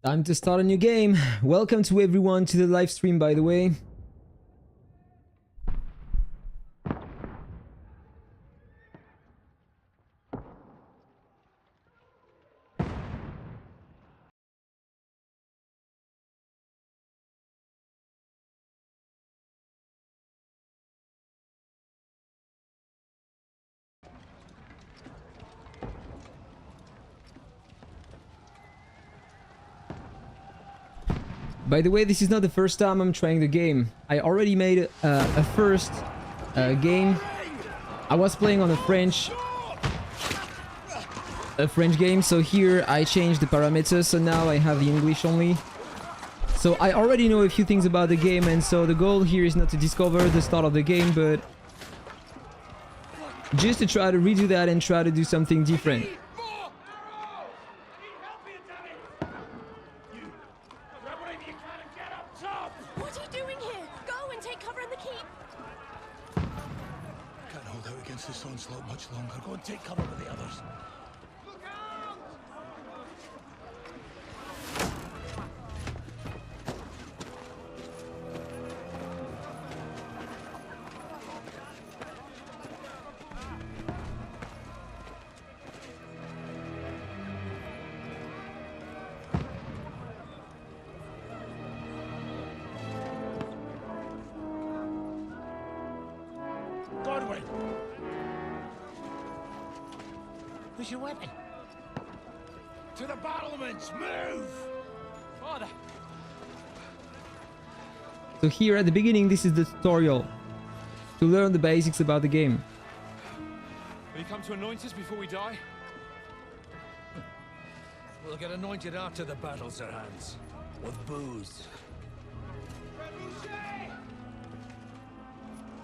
Time to start a new game. Welcome to everyone to the live stream, by the way. By the way, this is not the first time I'm trying the game. I already made a first game. I was playing on a French game, so here I changed the parameters, so now I have the English only. So I already know a few things about the game, and so the goal here is not to discover the start of the game, but just to try to redo that and try to do something different. Where's your weapon? To the battlements! Move! Father! So here at the beginning, this is the tutorial to learn the basics about the game. Will you come to anoint us before we die? We'll get anointed after the battles are hands. With booze.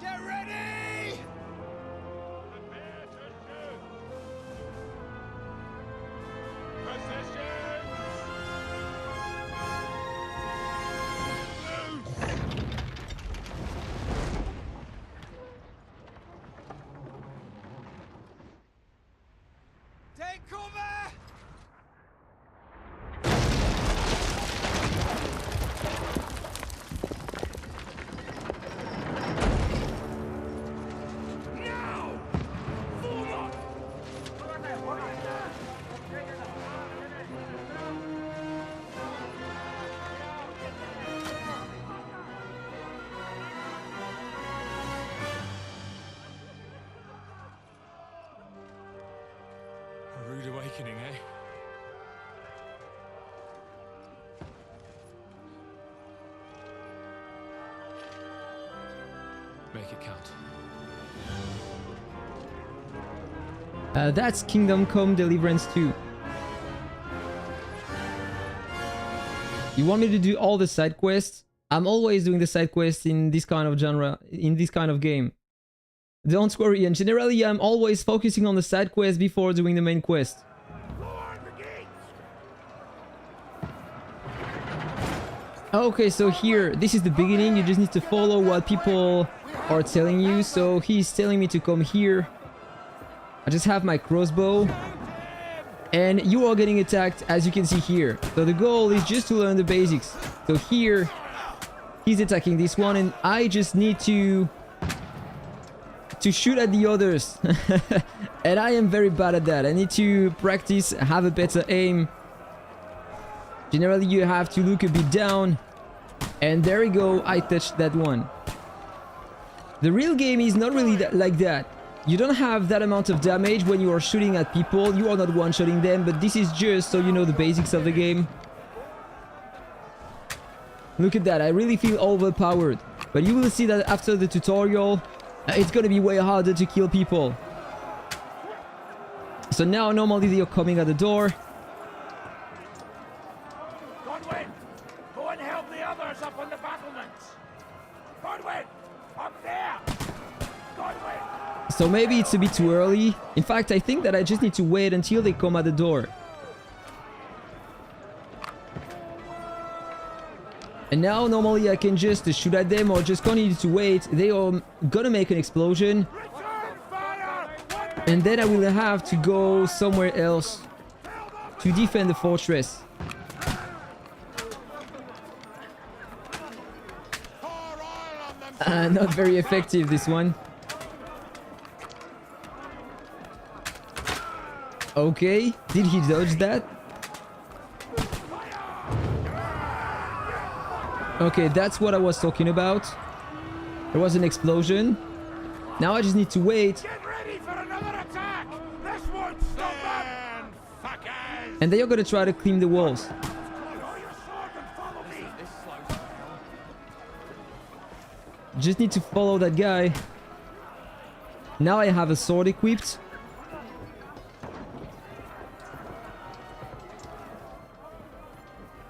Get ready! Take cover! Now! Forward! A rude awakening, eh? Make it count. That's Kingdom Comde Deliverance 2. You want me to do all the side quests? I'm always doing the side quests in this kind of genre, in this kind of game. Don't worry, and generally I'm always focusing on the side quest before doing the main quest. Okay, so here, this is the beginning. You just need to follow what people are telling you. So he's telling me to come here. I just have my crossbow. And you are getting attacked, as you can see here. So the goal is just to learn the basics. So here, he's attacking this one, and I just need to shoot at the others. And I am very bad at that. I need to practice, have a better aim. Generally, you have to look a bit down. And there we go, I touched that one. The real game is not really like that. You don't have that amount of damage when you are shooting at people. You are not one-shotting them, but this is just so you know the basics of the game. Look at that, I really feel overpowered. But you will see that after the tutorial, it's gonna be way harder to kill people. So now, normally they are coming at the door. Godwin! Go and help the others up on the battlements! Godwin! Up there! Godwin! So maybe it's a bit too early. In fact, I think that I just need to wait until they come at the door. And now, normally I can just shoot at them or just continue to wait. They are gonna make an explosion. And then I will have to go somewhere else to defend the fortress. Not very effective, this one. Okay, did he dodge that? Okay, that's what I was talking about. There was an explosion. Now I just need to wait. Get ready for another attack! This won't stop them! Fuckers! And they are gonna try to clean the walls. Draw your sword and follow me! Just need to follow that guy. Now I have a sword equipped.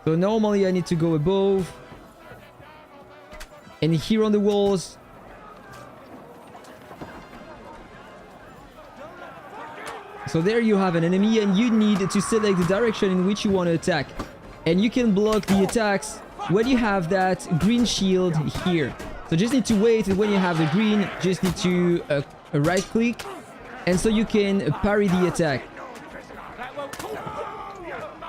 So normally I need to go above. And here on the walls. So there you have an enemy, and you need to select the direction in which you want to attack. And you can block the attacks when you have that green shield here. So just need to wait, and when you have the green, just need to right click. And so you can parry the attack.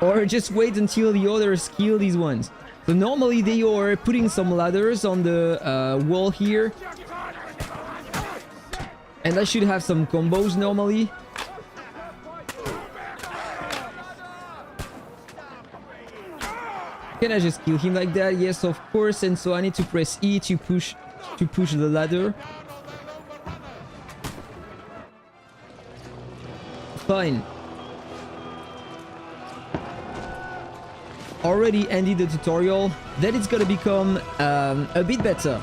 Or just wait until the others kill these ones. So normally they are putting some ladders on the wall here. And I should have some combos normally. Can I just kill him like that? Yes, of course. And so I need to press E to push the ladder. Fine. Already ended the tutorial. Then it's gonna become a bit better.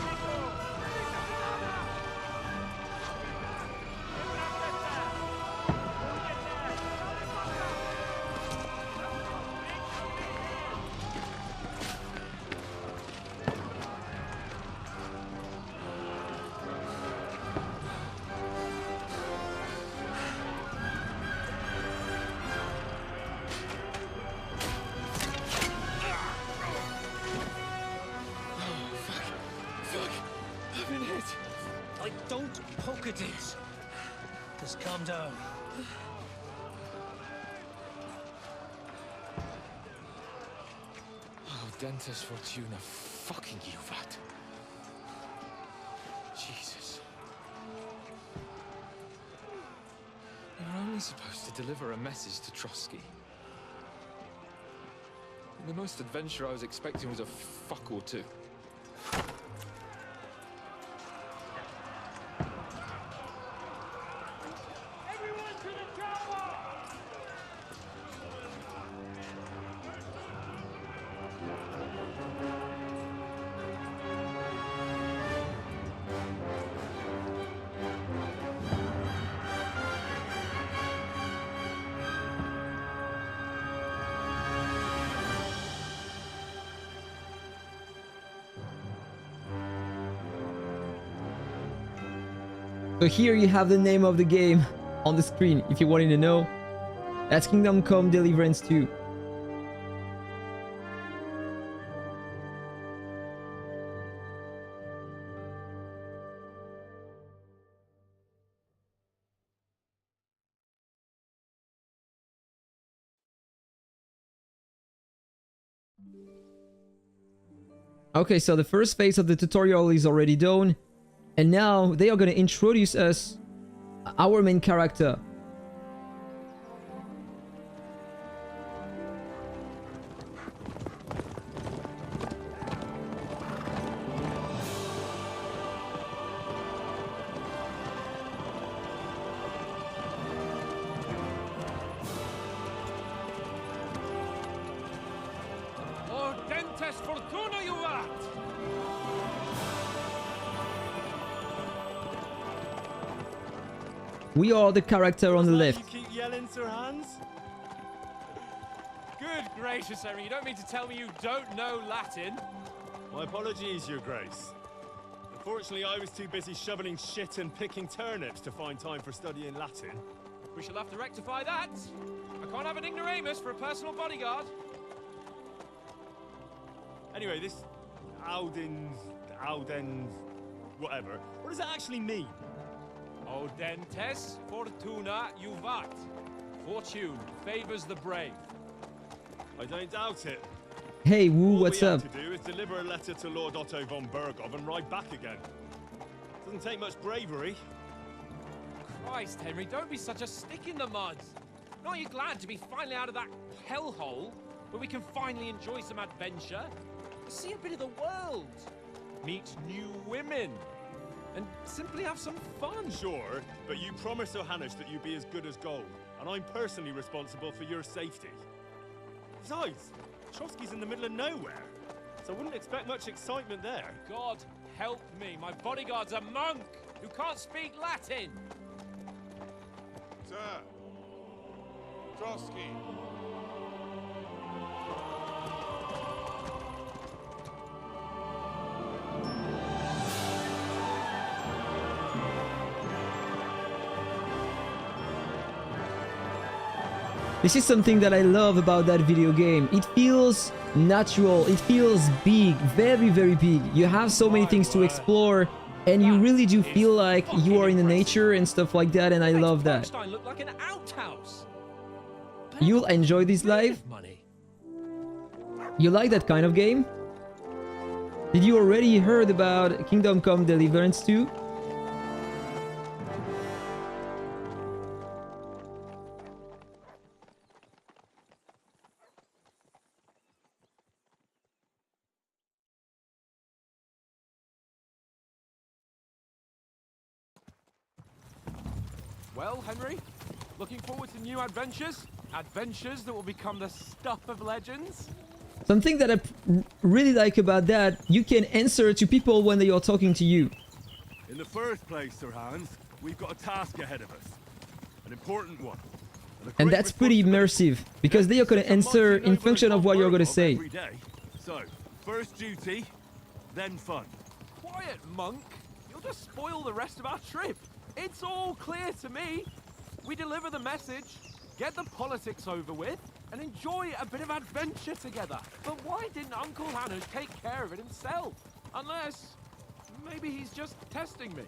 Don't poke at it. Just calm down. Oh, Dentes Fortuna, fucking you, that. Jesus. You're only supposed to deliver a message to Trosky. The most adventure I was expecting was a fuck or two. So here you have the name of the game on the screen, if you wanted to know. That's Kingdom Comde Deliverance 2. Okay, so the first phase of the tutorial is already done. And now they are going to introduce us our main character. Oh, Dentes Fortuna, you art! We are the character on the left. You keep yelling, Sir Hans? Good gracious, Harry, you don't mean to tell me you don't know Latin? My apologies, Your Grace. Unfortunately, I was too busy shoveling shit and picking turnips to find time for studying Latin. We shall have to rectify that. I can't have an ignoramus for a personal bodyguard. Anyway, this Audens, whatever. What does that actually mean? O Dentes Fortuna Juvat. Fortune favors the brave. I don't doubt it. Hey, Woo, All what's we up? have to do is deliver a letter to Lord Otto von Bergov and ride back again. Doesn't take much bravery. Christ, Henry, don't be such a stick in the mud. Aren't you glad to be finally out of that hellhole where we can finally enjoy some adventure? See a bit of the world, meet new women, and simply have some fun. Sure, but you promised Johannes that you'd be as good as gold, and I'm personally responsible for your safety. Besides, Trosky's in the middle of nowhere, so I wouldn't expect much excitement there. God help me, my bodyguard's a monk who can't speak Latin. Sir! Trosky! This is something that I love about that video game. It feels natural, it feels big, very, very big. You have so many things to explore, and you really do feel like you are in the nature and stuff like that, and I love that. Makes look like an outhouse. You'll enjoy this live? Money. You like that kind of game? Did you already heard about Kingdom Come Deliverance 2? Well, Henry, looking forward to new adventures? Adventures that will become the stuff of legends? Something that I really like about that, you can answer to people when they are talking to you. In the first place, Sir Hans, we've got a task ahead of us. An important one. And that's pretty immersive, because they are going to answer in function of what you're going to say. Every day. So, first duty, then fun. Quiet, monk. You'll just spoil the rest of our trip. It's all clear to me. We deliver the message, get the politics over with, and enjoy a bit of adventure together. But why didn't Uncle Hannes take care of it himself? Unless, maybe he's just testing me.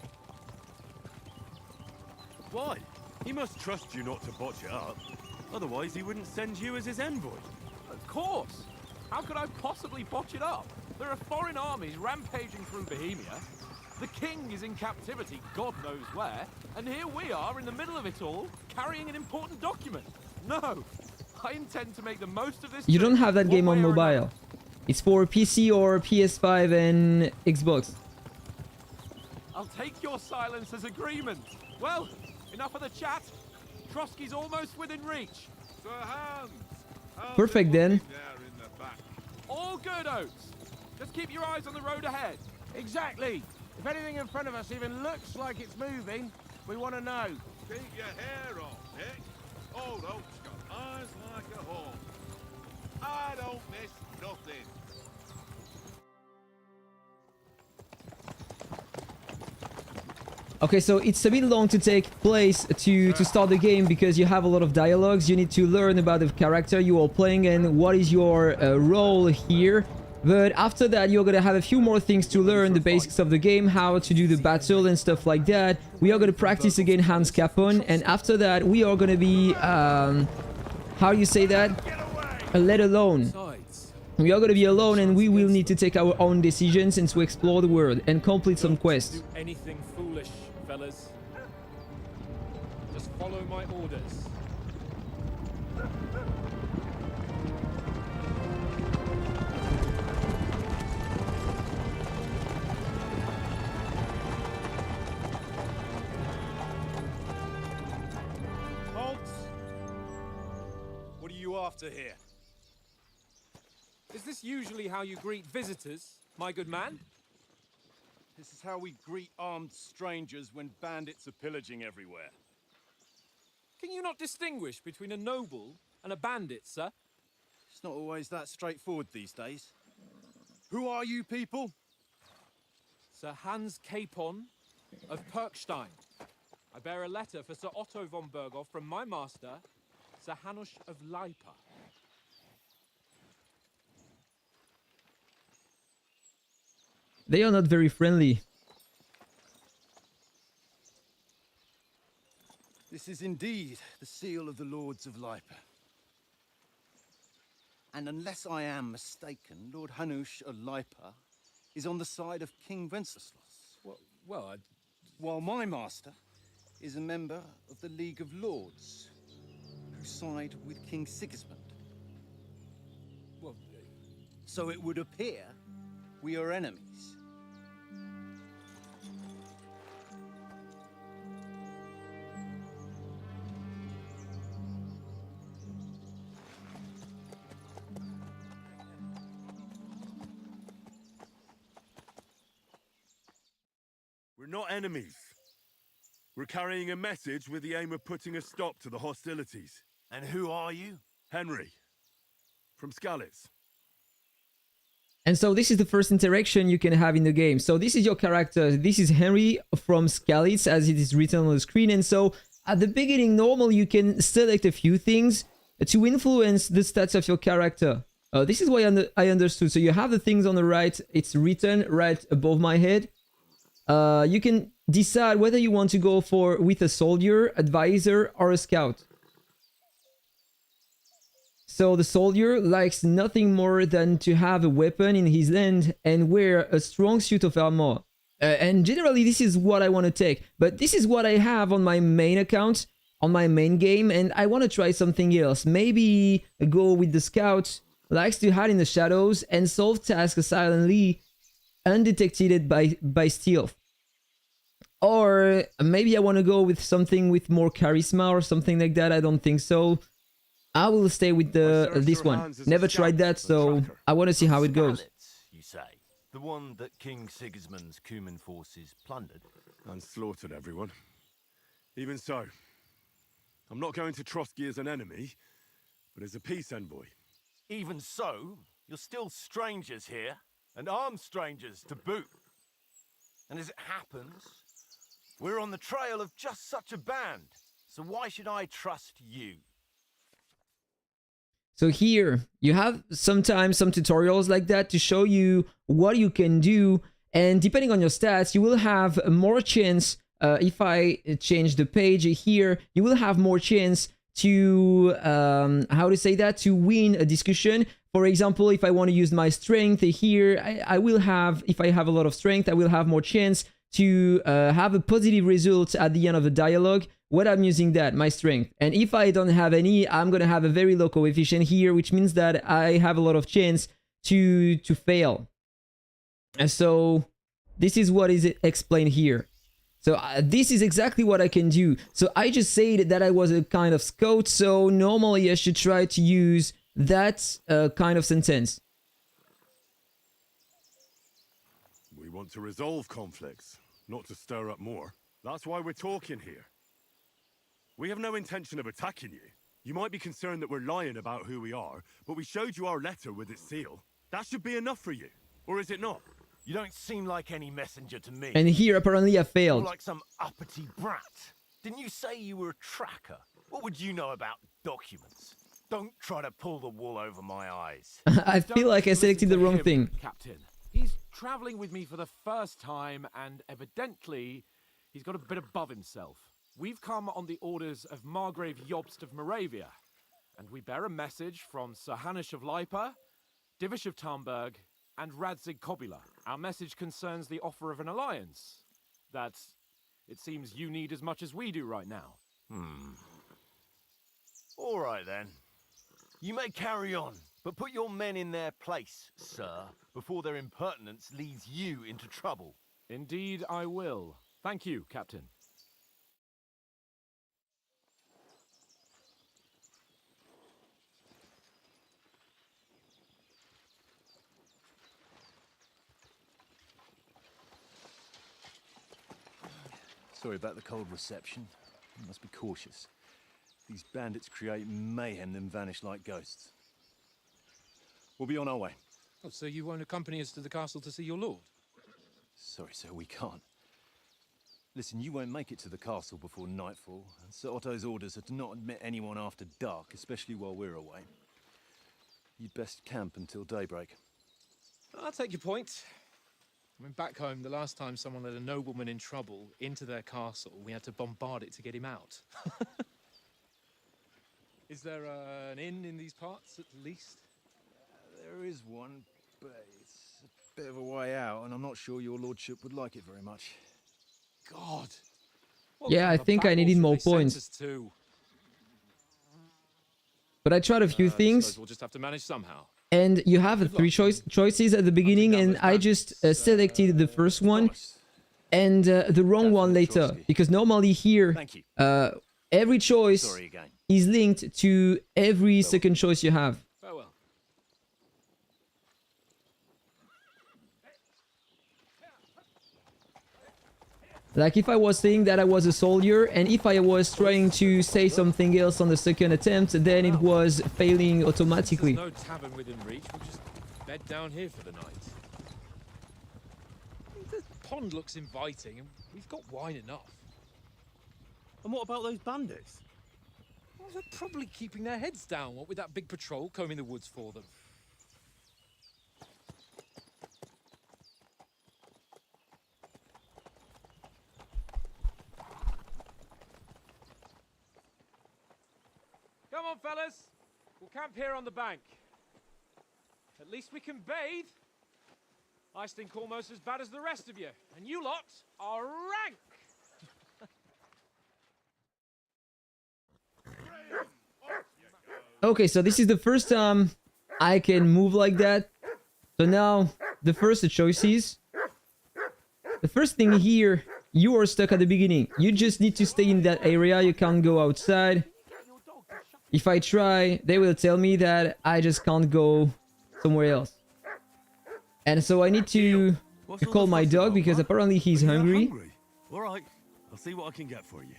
Why? He must trust you not to botch it up. Otherwise, he wouldn't send you as his envoy. Of course. How could I possibly botch it up? There are foreign armies rampaging through Bohemia. The king is in captivity, God knows where, and here we are in the middle of it all, carrying an important document. No, I intend to make the most of this. You don't have that one game on way or mobile. another. It's for PC or PS5 and Xbox. I'll take your silence as agreement. Well, enough of the chat. Trosky's almost within reach. Sir Hans! how's Perfect it then. looking there in the back? All good, Oates. Just keep your eyes on the road ahead. Exactly. If anything in front of us even looks like it's moving, we want to know. Keep your hair on, Nick. Old Oak's got eyes like a hawk. I don't miss nothing. Okay, so it's a bit long to take place to start the game because you have a lot of dialogues. You need to learn about the character you are playing and what is your role here. But after that, you're gonna have a few more things to learn, the basics of the game, how to do the battle and stuff like that. We are gonna practice again Hans Capon, and after that, we are gonna be, how you say that? Let alone. We are gonna be alone, and we will need to take our own decisions and to explore the world and complete some quests. Do anything foolish, fellas. Just follow my orders. What are you after here? Is this usually how you greet visitors, my good man? This is how we greet armed strangers when bandits are pillaging everywhere. Can you not distinguish between a noble and a bandit, sir? It's not always that straightforward these days. Who are you people? Sir Hans Capon of Perkstein. I bear a letter for Sir Otto von Berghoff from my master, Sir Hanush of Lipa. They are not very friendly. This is indeed the seal of the Lords of Lipa. And unless I am mistaken, Lord Hanush of Lipa is on the side of King Wenceslas. Well, while my master is a member of the League of Lords, who side with King Sigismund. Well, so it would appear we are enemies. We're not enemies. We're carrying a message with the aim of putting a stop to the hostilities. And who are you? Henry, from Skalitz. And so this is the first interaction you can have in the game. So this is your character. This is Henry from Skalitz as it is written on the screen. And so at the beginning, normally you can select a few things to influence the stats of your character. This is what I understood. So you have the things on the right. It's written right above my head. You can decide whether you want to go with a soldier, advisor, or a scout. So the soldier likes nothing more than to have a weapon in his hand and wear a strong suit of armor. And generally this is what I want to take. But this is what I have on my main account, on my main game, and I want to try something else. Maybe go with the scout, likes to hide in the shadows and solve tasks silently, undetected by stealth. Or maybe I want to go with something with more charisma or something like that. I don't think so. I will stay with this one. Never tried that, so I want to see how it goes. Skalitz, you say? The one that King Sigismund's Cuman forces plundered? And slaughtered everyone. Even so, I'm not going to Trosky as an enemy, but as a peace envoy. Even so, you're still strangers here, and armed strangers to boot. And as it happens, we're on the trail of just such a band, so why should I trust you? So here, you have sometimes some tutorials like that to show you what you can do. And depending on your stats, you will have more chance, if I change the page here, you will have more chance to, to win a discussion. For example, if I want to use my strength here, I will have, if I have a lot of strength, I will have more chance to have a positive result at the end of the dialogue when I'm using that, my strength. And if I don't have any, I'm going to have a very low coefficient here, which means that I have a lot of chance to fail. And so this is what is explained here. So this is exactly what I can do. So I just said that I was a kind of scout, so normally I should try to use that kind of sentence. We want to resolve conflicts, not to stir up more. That's why we're talking here. We have no intention of attacking you. You might be concerned that we're lying about who we are, but we showed you our letter with its seal. That should be enough for you. Or is it not? You don't seem like any messenger to me. And here apparently I failed. You're like some uppity brat. Didn't you say you were a tracker? What would you know about documents? Don't try to pull the wool over my eyes. I feel like I selected the wrong thing. Captain. He's traveling with me for the first time, and evidently he's got a bit above himself. We've come on the orders of Margrave Jobst of Moravia, and we bear a message from Sir Hanush of Lipa, Divish of Tarnberg, and Radzig Kobula. Our message concerns the offer of an alliance that it seems you need as much as we do right now. All right then. You may carry on, but put your men in their place, sir, before their impertinence leads you into trouble. Indeed I will. Thank you, Captain. Sorry about the cold reception. You must be cautious. These bandits create mayhem, then vanish like ghosts. We'll be on our way. Oh, so you won't accompany us to the castle to see your lord? Sorry, sir, we can't. Listen, you won't make it to the castle before nightfall, and Sir Otto's orders are to not admit anyone after dark, especially while we're away. You'd best camp until daybreak. I'll take your point. I mean, back home, the last time someone let a nobleman in trouble into their castle, we had to bombard it to get him out. Is there an inn in these parts, at least? There is one, but it's a bit of a way out, and I'm not sure your lordship would like it very much. God. What Yeah, kind I of a think I battle needed should more they send points. us to? But I tried a few I things. suppose we'll just have to manage somehow. And you have Good three luck. choices at the beginning, down and those I just bandits. selected the first one Nice. and the wrong Careful, one later. Trosky. Because normally here, Thank you. every choice Sorry again. is linked to every second choice you have. Farewell. Like if I was saying that I was a soldier, and if I was trying to say something else on the second attempt, then it was failing automatically. There's no tavern within reach. We'll just bed down here for the night. The pond looks inviting, and we've got wine enough. And what about those bandits? Well, they're probably keeping their heads down, what with that big patrol combing the woods for them. Come on, fellas. We'll camp here on the bank. At least we can bathe. I stink almost as bad as the rest of you, and you lot are rank. Okay, so this is the first time I can move like that. So now, the first choices. The first thing here, you are stuck at the beginning. You just need to stay in that area, you can't go outside. If I try, they will tell me that I just can't go somewhere else. And so I need to call my dog because apparently he's hungry. All right, I'll see what I can get for you.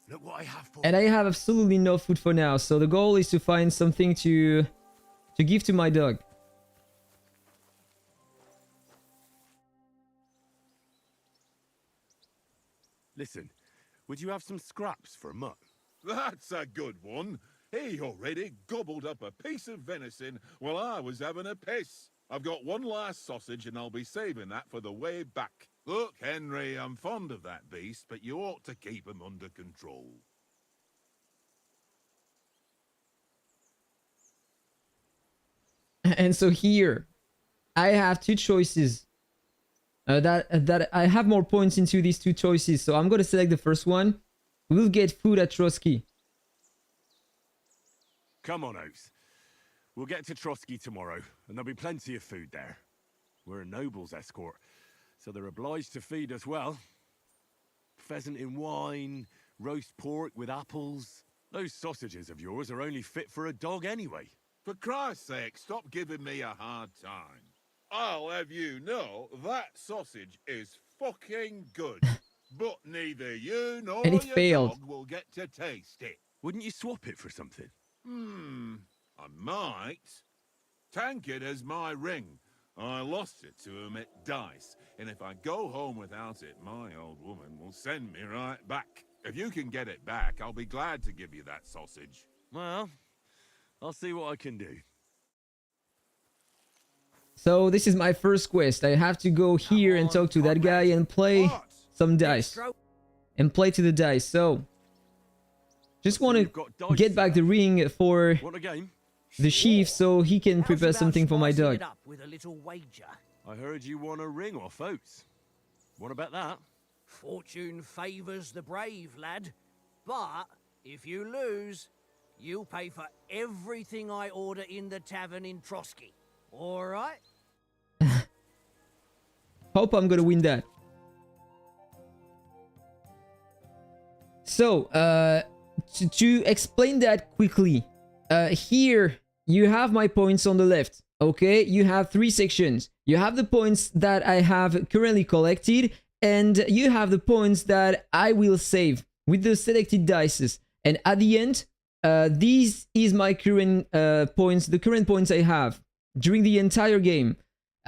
Look what I have for And I have absolutely no food for now, so the goal is to find something to give to my dog. Listen, would you have some scraps for a mutt? That's a good one. He already gobbled up a piece of venison while I was having a piss. I've got one last sausage and I'll be saving that for the way back. Look, Henry, I'm fond of that beast, but you ought to keep him under control. And so here, I have two choices. That I have more points into these two choices, so I'm gonna select the first one. We'll get food at Trosky. Come on, Oaks. We'll get to Trosky tomorrow, and there'll be plenty of food there. We're a noble's escort, so they're obliged to feed us well. Pheasant in wine, roast pork with apples. Those sausages of yours are only fit for a dog anyway. For Christ's sake, stop giving me a hard time. I'll have you know that sausage is fucking good. But neither you nor And it your failed. dog will get to taste it. Wouldn't you swap it for something? I might. Tankard has my ring. I lost it to him at dice, and if I go home without it, my old woman will send me right back. If you can get it back, I'll be glad to give you that sausage. Well, I'll see what I can do. So this is my first quest. I have to go here and talk to that guy and play some dice. And play to the dice. So just want to get back the ring for Want a game? the chief so he can prepare something for my dog. With a little wager. I heard you won a ring off Oats. What about that? Fortune favours the brave, lad. But if you lose, you'll pay for everything I order in the tavern in Trosky. All right? Hope I'm gonna win that. So, to explain that quickly, here you have my points on the left. Okay, you have three sections. You have the points that I have currently collected, and you have the points that I will save with the selected dices. And at the end, this is my current points, the current points I have during the entire game.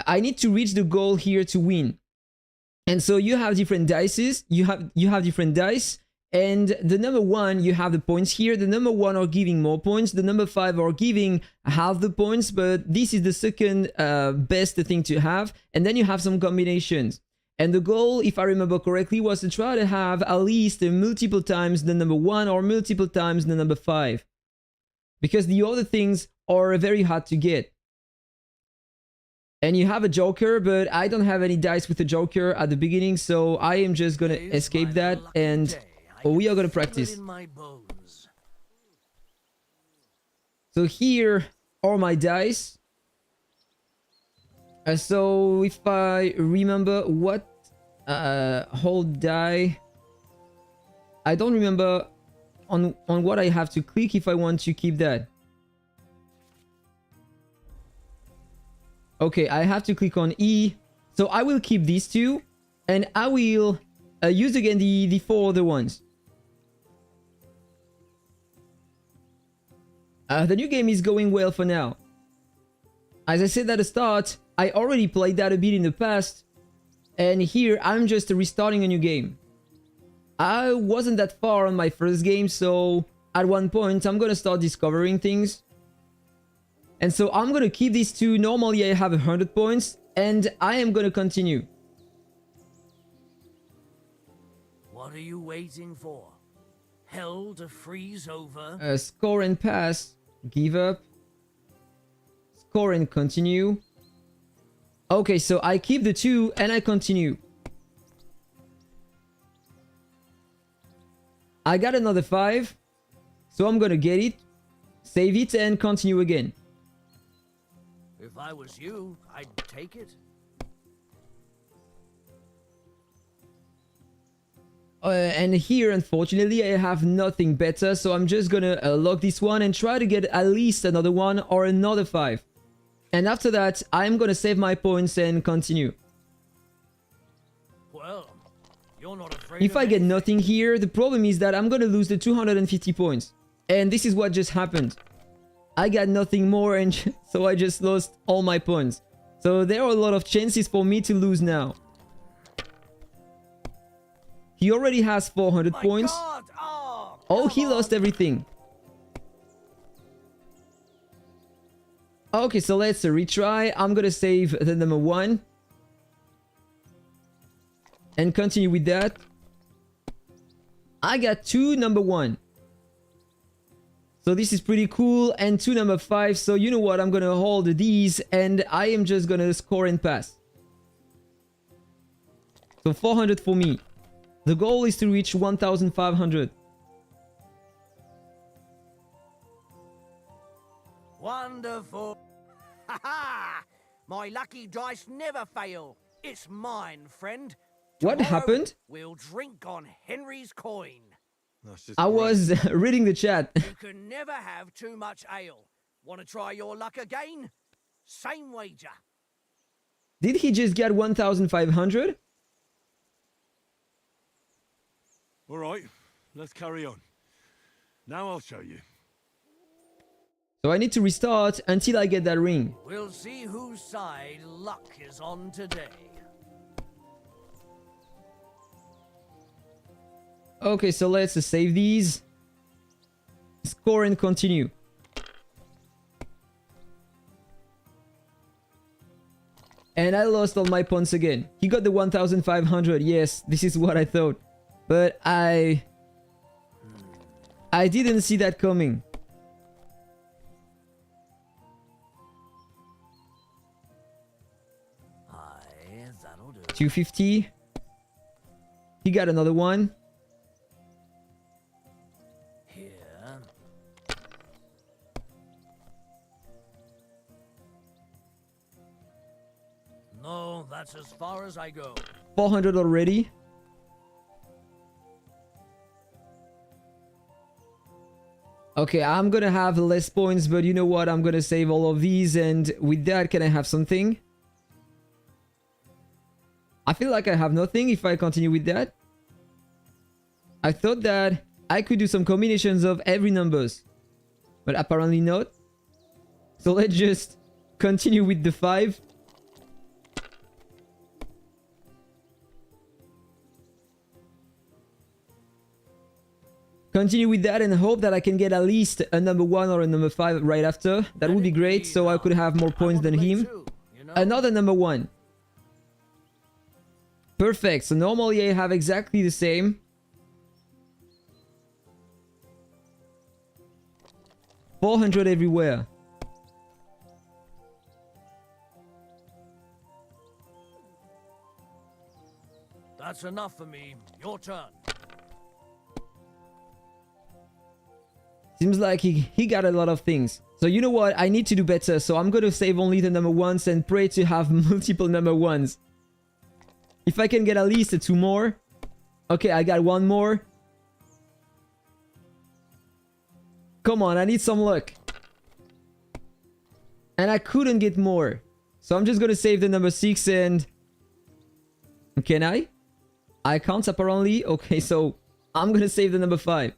I need to reach the goal here to win. And so you have different dices, you have different dice, and the number 1, you have the points here. The number 1 are giving more points, the number 5 are giving half the points, but this is the second best thing to have. And then you have some combinations. And the goal, if I remember correctly, was to try to have at least multiple times the number 1 or multiple times the number 5. Because the other things are very hard to get. And you have a joker, but I don't have any dice with a joker at the beginning, so I am just gonna escape that, and we are gonna practice. So here are my dice. So if I remember what hold die, I don't remember on what I have to click if I want to keep that. Okay, I have to click on E. So I will keep these two, and I will use again the 4 other ones. The new game is going well for now. As I said at the start, I already played that a bit in the past, and here I'm just restarting a new game. I wasn't that far on my first game, so at one point I'm gonna start discovering things. And so I'm gonna keep these two. Normally I have 100 points, and I am gonna continue. What are you waiting for? Hell to freeze over? Score and pass. Give up. Score and continue. Okay, so I keep the 2 and I continue. I got another 5. So I'm gonna get it, save it, and continue again. If I was you, I'd take it. And here, unfortunately, I have nothing better, so I'm just gonna lock this one and try to get at least another 1 or another 5. And after that, I'm gonna save my points and continue. Well, you're not afraid If of I get anything. nothing here, the problem is that I'm gonna lose the 250 points. And this is what just happened. I got nothing more, and so I just lost all my points. So there are a lot of chances for me to lose now. He already has 400 My points. God! Oh, he lost everything. Okay, so let's retry. I'm gonna save the number 1. And continue with that. I got 2 number 1. So this is pretty cool. And 2 number 5. So you know what? I'm gonna hold these, and I am just gonna score and pass. So 400 for me. The goal is to reach 1,500. Wonderful. Ha ha! My lucky dice never fail. It's mine, friend. What Tomorrow, happened? We'll drink on Henry's coin. That's just I was reading the chat. You can never have too much ale. Want to try your luck again? Same wager. Did he just get 1,500? All right, let's carry on. Now I'll show you. So I need to restart until I get that ring. We'll see whose side luck is on today. Okay, so let's save these. Score and continue. And I lost all my points again. He got the 1,500. Yes, this is what I thought. But I didn't see that coming. Aye, that'll do. 250. He got another one. Here. No, that's as far as I go. 400 already. Okay, I'm gonna have less points, but you know what? I'm gonna save all of these, and with that, can I have something? I feel like I have nothing if I continue with that. I thought that I could do some combinations of every numbers, but apparently not. So let's just continue with the 5. Continue with that and hope that I can get at least a number 1 or a number 5 right after. That would be great, so I could have more points than him. Another number 1. Perfect, so normally I have exactly the same. 400 everywhere. That's enough for me. Your turn. Seems like he got a lot of things. So you know what? I need to do better. So I'm going to save only the number ones and pray to have multiple number ones. If I can get at least 2 more. Okay, I got 1 more. Come on, I need some luck. And I couldn't get more. So I'm just going to save the number 6 and... Can I? I can't apparently. Okay, so I'm going to save the number 5.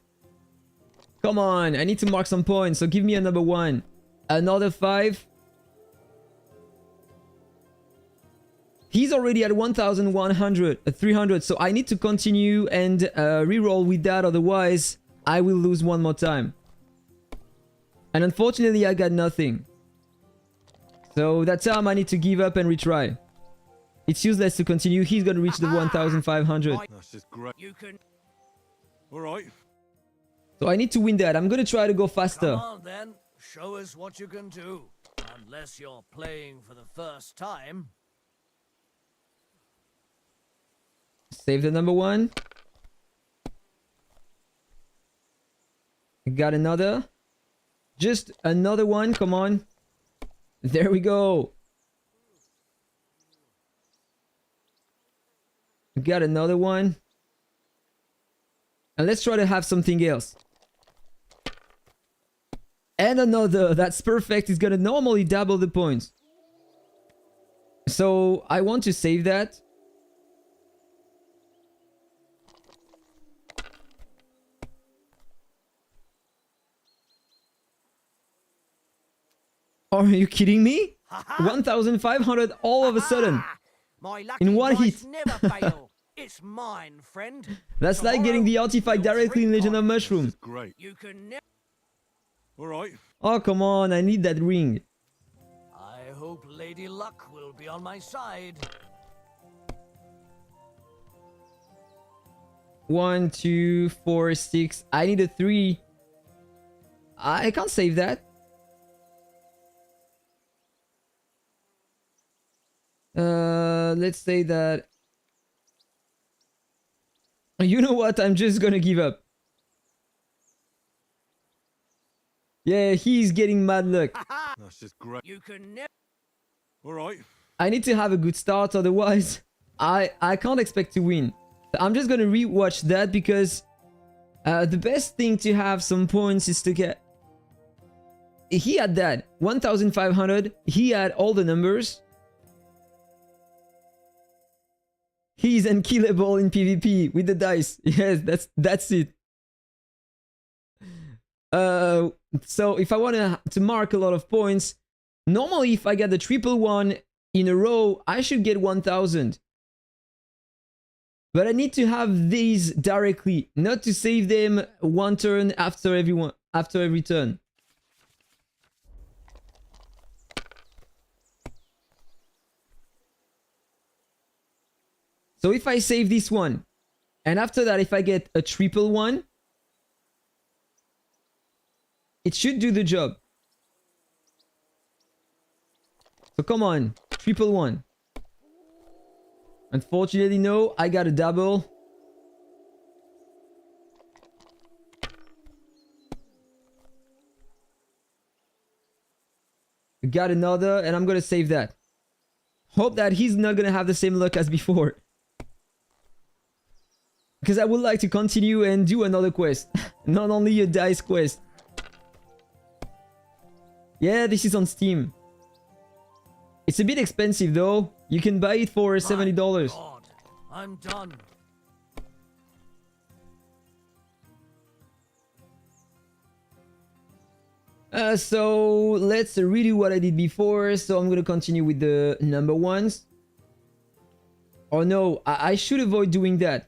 Come on, I need to mark some points. So give me a number 1. Another 5. He's already at 1,100, 300. So I need to continue and reroll with that. Otherwise, I will lose one more time. And unfortunately, I got nothing. So that time I need to give up and retry. It's useless to continue. He's going to reach the 1,500. That's just great. You can. All right. So I need to win that. I'm going to try to go faster. Come on then. Show us what you can do. Unless you're playing for the first time. Save the number 1. Got another. Just another one. Come on. There we go. Got another one. And let's try to have something else. And another. That's perfect. It's gonna normally double the points. So I want to save that. Are you kidding me? 1,500 all of a sudden. My lucky In one dice hit. never fail. It's mine, friend. That's like getting the artifact Tomorrow, directly in you'll Legend of drink Mushroom. Great. You can never. All right. Oh, come on. I need that ring. I hope Lady Luck will be on my side. 1, 2, 4, 6. I need a 3. I can't save that. Let's say that... You know what? I'm just gonna give up. Yeah, he's getting mad luck. That's just great. You can never. All right. I need to have a good start, otherwise I can't expect to win. I'm just gonna rewatch that because the best thing to have some points is to get... He had that 1,500. He had all the numbers. He's unkillable in PvP with the dice. Yes, that's it. So if I want to mark a lot of points, normally if I get the triple one in a row, I should get 1,000. But I need to have these directly, not to save them one turn after every turn. So if I save this one, and after that if I get a triple one, it should do the job. So come on, triple one. Unfortunately, no, I got a double. Got another, and I'm gonna save that. Hope that he's not gonna have the same luck as before. Because I would like to continue and do another quest. Not only a dice quest. Yeah, this is on Steam. It's a bit expensive though. You can buy it for $70. God, I'm done. So let's redo what I did before. So I'm gonna continue with the number ones. Oh no, I should avoid doing that.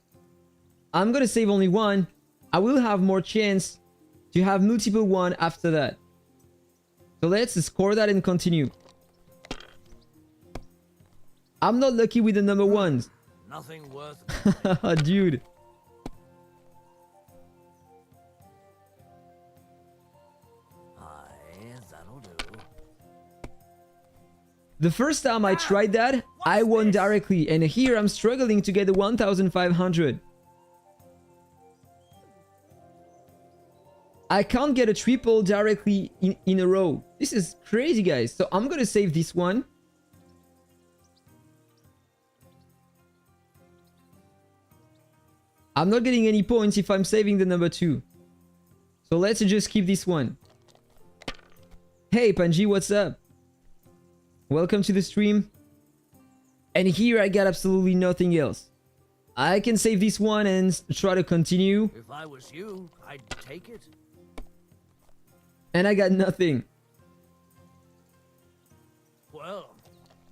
I'm gonna save only one. I will have more chance to have multiple one after that. So let's score that and continue. I'm not lucky with the number ones. Nothing worth. Dude. Aye, that'll do. The first time I tried that, I won this? directly, and here I'm struggling to get the 1,500. I can't get a triple directly in a row. This is crazy, guys. So I'm gonna save this one. I'm not getting any points if I'm saving the number 2. So let's just keep this one. Hey, Panji, what's up? Welcome to the stream. And here I got absolutely nothing else. I can save this one and try to continue. If I was you, I'd take it. And I got nothing. Well,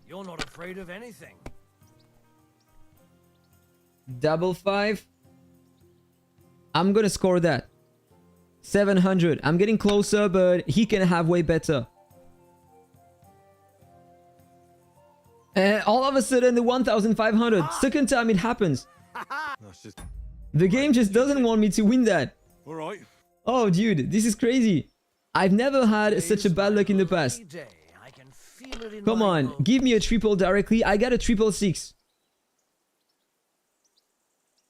you're not afraid of anything. Double 5. I'm gonna score that. 700. I'm getting closer, but he can have way better. And all of a sudden, the 1,500. Second time it happens. That's just... The game just doesn't want me to win that. Alright. Oh, dude, this is crazy. I've never had such a bad luck in the past. I can feel it in Come my on, bones. give me a triple directly. I got a 666.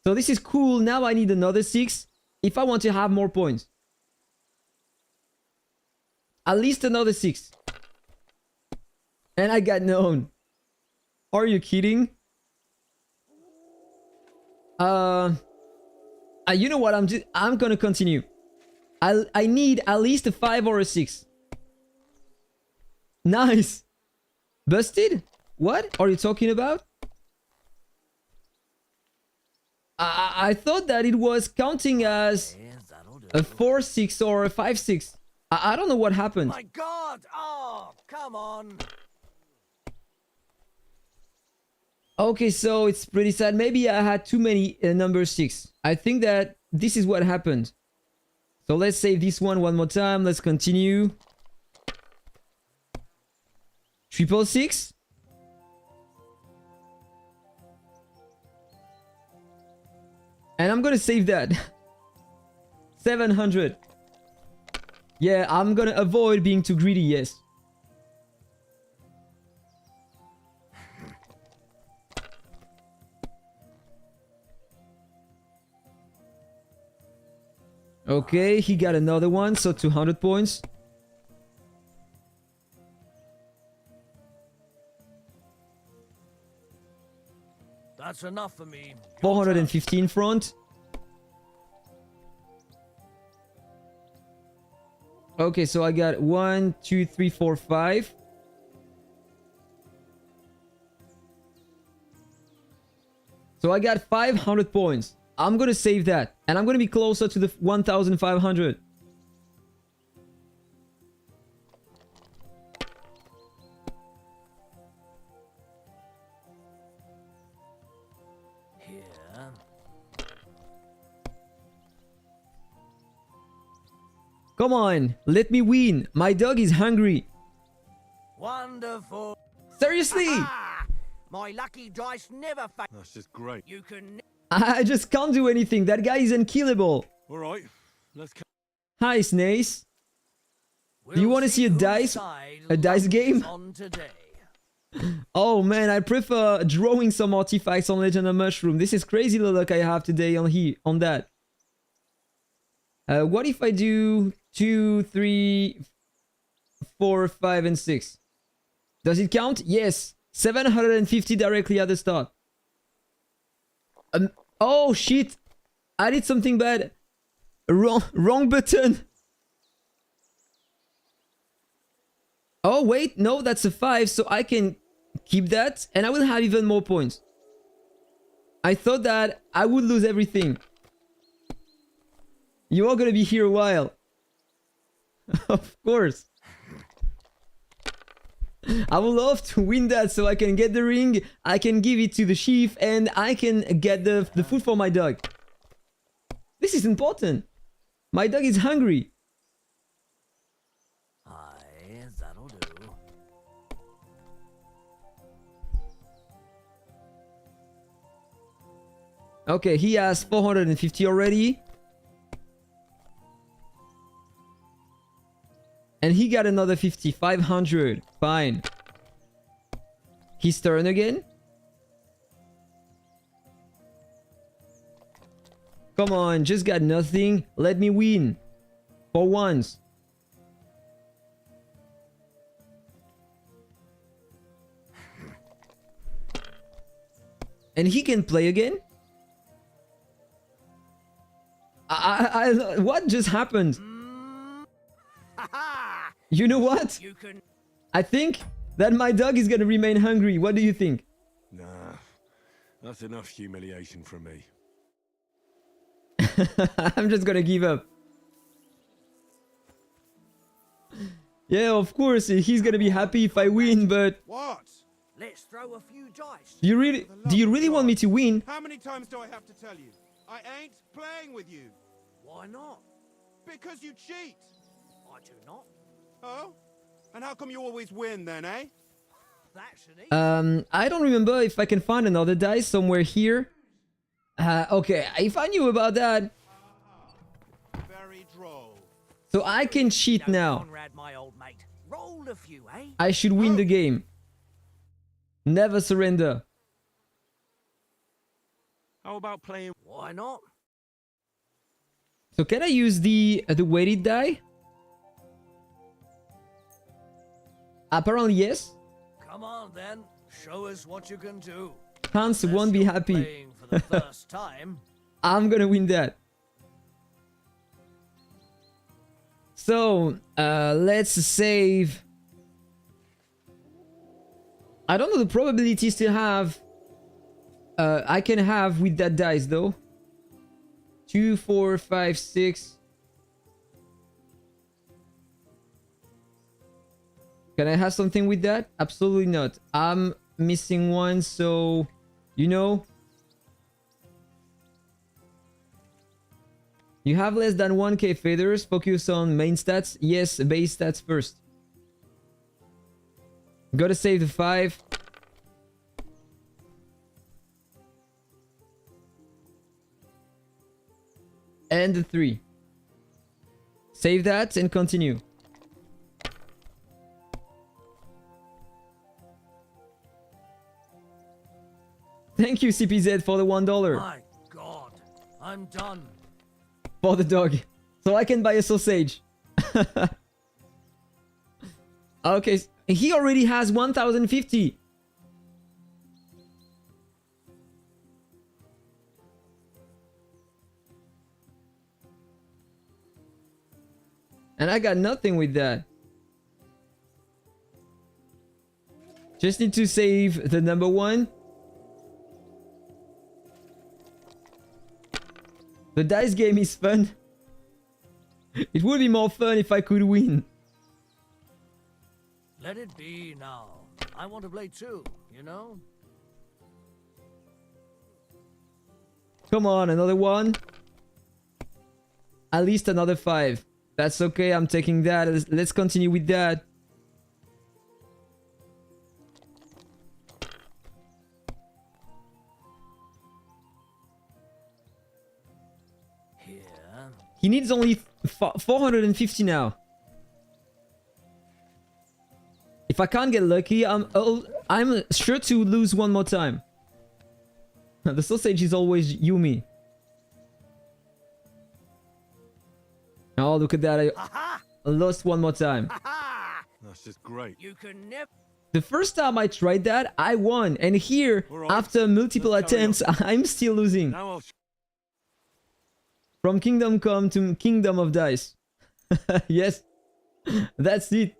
So this is cool. Now I need another 6 if I want to have more points. At least another 6. And I got known. Are you kidding? You know what? I'm gonna continue. I need at least a 5 or a 6. Nice. Busted? What are you talking about? I thought that it was counting as Yes, that'll do. a 4-6 or a 5-6. I don't know what happened. My God! Oh, come on! Okay, so it's pretty sad. Maybe I had too many number 6. I think that this is what happened. So let's save this one more time. Let's continue. 666. And I'm gonna save that. 700. Yeah, I'm gonna avoid being too greedy, yes. Okay, he got another one, so 200 points. That's enough for me. 415 front. Okay, so I got 1, 2, 3, 4, 5. So I got 500 points. I'm gonna save that, and I'm gonna be closer to the 1,500. Here. Come on, let me win. My dog is hungry. Wonderful. Seriously? Ah! My lucky dice never fail. That's just great. You can. I just can't do anything. That guy is unkillable. Alright, let's... Hi, Snace. Do you We'll want to see a whose dice? side A dice luck game? is on today. Oh man, I prefer drawing some artifacts on Legend of Mushroom. This is crazy the luck I have today on that. What if I do 2, 3, 4, 5, and 6? Does it count? Yes. 750 directly at the start. Oh shit! I did something bad. Wrong button. Oh wait, no, that's a 5, so I can keep that, and I will have even more points. I thought that I would lose everything. You are gonna be here a while. Of course. I would love to win that so I can get the ring, I can give it to the chief, and I can get the food for my dog. This is important. My dog is hungry. Aye, that'll do. Okay, he has 450 already. And he got another 50, 500. Fine. His turn again. Come on, just got nothing. Let me win. For once. And he can play again? What just happened? You know what? You can. I think that my dog is gonna remain hungry. What do you think? Nah, that's enough humiliation from me. I'm just gonna give up. Yeah, of course, he's gonna be happy if I win, but What? Let's throw a few dice. do you really want me to win? How many times do I have to tell you? I ain't playing with you. Why not? Because you cheat. I do not. Oh? And how come you always win then, eh? That's an easy. I don't remember if I can find another dice somewhere here. Okay, if I knew about that. Very droll. So I can cheat now. Conrad, my old mate. Roll a few, eh? I should win the game. Never surrender. How about playing? Why not? So can I use the weighted die? Apparently yes. Come on then. Show us what you can do. Hans Unless won't be you're happy. playing for the first time. I'm gonna win that. So, let's save. I don't know the probabilities to have. I can have with that dice though. 2, 4, 5, 6. Can I have something with that? Absolutely not. I'm missing one, so you know. You have less than 1k feathers. Focus on main stats. Yes, base stats first. Gotta save the 5. And the 3. Save that and continue. Thank you, CPZ, for the $1. My God, I'm done. For the dog. So I can buy a sausage. Okay, he already has 1050. And I got nothing with that. Just need to save the number 1. The dice game is fun. It would be more fun if I could win. Let it be now. I want to play too, you know? Come on, another 1. At least another 5. That's okay, I'm taking that. Let's continue with that. Here. He needs only 450 now. If I can't get lucky, I'm sure to lose one more time. The sausage is always Yumi. Oh, look at that. I lost one more time. That's just great. You can never. The first time I tried that, I won. And here, Alright, after multiple let's carry attempts, I'm still losing. Now I'll From Kingdom Come to Kingdom of Dice. Yes, that's it.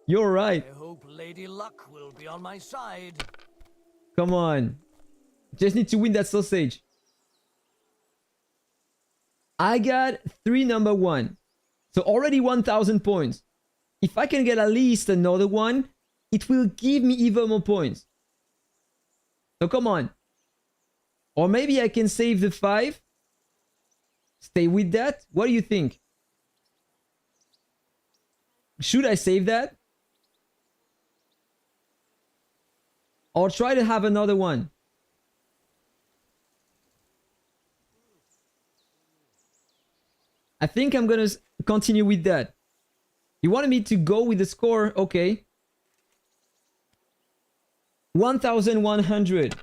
You're right. I hope Lady Luck will be on my side. Come on. Just need to win that sausage. I got 3 number 1. So already 1000 points. If I can get at least another one, it will give me even more points. So come on. Or maybe I can save the 5. Stay with that. What do you think? Should I save that? Or try to have another one? I think I'm gonna continue with that. You wanted me to go with the score? Okay. 1100.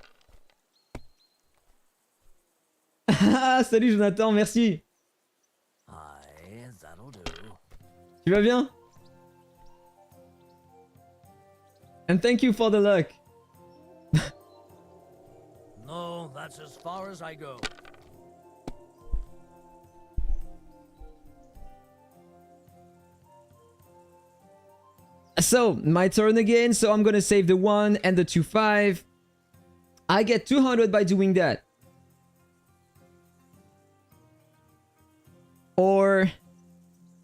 Ah, salut Jonathan, merci. Aye, that'll do. Tu vas bien? And thank you for the luck. No, that's as far as I go. So, my turn again. So I'm gonna save the 1 and the 2-5. I get 200 by doing that. Or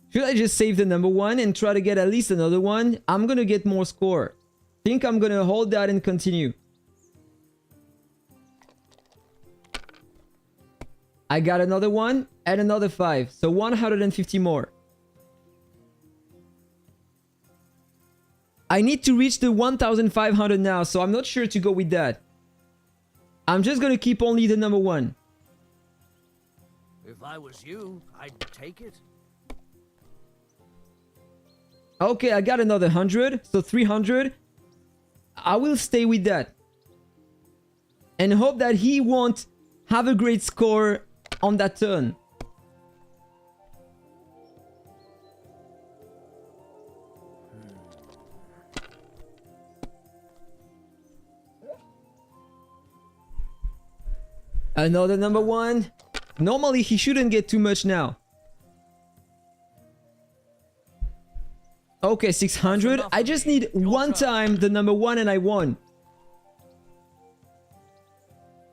should I just save the number 1 and try to get at least another one? I'm gonna get more score. Think I'm gonna hold that and continue. I got another 1 and another 5. So 150 more. I need to reach the 1,500 now, so I'm not sure to go with that. I'm just gonna keep only the number 1. If I was you, I'd take it. Okay, I got another 100, so 300. I will stay with that. And hope that he won't have a great score on that turn. Another number 1. Normally, he shouldn't get too much now. Okay, 600. I just need one time the number 1 and I won.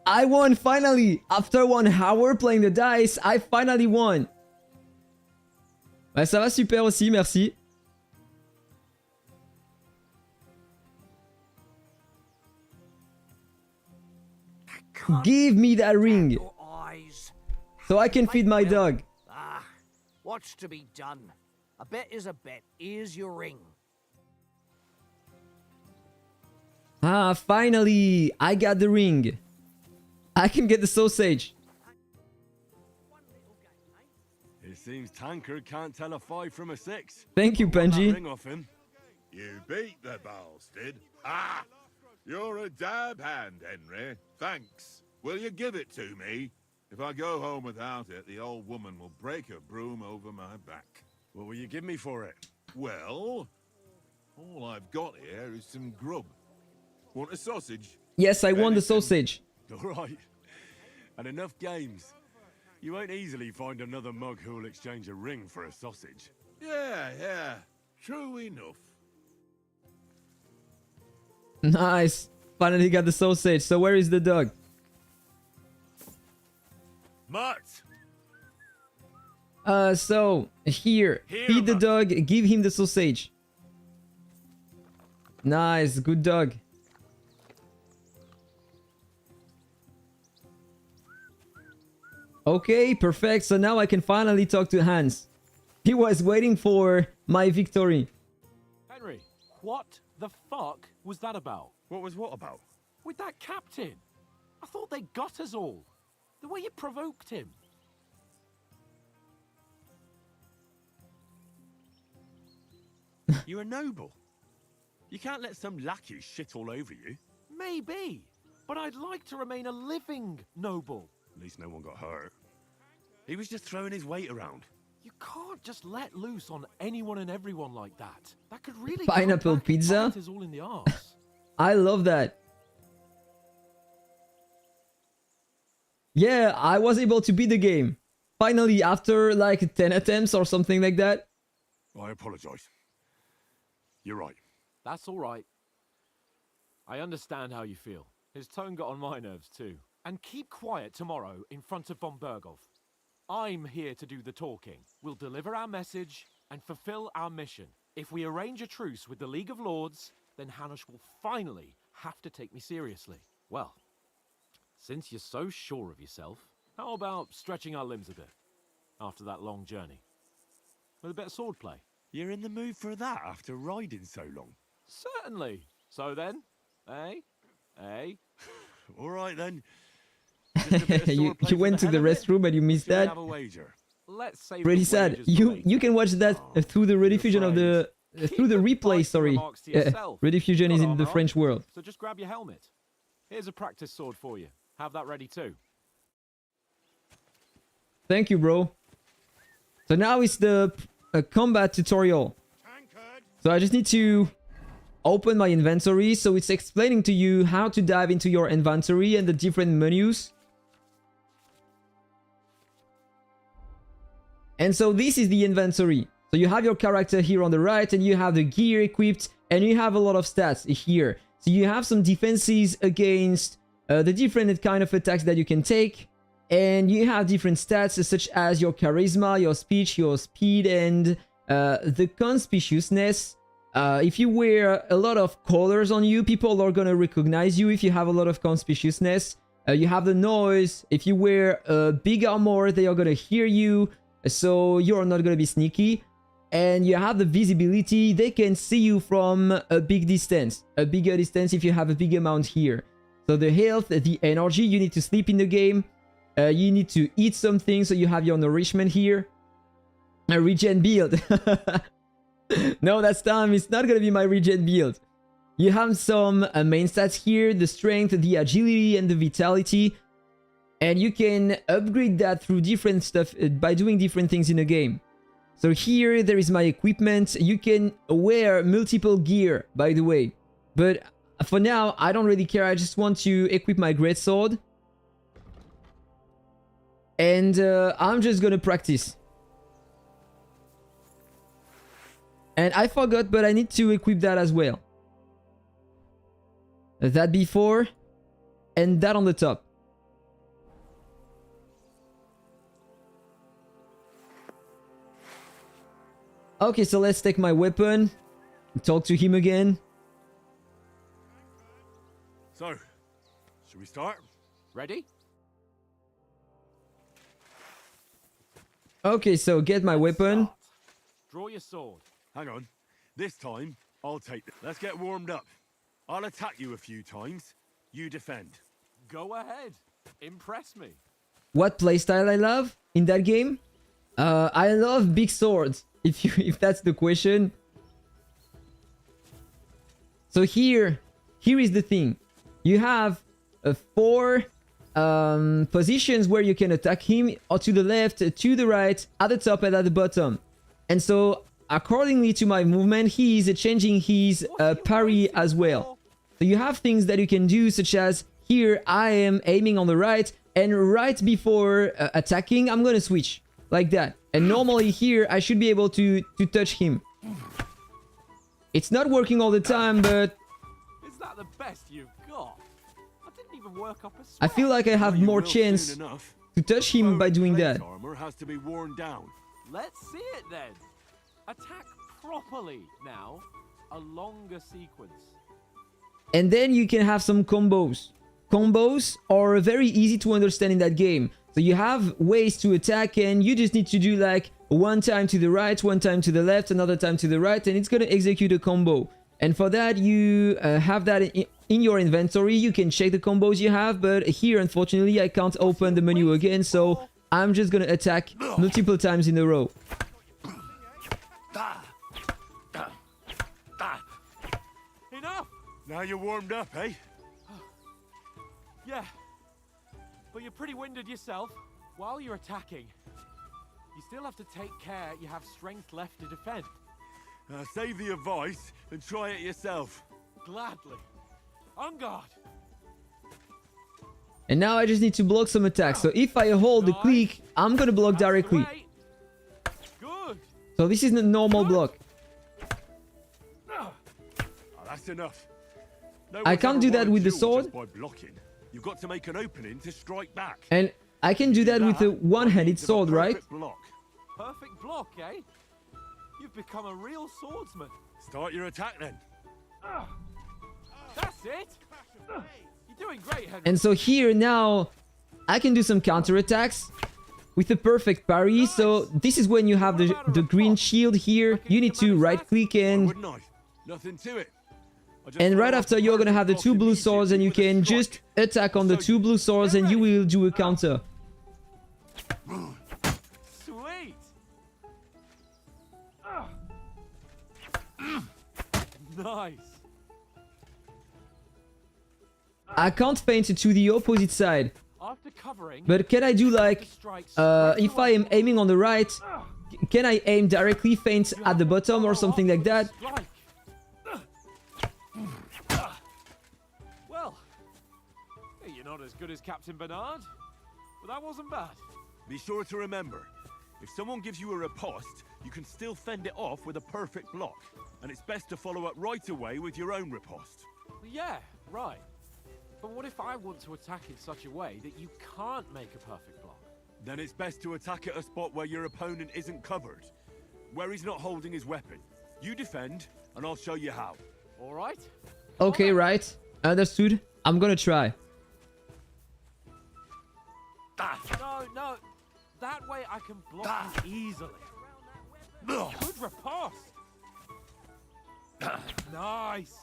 I won finally! After 1 hour playing the dice, I finally won. Ouais, ça va super aussi, merci. Give me that ring Your eyes. so I can feed my dog. Ah, what's to be done? A bet is a bet. Here's your ring. Ah, finally! I got the ring. I can get the sausage. It seems Tankard can't tell a 5 from a 6. Thank you, I want that Benji. ring off him. You beat the bastard. Ah! You're a dab hand, Henry. Thanks. Will you give it to me? If I go home without it, the old woman will break her broom over my back. What will you give me for it? Well, all I've got here is some grub. Want a sausage? Yes, I won the Anything. sausage. All right. And enough games. You won't easily find another mug who'll exchange a ring for a sausage. Yeah. True enough. Nice. Finally got the sausage. So where is the dog? Mutt! So here. Here, Feed the Mutt. dog. Give him the sausage. Nice. Good dog. Okay, perfect. So now I can finally talk to Hans. He was waiting for my victory. Henry, what the fuck was that about? What was what about? With that captain? I thought they got us all. The way you provoked him. You're a noble. You can't let some lackey shit all over you. Maybe. But I'd like to remain a living noble. At least no one got hurt. He was just throwing his weight around. You can't just let loose on anyone and everyone like that. That could really Pineapple come back and pizza? bite us all in the arse. I love that. Yeah, I was able to beat the game. Finally, after like 10 attempts or something like that. I apologize. You're right. That's all right. I understand how you feel. His tone got on my nerves too. And keep quiet tomorrow in front of von Berghoff. I'm here to do the talking. We'll deliver our message and fulfill our mission. If we arrange a truce with the League of Lords, then Hanush will finally have to take me seriously. Well, since you're so sure of yourself, how about stretching our limbs a bit after that long journey? With a bit of swordplay. You're in the mood for that after riding so long. Certainly. So then, eh? All right then. Just a bit of you swordplay for went to hell the of it? restroom and you missed Shall we that. have a wager? Let's save Pretty the sad. wagers for You later. you can watch that through the rediffusion of the through the Keep the replay. fighting Sorry, remarks to yourself. rediffusion Got is in armor the on, French world. So just grab your helmet. Here's a practice sword for you. Have that ready too. Thank you, bro. So now it's the combat tutorial. So I just need to open my inventory. So it's explaining to you how to dive into your inventory and the different menus. And so this is the inventory. So you have your character here on the right, and you have the gear equipped, and you have a lot of stats here. So you have some defenses against the different kind of attacks that you can take. And you have different stats such as your charisma, your speech, your speed, and the conspicuousness. If you wear a lot of colors on you, people are gonna recognize you if you have a lot of conspicuousness. You have the noise. If you wear a big armor, they are gonna hear you, so you're not gonna be sneaky. And you have the visibility. They can see you from a big distance, a bigger distance if you have a big amount here. So the health, the energy, you need to sleep in the game. You need to eat something, so you have your nourishment here. A regen build. No, that's time. It's not gonna be my regen build. You have some main stats here, the strength, the agility, and the vitality. And you can upgrade that through different stuff by doing different things in the game. So here, there is my equipment. You can wear multiple gear, by the way. But for now, I don't really care. I just want to equip my greatsword. And I'm just gonna practice. And I forgot, but I need to equip that as well. That before, and that on the top. Okay, so let's take my weapon. Talk to him again. So, should we start? Ready? Okay, so get my weapon. Start. Draw your sword. Hang on. This time, I'll take it. Let's get warmed up. I'll attack you a few times. You defend. Go ahead. Impress me. What playstyle I love in that game? I love big swords. If that's the question. So here is the thing. You have 4 positions where you can attack him, or to the left, to the right, at the top, and at the bottom. And so, accordingly to my movement, he is changing his parry as well. So you have things that you can do, such as here I am aiming on the right, and right before attacking, I'm gonna switch like that. And normally here I should be able to touch him. It's not working all the time, but Is that the best you've got? I didn't even work up a I sweat. feel like I have You more will chance soon enough. to touch him by doing that. Armor has to be worn down. Let's see it then. Attack properly now. A longer sequence. And then you can have some combos. Combos are very easy to understand in that game. So you have ways to attack, and you just need to do like one time to the right, one time to the left, another time to the right, and it's gonna execute a combo. And for that, you have that in your inventory. You can check the combos you have, but here, unfortunately, I can't open the menu again, so I'm just gonna attack multiple times in a row. Enough! Now you're warmed up, eh? Yeah. But you're pretty winded yourself. While you're attacking, you still have to take care you have strength left to defend. Save the advice and try it yourself. Gladly. On guard. And now I just need to block some attacks. So if I hold the click, I'm gonna block That's the directly. way. Good. So this is the normal block. Oh, that's enough. No I one's can't ever do that won a with the duel sword. just by blocking. You've got to make an opening to strike back. And I can do that with a one-handed sword, right? Block. Perfect block, eh? You've become a real swordsman. Start your attack then. That's it. You're doing great, Henry. And so here now, I can do some counterattacks with a perfect parry. So this is when you have the green shield here. You need to right-click Why and wouldn't I? Nothing to it. I just right throw after off you're gonna have the perfect 2 block blue swords, and you immediately can with a just strike. attack on the 2 blue swords, and you will do a counter. Sweet. Nice. I can't feint to the opposite side. After covering, But can I do like, if I am aiming on the right, can I aim directly feint at the bottom or something like that? Well, you're not as good as Captain Bernard, but that wasn't bad. Be sure to remember, if someone gives you a riposte, you can still fend it off with a perfect block. And it's best to follow up right away with your own riposte. Yeah, right. But what if I want to attack in such a way that you can't make a perfect block? Then it's best to attack at a spot where your opponent isn't covered. Where he's not holding his weapon. You defend, and I'll show you how. All right? Okay, right. Understood. I'm gonna try. No. That way I can block you easily. Good riposte. Nice.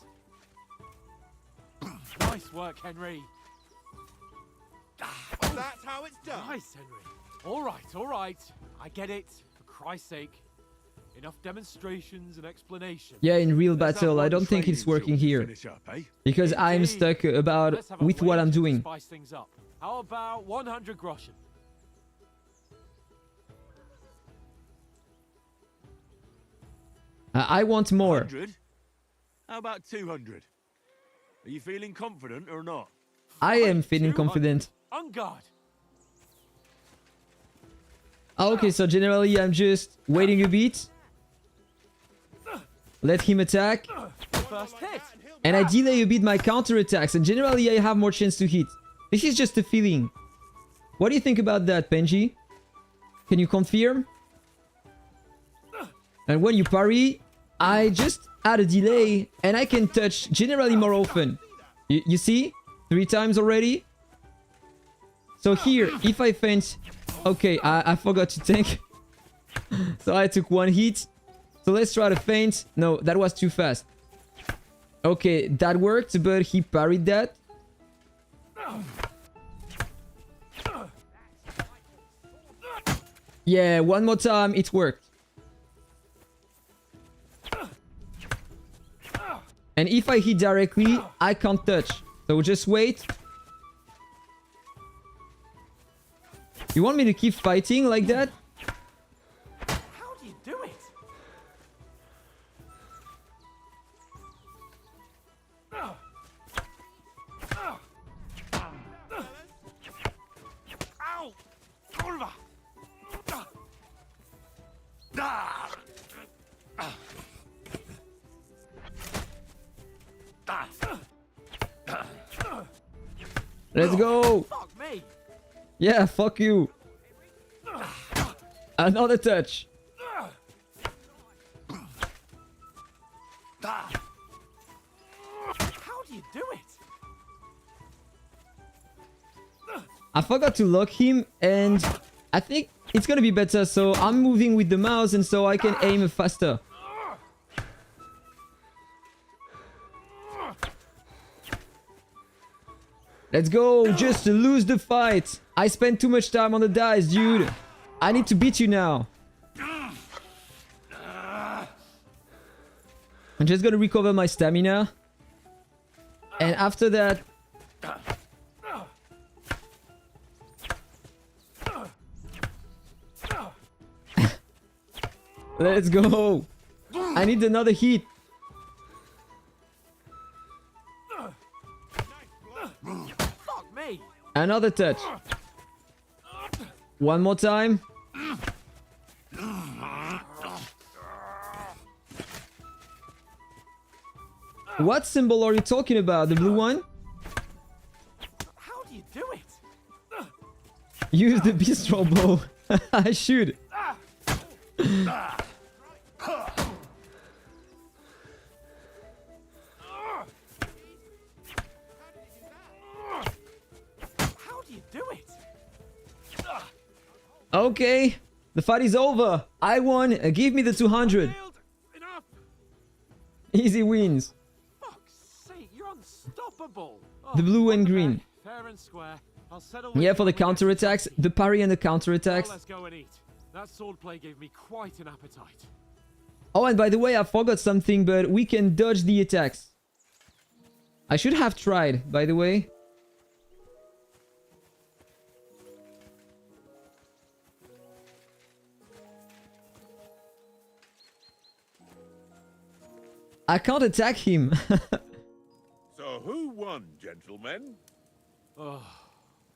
Nice work, Henry. That's how it's done. Nice, Henry. All right. I get it. For Christ's sake. Enough demonstrations and explanations. Yeah, in real Let's have battle, I one don't think training it's working till we here. finish up, eh? Because I'm stuck about Let's have a with what I'm wager to doing. Spice things up. How about 100 groschen? I want more. 100? How about 200? Are you feeling confident or not? I am feeling 200. confident. On guard. Okay, so generally I'm just waiting a bit. Let him attack. First hit. And I delay a bit my counter attacks. And generally I have more chance to hit. This is just a feeling. What do you think about that, Benji? Can you confirm? And when you parry, I just add a delay and I can touch generally more often. You see? 3 times already. So here, if I feint... Okay, I forgot to tank. So I took 1 hit. So let's try to feint. No, that was too fast. Okay, that worked, but he parried that. Yeah, one more time, it worked. And if I hit directly, I can't touch. So just wait. You want me to keep fighting like that? How do you do it? Ow! Kurva! Let's go! Fuck me! Yeah, fuck you. Another touch. How do you do it? I forgot to lock him and I think it's gonna be better. So I'm moving with the mouse and so I can aim faster. Let's go, just lose the fight. I spent too much time on the dice, dude. I need to beat you now. I'm just gonna recover my stamina. And after that... Let's go. I need another hit. Fuck me! Another touch. One more time. What symbol are you talking about? The blue one? How do you do it? Use the bistro bow. I should. How do you do it? Okay. The fight is over. I won. Give me the 200. Enough! Easy wins. Fuck's sake, you're unstoppable! The blue and green. Fair and square. I'll settle Yeah, with for you the when we get to counterattacks. Trosky. The parry and the Now counterattacks. let's go and eat. That swordplay gave me quite an appetite. Oh, and by the way, I forgot something, but we can dodge the attacks. I should have tried, by the way. I can't attack him. So who won, gentlemen? Oh,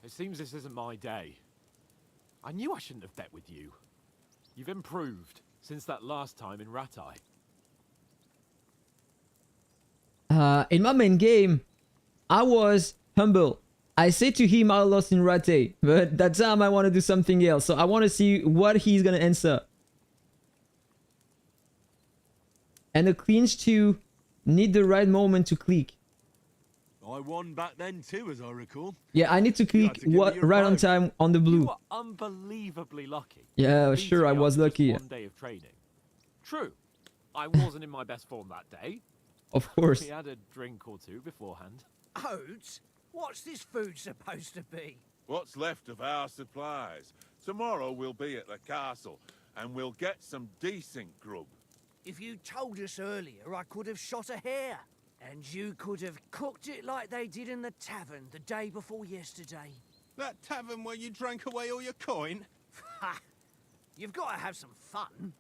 it seems this isn't my day. I knew I shouldn't have bet with you. You've improved since that last time in Ratai. In my main game, I was humble. I said to him I lost in Rattay, but that time I want to do something else. So I want to see what he's going to answer. And a clinch to need the right moment to click. I won back then too, as I recall. Yeah, I need to You click had to give me what your right on vote. time on the You blue. were unbelievably lucky. Yeah, Beating sure, I me was after just lucky. One day of training. True, I wasn't in my best form that day. Of course. We had a drink or two beforehand. Oats? What's this food supposed to be? What's left of our supplies? Tomorrow we'll be at the castle, and we'll get some decent grub. If you told us earlier, I could have shot a hare. And you could have cooked it like they did in the tavern the day before yesterday. That tavern where you drank away all your coin? Ha! You've got to have some fun.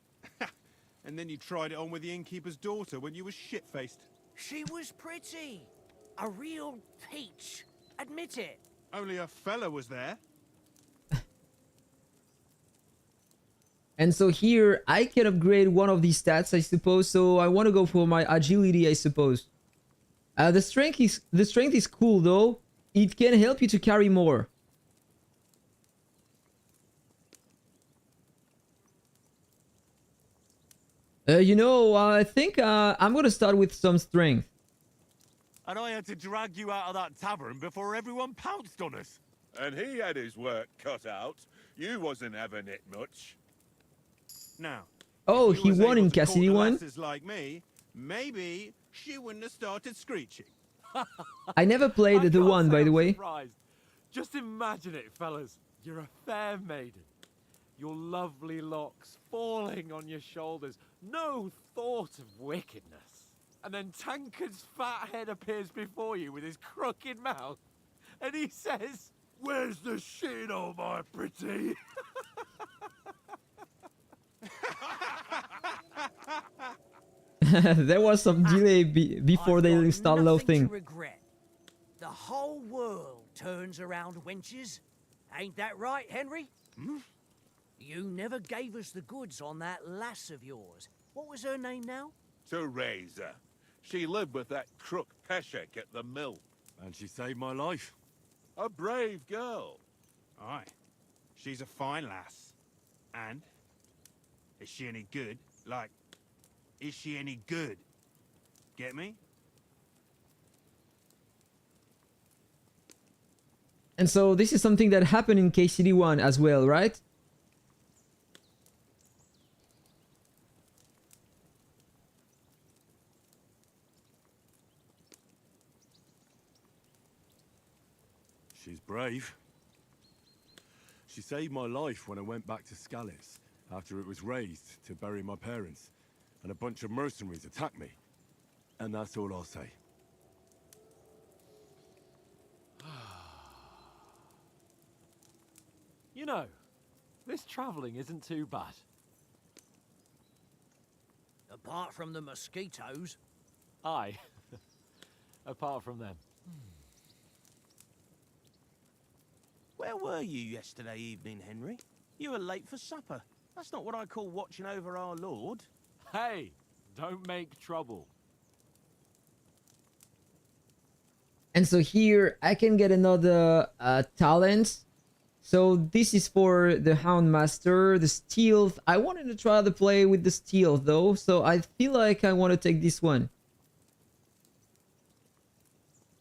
And then you tried it on with the innkeeper's daughter when you were shit-faced. She was pretty. A real peach. Admit it. Only a fella was there. And so here I can upgrade one of these stats, I suppose. So I want to go for my agility, I suppose. The strength is cool though. It can help you to carry more. You know, I think I'm gonna start with some strength. And I had to drag you out of that tavern before everyone pounced on us. And he had his work cut out. You wasn't having it much. Now, Oh, if you he was won able in to court Cassidy the one. lasses like me, maybe she wouldn't have started screeching. I never played I the can't one, say by I'm the way. surprised. Just imagine it, fellas. You're a fair maiden. Your lovely locks falling on your shoulders. No thought of wickedness. And then Tankard's fat head appears before you with his crooked mouth. And he says, "Where's the shit, oh my pretty?" There was some delay before I've they got start nothing loading. to regret. The whole world turns around wenches. Ain't that right, Henry? You never gave us the goods on that lass of yours. What was her name now? Teresa. She lived with that crook Peshek at the mill. And she saved my life. A brave girl. Aye. She's a fine lass. And? Is she any good? Like, is she any good? Get me? And so this is something that happened in KCD1 as well, right? She's brave. She saved my life when I went back to Scallis after it was raised to bury my parents, and a bunch of mercenaries attacked me. And that's all I'll say. You know, this travelling isn't too bad. Apart from the mosquitoes. Aye. Apart from them. Where were you yesterday evening, Henry? You were late for supper. That's not what I call watching over our Lord. Hey, don't make trouble. And so here I can get another talent. So this is for the Hound Master, the Stealth. I wanted to try to play with the Stealth though, so I feel like I want to take this one.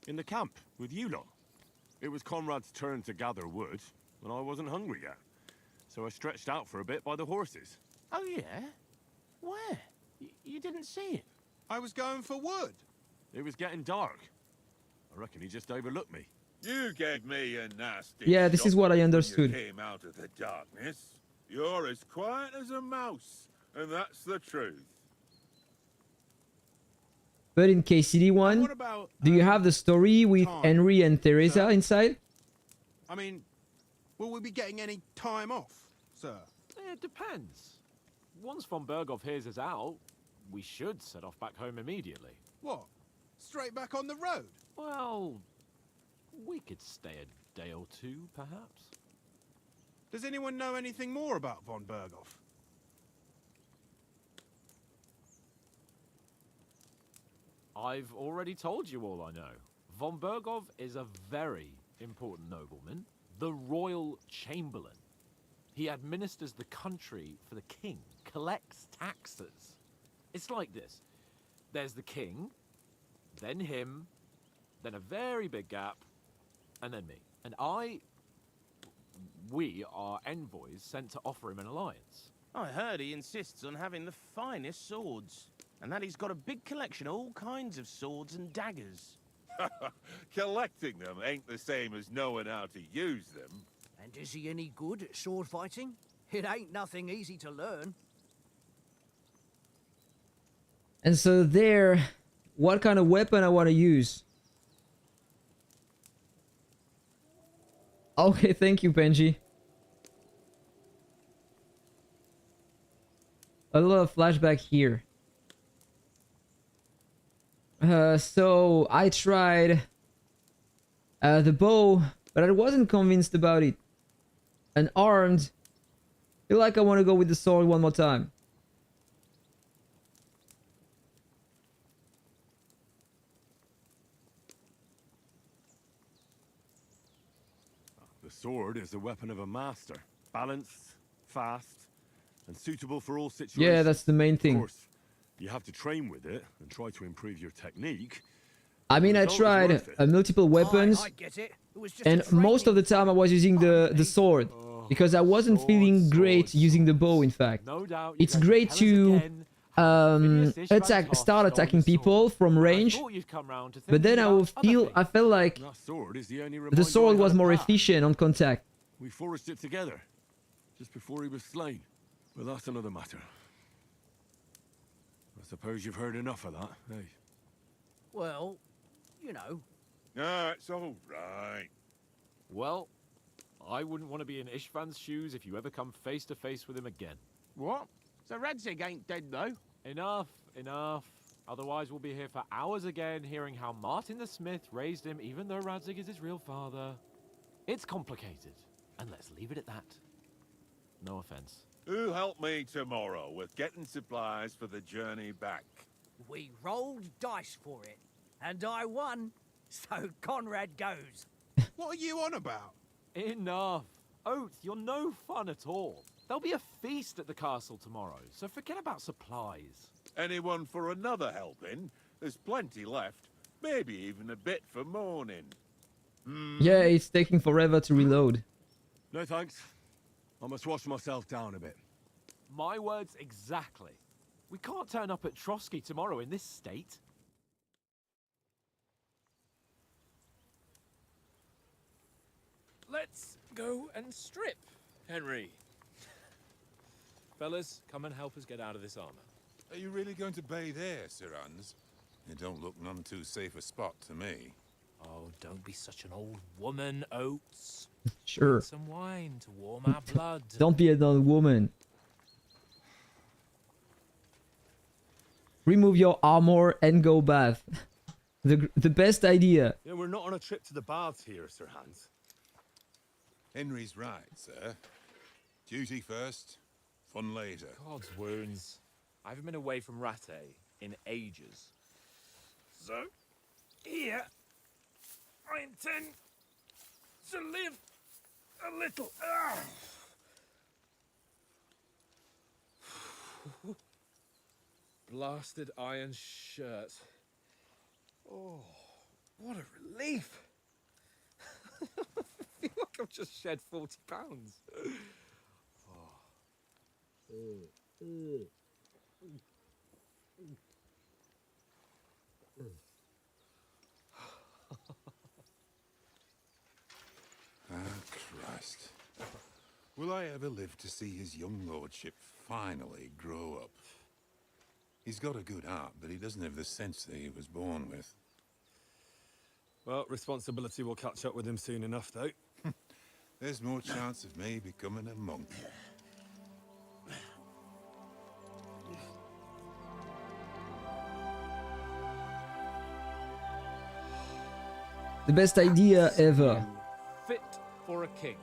In the camp, with you lot. It was Conrad's turn to gather wood, and I wasn't hungry yet. So I stretched out for a bit by the horses. Oh, yeah? Where? You didn't see it? I was going for wood. It was getting dark. I reckon he just overlooked me. You gave me a nasty Yeah, this is shock what I when understood. You came out of the darkness. You're as quiet as a mouse, and that's the truth. But in And KCD1, what about... do you have the story with time, Henry and Teresa sir? inside? I mean, will we be getting any time off, sir? It depends. Once von Berghoff hears us out, we should set off back home immediately. What? Straight back on the road? Well, we could stay a day or two, perhaps. Does anyone know anything more about von Berghoff? I've already told you all I know. Von Berghoff is a very important nobleman, the royal chamberlain. He administers the country for the king, collects taxes. It's like this. There's the king, then him, then a very big gap, and then me. And we are envoys sent to offer him an alliance. I heard he insists on having the finest swords, and that he's got a big collection of all kinds of swords and daggers. Collecting them ain't the same as knowing how to use them. And is he any good at sword fighting? It ain't nothing easy to learn. And so there, what kind of weapon I want to use? Okay, thank you, Benji. A little flashback here. So I tried the bow, but I wasn't convinced about it. Unarmed, feel like I want to go with the sword one more time. The sword is the weapon of a master. Balanced, fast, and suitable for all situations. Yeah, that's the main thing. Of course, you have to train with it and try to improve your technique. I mean, I Result is tried worth it. multiple weapons, I get it. It was just a and most of the time I was using the sword because I wasn't feeling great using the bow. In fact, No doubt. it's great to start attacking people from range, but then I felt like That sword is the only the reminder sword I was had more of that. efficient on contact. We forged it together, just before he was slain. But that's another matter. I suppose you've heard enough of that, eh? Well, you know. No, it's all right. Well, I wouldn't want to be in Ishvan's shoes if you ever come face to face with him again. What? So Radzig ain't dead, though? Enough, enough. Otherwise we'll be here for hours again hearing how Martin the Smith raised him even though Radzig is his real father. It's complicated, and let's leave it at that. No offense. Who helped me tomorrow with getting supplies for the journey back? We rolled dice for it, and I won, so Conrad goes. What are you on about? Enough. Oath, you're no fun at all. There'll be a feast at the castle tomorrow, so forget about supplies. Anyone for another helping? There's plenty left. Maybe even a bit for morning. Yeah, it's taking forever to reload. No thanks. I must wash myself down a bit. My words exactly. We can't turn up at Trosky tomorrow in this state. Let's go and strip, Henry. Fellas, come and help us get out of this armor. Are you really going to bathe here, Sir Hans? It don't look none too safe a spot to me. Oh, don't be such an old woman, Oates. Sure. Some wine to warm our blood. Don't be another woman. Remove your armor and go bath. The best idea. Yeah, we're not on a trip to the baths here, Sir Hans. Henry's right, sir. Duty first, fun later. God's wounds. I haven't been away from Rattay in ages. So, here, I intend to live a little. Blasted iron shirt. Oh, what a relief. I feel like I've just shed 40 pounds. Ah, Christ. Will I ever live to see his young lordship finally grow up? He's got a good heart, but he doesn't have the sense that he was born with. Well, responsibility will catch up with him soon enough, though. There's more chance of me becoming a monk. The best idea ever. Fit for a king.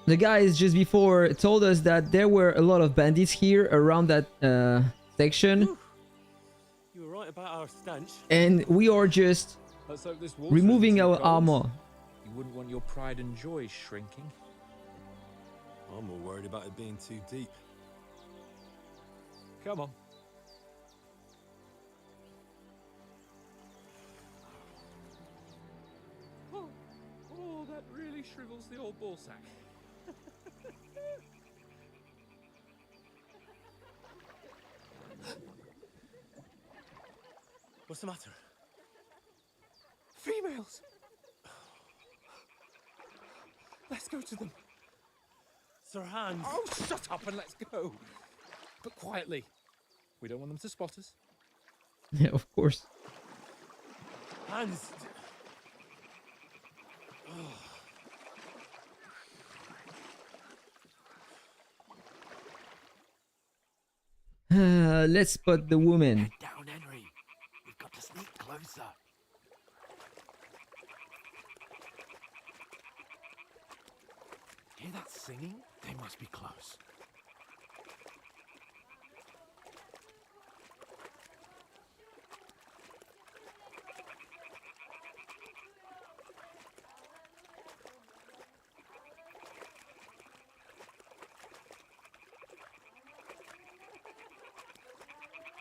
The guys just before told us that there were a lot of bandits here around that section, You were right about our stench. and we are just Let's hope this wall removing isn't our too cold. armor. You wouldn't want your pride and joy shrinking. I'm more worried about it being too deep. Come on. Oh, that really shrivels the old ball sack. What's the matter? Females! Let's go to them. Sir Hans. Oh, shut up and let's go. But quietly. We don't want them to spot us. Yeah, of course. Hans. Let's spot the woman. Head down, Henry. We've got to sneak closer. Hear that singing? They must be close.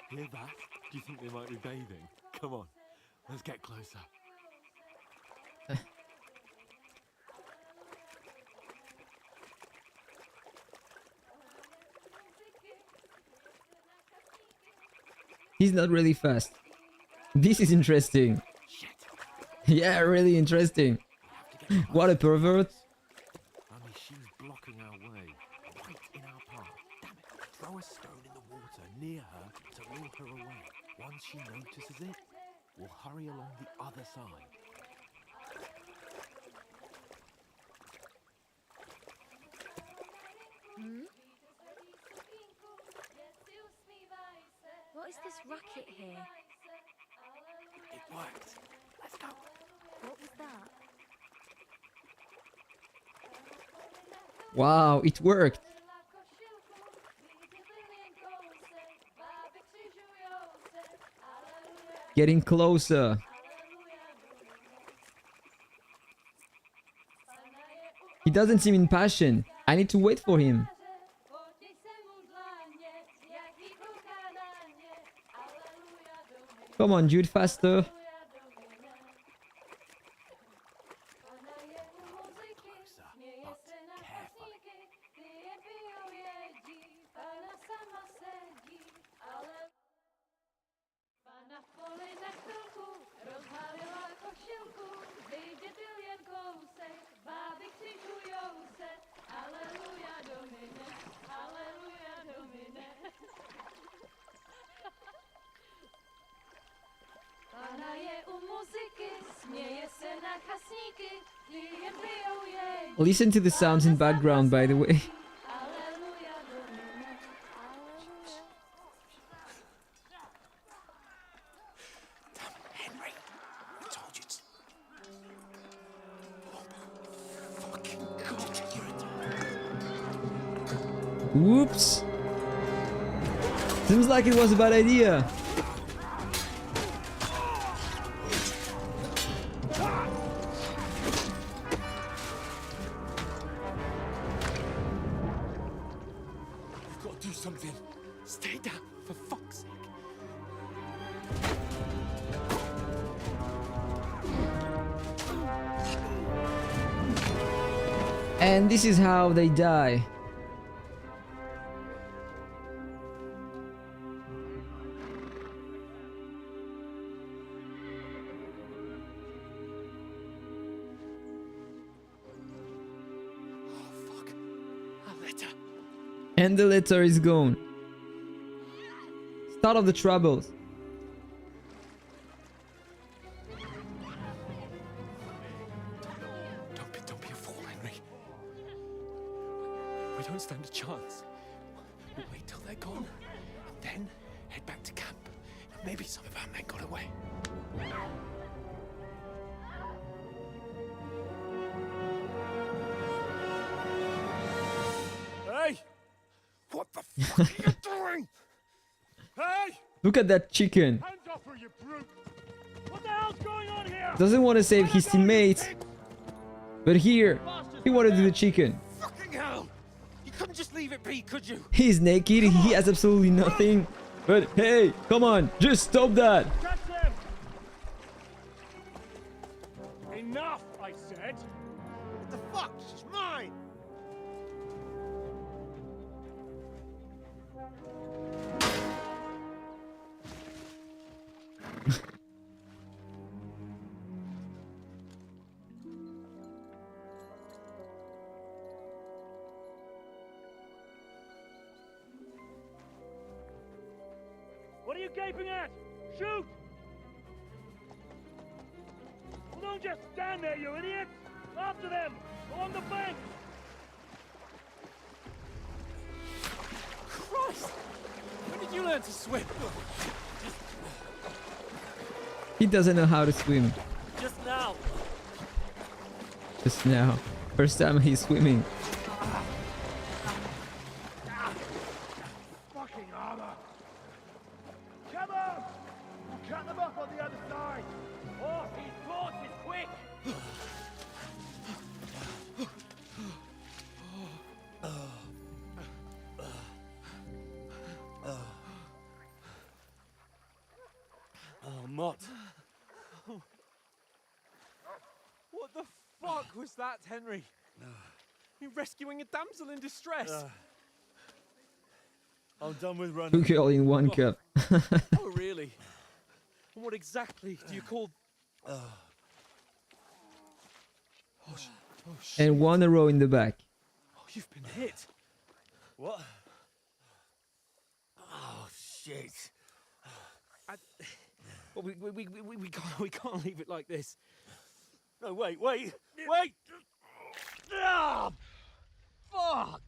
Hear that? Do you think they might be bathing? Come on, let's get closer. He's not really fast. This is interesting. Shit. Yeah, really interesting. We have to get What a pervert. Only she's blocking our way, right in our path. Damn it! Throw a stone in the water near her to lure her away. Once she notices it, we'll hurry along the other side. What is this racket here? It worked. Let's go. What was that? Wow, it worked. Getting closer. He doesn't seem impassioned. I need to wait for him. Come on, dude, faster. Closer, but carefully. Listen to the sounds in background, by the way. Henry, I told you to. Oh, fucking God, you're a Whoops. Seems like it was a bad idea. We've got to do something. Stay down, for fuck's sake. And this is how they die. Oh, fuck. A letter. And the letter is gone. Start of the troubles. Don't be a fool, Henry. We don't stand a chance. We'll wait till they're gone, and then head back to camp. Maybe some of our men got away. What are you doing? Hey! Look at that chicken. Hands off her, you brute! What the hell's going on here? Doesn't want to save his teammate. But here, he wanted to do the chicken. Fucking hell! You couldn't just leave it be, could you? He's naked, he has absolutely nothing. But hey, come on, just stop that. Catch them! Enough, I said! What the fuck? She's mine! What are you gaping at? Shoot! Well, don't just stand there, you idiots! After them! Along the bank! Christ! When did you learn to swim? He doesn't know how to swim. Just now. Just now. First time he's swimming. Fucking armor! Come on! We'll cut them off on the other side! Oh, his horse is quick! Oh, Mott. What the fuck was that, Henry? You rescuing a damsel in distress? I'm done with running. Two girl in one cup. Oh, really? And what exactly do you call... And one row in the back. Oh, you've been hit. What? Oh, shit. Well, we can't leave it like this. No, wait! Ah! Fuck!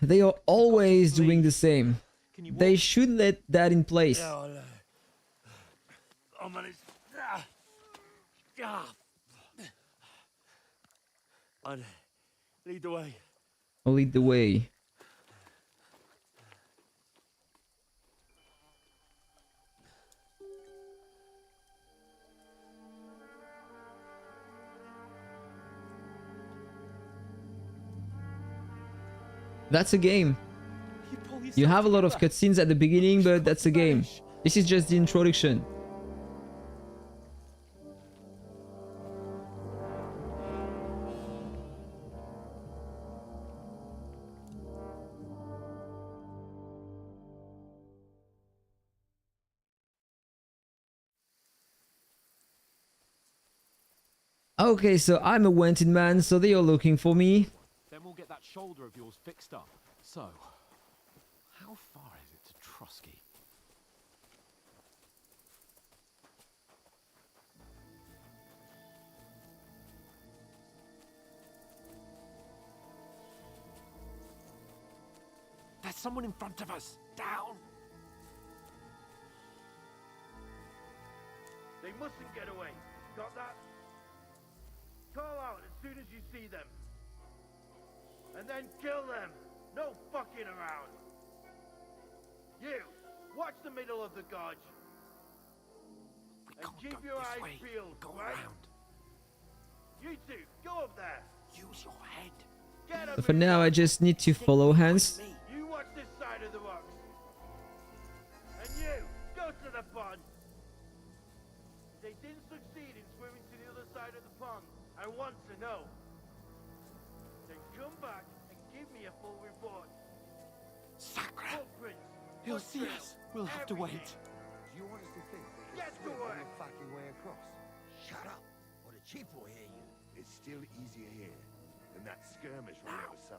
They are always doing the same. They should let that in place. Yeah, I'll manage. I'll lead the way. I'll lead the way. That's a game. You have a lot of cutscenes at the beginning, but that's a game. This is just the introduction. Okay, so I'm a wanted man, so they are looking for me. Then we'll get that shoulder of yours fixed up. So, how far is it to Trosky? There's someone in front of us. Down. They mustn't get away. Got that? Call out as soon as you see them. And then kill them. No fucking around. You, watch the middle of the gorge. And keep your eyes peeled, right? You two, go up there. Use your head. Get But for now, I just need to follow Hans. You watch this side of the rocks. And you, go to the pond. They didn't succeed in swimming to the other side of the pond. I want to know. Then come back and give me a full report. Sacra! Footprints. He'll see us. We'll have to wait. Do you want us to think that Get to swim work. the fucking way across? Shut up, or the chief will hear you. It's still easier here than that skirmish on the other side.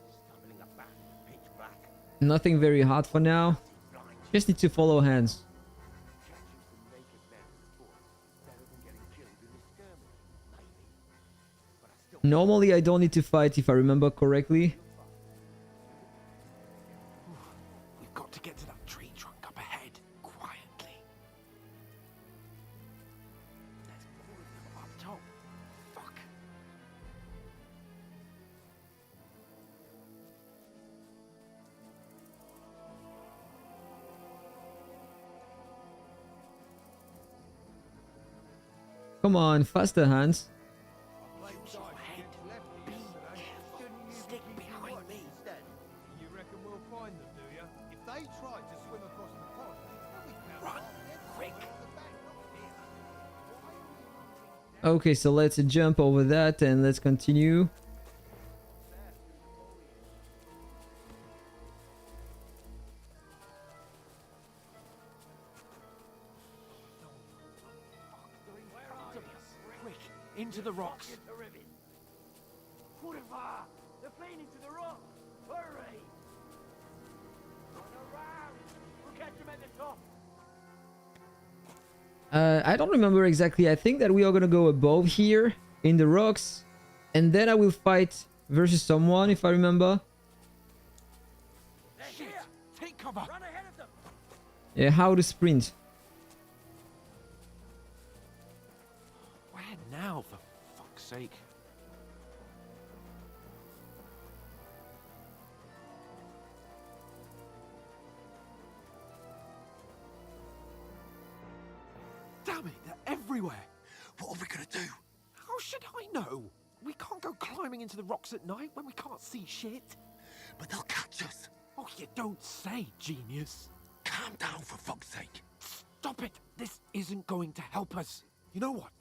Stumbling about, pitch black. Nothing very hard for now. Just need to follow Hans. Catching some naked men in the fort, better than getting killed in a skirmish. Maybe. But I still Normally, I don't need to fight if I remember correctly. We've got to get to that tree trunk up ahead, quietly. There's more of them up top. Fuck. Come on, faster, Hans. Stick behind me. You reckon we'll find them, do you? If they tried to swim across the pond, they'll be found Run, quick. Okay, so let's jump over that and let's continue. Quick, into the rocks. They're playing into the rock. Hurry! Run around. We'll catch them at the top. I don't remember exactly. I think that we are gonna go above here in the rocks, and then I will fight versus someone if I remember. Shit! Take cover! Run ahead of them. Yeah, how to sprint. Where now, for fuck's sake? Damn it, they're everywhere! What are we gonna do? How should I know? We can't go climbing into the rocks at night when we can't see shit. But they'll catch us. Oh, you don't say, genius. Calm down, for fuck's sake. Stop it! This isn't going to help us. You know what?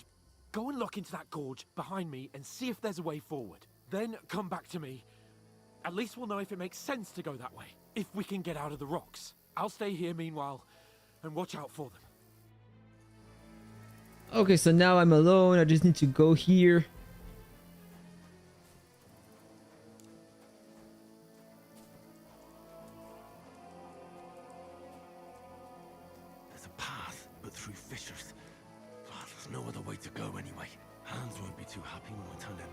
Go and look into that gorge behind me and see if there's a way forward. Then come back to me. At least we'll know if it makes sense to go that way. If we can get out of the rocks. I'll stay here meanwhile and watch out for them. Okay, so now I'm alone. I just need to go here. There's a path, but through fissures. Oh, there's no other way to go anyway. Hans won't be too happy when I tell him.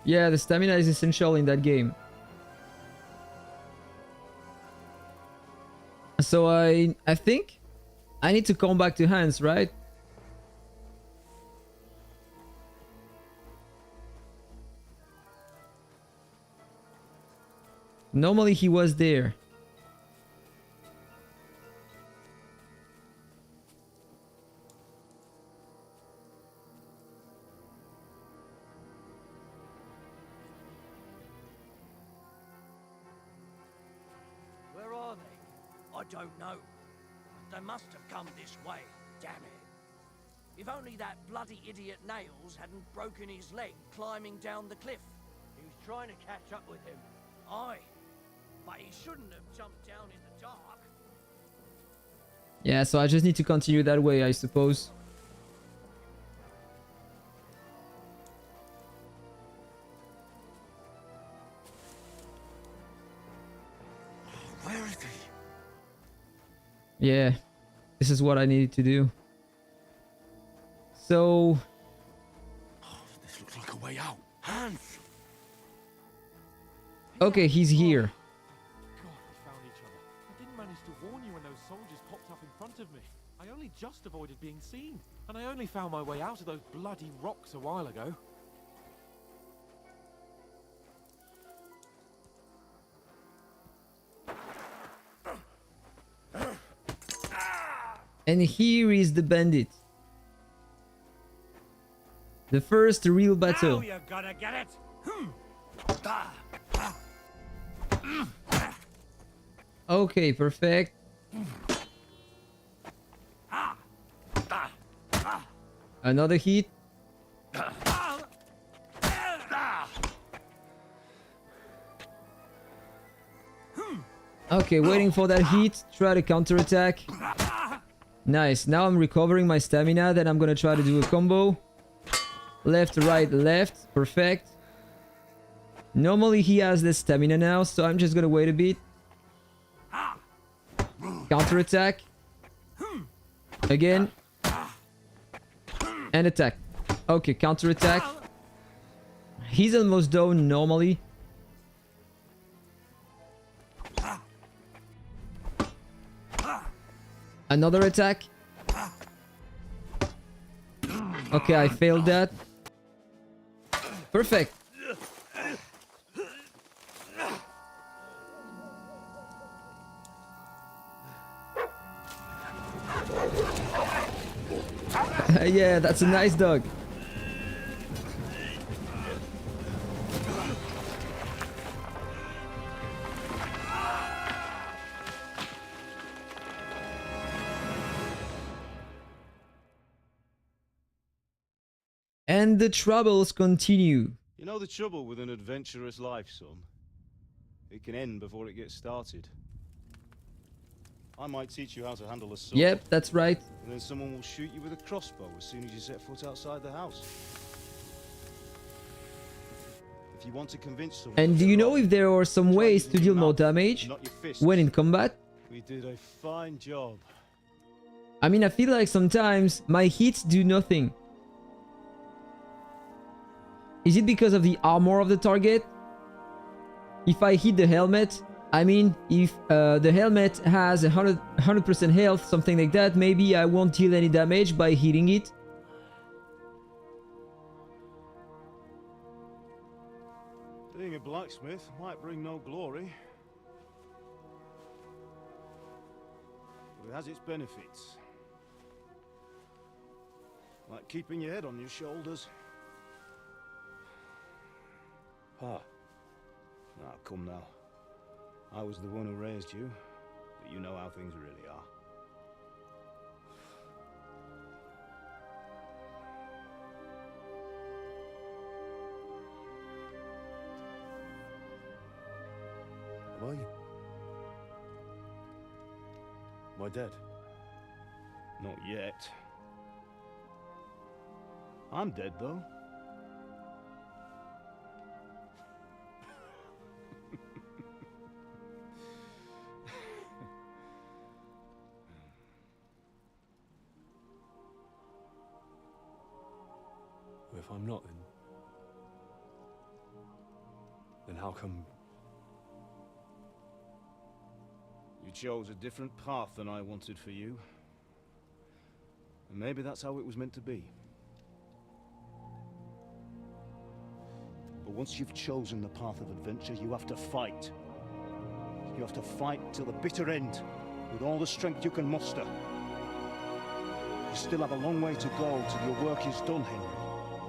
Yeah, the stamina is essential in that game. So I think I need to come back to Hans, right? Normally he was there. Where are they? I don't know. They must have come this way. Damn it. If only that bloody idiot Nails hadn't broken his leg climbing down the cliff. He was trying to catch up with him. Aye. But he shouldn't have jumped down in the dark. Yeah, so I just need to continue that way, I suppose. Where is he? Yeah, this is what I needed to do. So, This looks like a way out. Hans! okay, he's here. God, we found each other. I didn't manage to warn you when those soldiers popped up in front of me. I only just avoided being seen. And I only found my way out of those bloody rocks a while ago. And here is the bandit. The first real battle. Now you gotta get it. Okay, perfect. Another hit. Okay, waiting for that hit. Try to counterattack. Nice. Now I'm recovering my stamina. Then I'm gonna try to do a combo. Left, right, left. Perfect. Normally he has this stamina now, so I'm just gonna wait a bit. Counterattack. Again. And attack. Okay, counterattack. He's almost down normally. Another attack. Okay, I failed that. Perfect. Yeah, that's a nice dog. And the troubles continue. You know the trouble with an adventurous life, son? It can end before it gets started. I might teach you how to handle a sword. Yep, that's right. And then someone will shoot you with a crossbow as soon as you set foot outside the house. If you want to convince someone... And do you know if there are some ways to deal more damage when in combat? We did a fine job. I mean, I feel like sometimes my hits do nothing. Is it because of the armor of the target? If I hit the helmet, I mean, if the helmet has 100% health, something like that, maybe I won't deal any damage by hitting it. Being a blacksmith might bring no glory, but it has its benefits. Like keeping your head on your shoulders. Pa. Now, come now. I was the one who raised you, but you know how things really are. Am I dead? Not yet. I'm dead, though. If I'm not, then how come... You chose a different path than I wanted for you. And maybe that's how it was meant to be. But once you've chosen the path of adventure, you have to fight. You have to fight till the bitter end, with all the strength you can muster. You still have a long way to go till your work is done, Henry.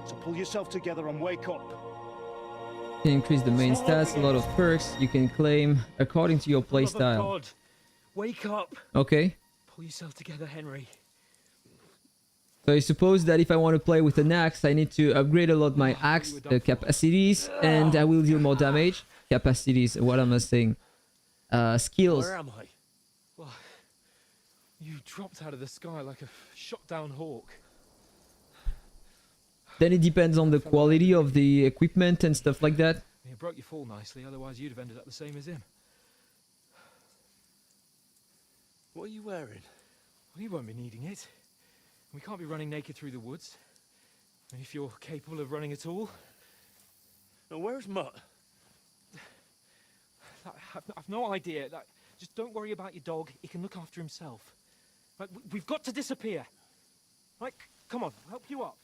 So pull yourself together and wake up. You can increase the main stats, a lot of perks you can claim according to your playstyle. God, wake up. Okay. Pull yourself together, Henry. So I suppose that if I want to play with an axe, I need to upgrade a lot my axe capacities, and I will deal more damage. Capacities, what am I saying? Skills. Where am I? Well, you dropped out of the sky like a shot down hawk. Then it depends on the quality of the equipment and stuff like that. You broke your fall nicely, otherwise you'd have ended up the same as him. What are you wearing? Well, you won't be needing it. We can't be running naked through the woods. And if you're capable of running at all. Now, where's Mutt? I've no idea. Just don't worry about your dog. He can look after himself. Right, we've got to disappear. Right, come on, I'll help you up.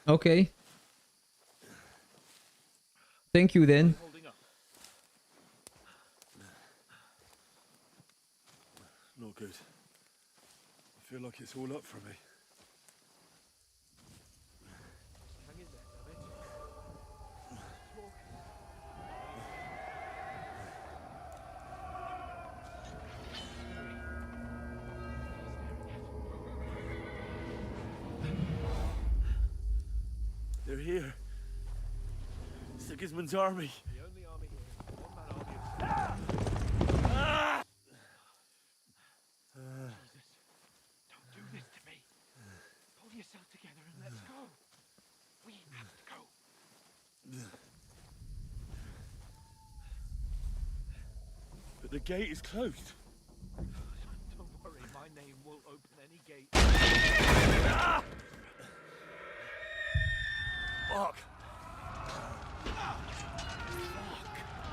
Okay. Thank you then. Not good. I feel like it's all up for me. Hang in there, damn it. They're here. Sigismund's army. The only army here. One man army. Don't do this to me. Pull yourself together and let's go. We have to go. But the gate is closed. Don't worry, my name will open any gate. Fuck.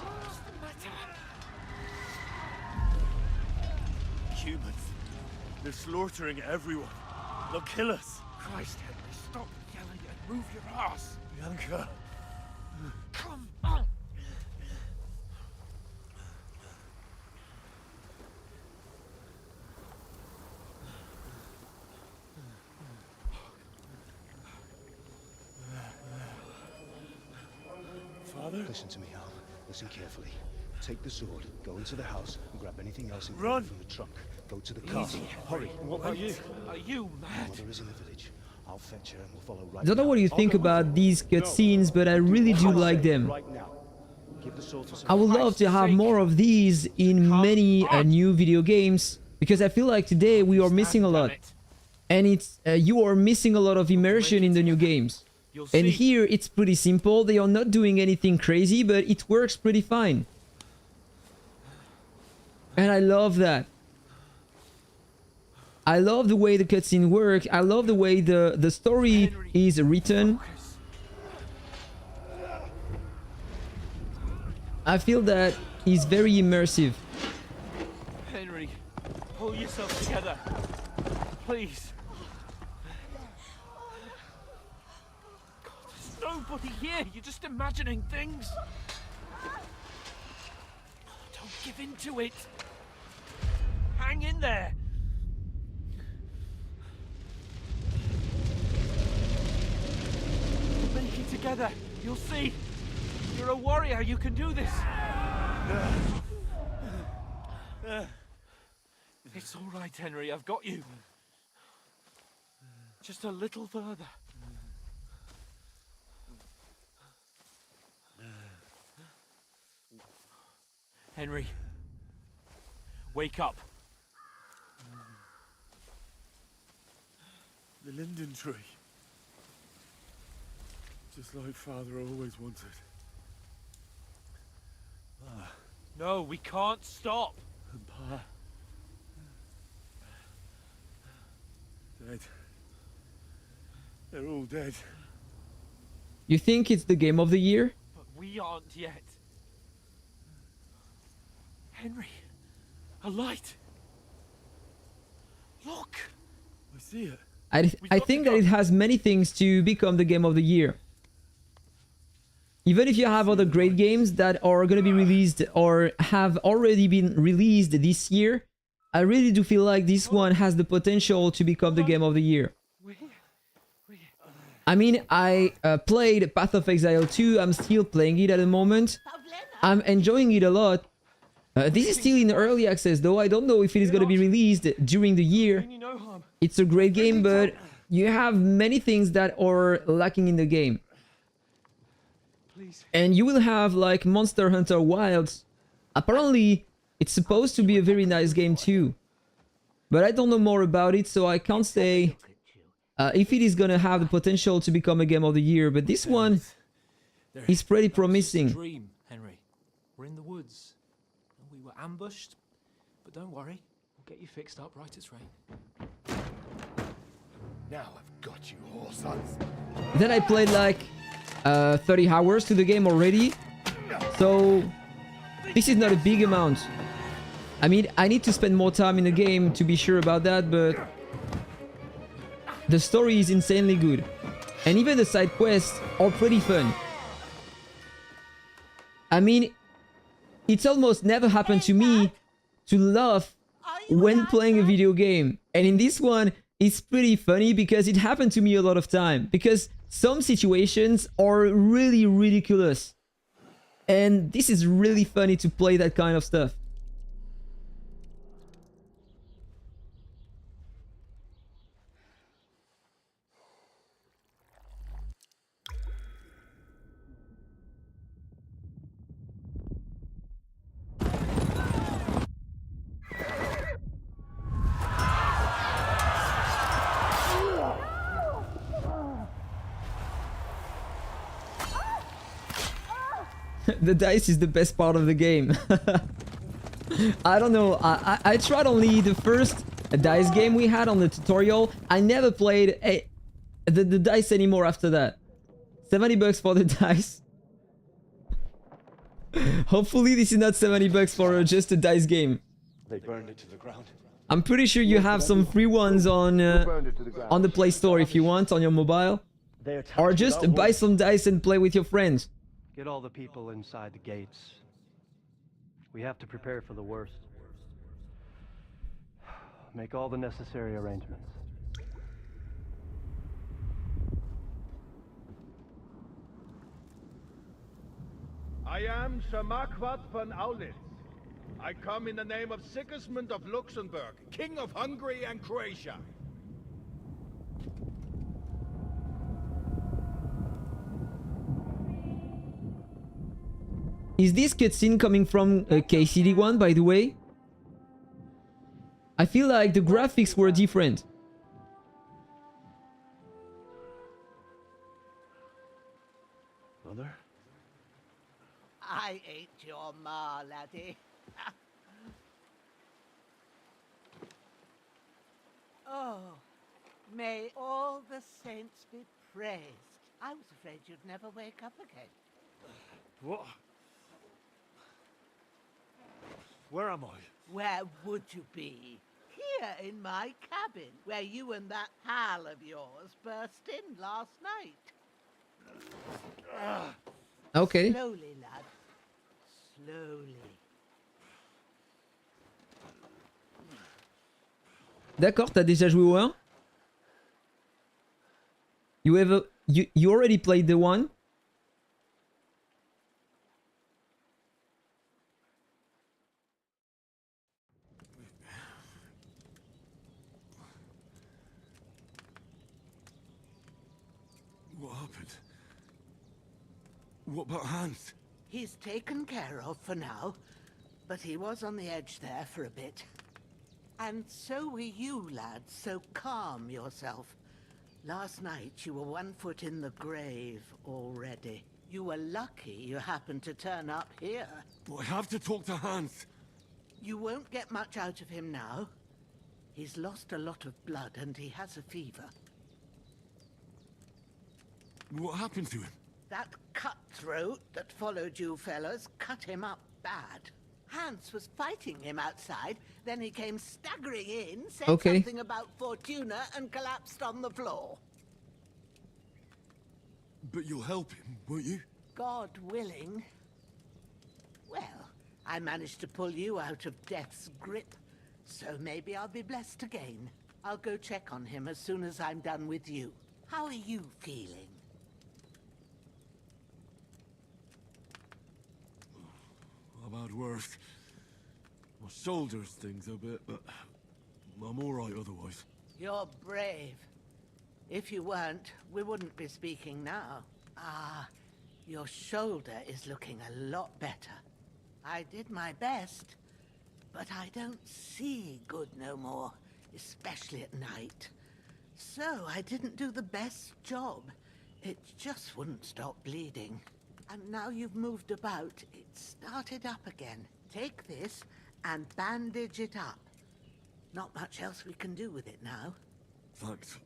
What's the matter? humans. They're slaughtering everyone. They'll kill us. Christ, Henry, stop yelling and move your ass. Bianca. Come on. Father? Listen to me, Al. Listen carefully. Take the sword, go into the house, and grab anything else Run! important from the trunk. Go to the castle. Hurry. What about you? Are you mad? Mother is in the village. I'll fetch her and we'll follow right I don't know now. what you think about these cutscenes, but I really do like them. Right now. Give the sword to I would love to have more of these in many new video games, because I feel like today we are missing a lot. And it's you are missing a lot of immersion in the new games. And here it's pretty simple. They are not doing anything crazy, but it works pretty fine. And I love that. I love the way the cutscene work. I love the way the story is written. I feel that he's very immersive. Henry, pull yourself together. Please. God, there's nobody here. You're just imagining things. Don't give in to it. Hang in there. We'll make it together. You'll see. You're a warrior. You can do this. It's all right, Henry. I've got you. Just a little further. Henry, wake up. The linden tree. Just like Father always wanted. No, we can't stop. And Pa. Dead. They're all dead. You think it's the game of the year? But we aren't yet. Henry, a light. Look. I see it. I think that it has many things to become the game of the year. Even if you have other great games that are going to be released or have already been released this year, I really do feel like this one has the potential to become the game of the year. I mean, I played Path of Exile 2, I'm still playing it at the moment. I'm enjoying it a lot. This is still in early access though, I don't know if it is going to be released during the year. It's a great game, but you have many things that are lacking in the game. And you will have like Monster Hunter Wilds. Apparently, it's supposed to be a very nice game too. But I don't know more about it, so I can't say if it is gonna have the potential to become a game of the year. But this one is pretty promising. Dream, Henry. We're in the woods. We were ambushed, but don't worry. We'll get you fixed up right as rain. Now I've got you, horse sons. Then I played like 30 hours to the game already. So this is not a big amount. I mean, I need to spend more time in the game to be sure about that, but the story is insanely good. And even the side quests are pretty fun. I mean, it's almost never happened to me to laugh when playing a video game. And in this one, it's pretty funny because it happened to me a lot of time. Because some situations are really ridiculous. And this is really funny to play that kind of stuff. The dice is the best part of the game. I don't know. I tried only the first dice game we had on the tutorial. I never played the dice anymore after that. $70 for the dice. Hopefully this is not $70 for just a dice game. They burned it to the ground. I'm pretty sure you have some free ones on the Play Store if you want, on your mobile. Or just buy some dice and play with your friends. Get all the people inside the gates. We have to prepare for the worst. Make all the necessary arrangements. I am Sir Marquardt von Aulitz. I come in the name of Sigismund of Luxembourg, King of Hungary and Croatia. Is this cutscene coming from a KCD one, by the way? I feel like the graphics were different. Mother? I ain't your ma, laddie. Oh, may all the saints be praised. I was afraid you'd never wake up again. What? Where am I? Where would you be? Here in my cabin, where you and that pal of yours burst in last night. Okay. Slowly, lad. Slowly. D'accord, t'as déjà joué au 1? You already played the 1? What happened? What about Hans? He's taken care of for now, but he was on the edge there for a bit. And so were you, lad, so calm yourself. Last night you were 1 foot in the grave already. You were lucky you happened to turn up here. But I have to talk to Hans. You won't get much out of him now. He's lost a lot of blood and he has a fever. What happened to him? That cutthroat that followed you fellas cut him up bad. Hans was fighting him outside, then he came staggering in, said something about Fortuna, and collapsed on the floor. But you'll help him, won't you? God willing. Well, I managed to pull you out of death's grip, so maybe I'll be blessed again. I'll go check on him as soon as I'm done with you. How are you feeling? I've had worse. My shoulders stings a bit, but I'm alright otherwise. You're brave. If you weren't, we wouldn't be speaking now. Ah, your shoulder is looking a lot better. I did my best, but I don't see good no more, especially at night. So I didn't do the best job. It just wouldn't stop bleeding. And now you've moved about, it started up again. Take this and bandage it up. Not much else we can do with it now. Thanks.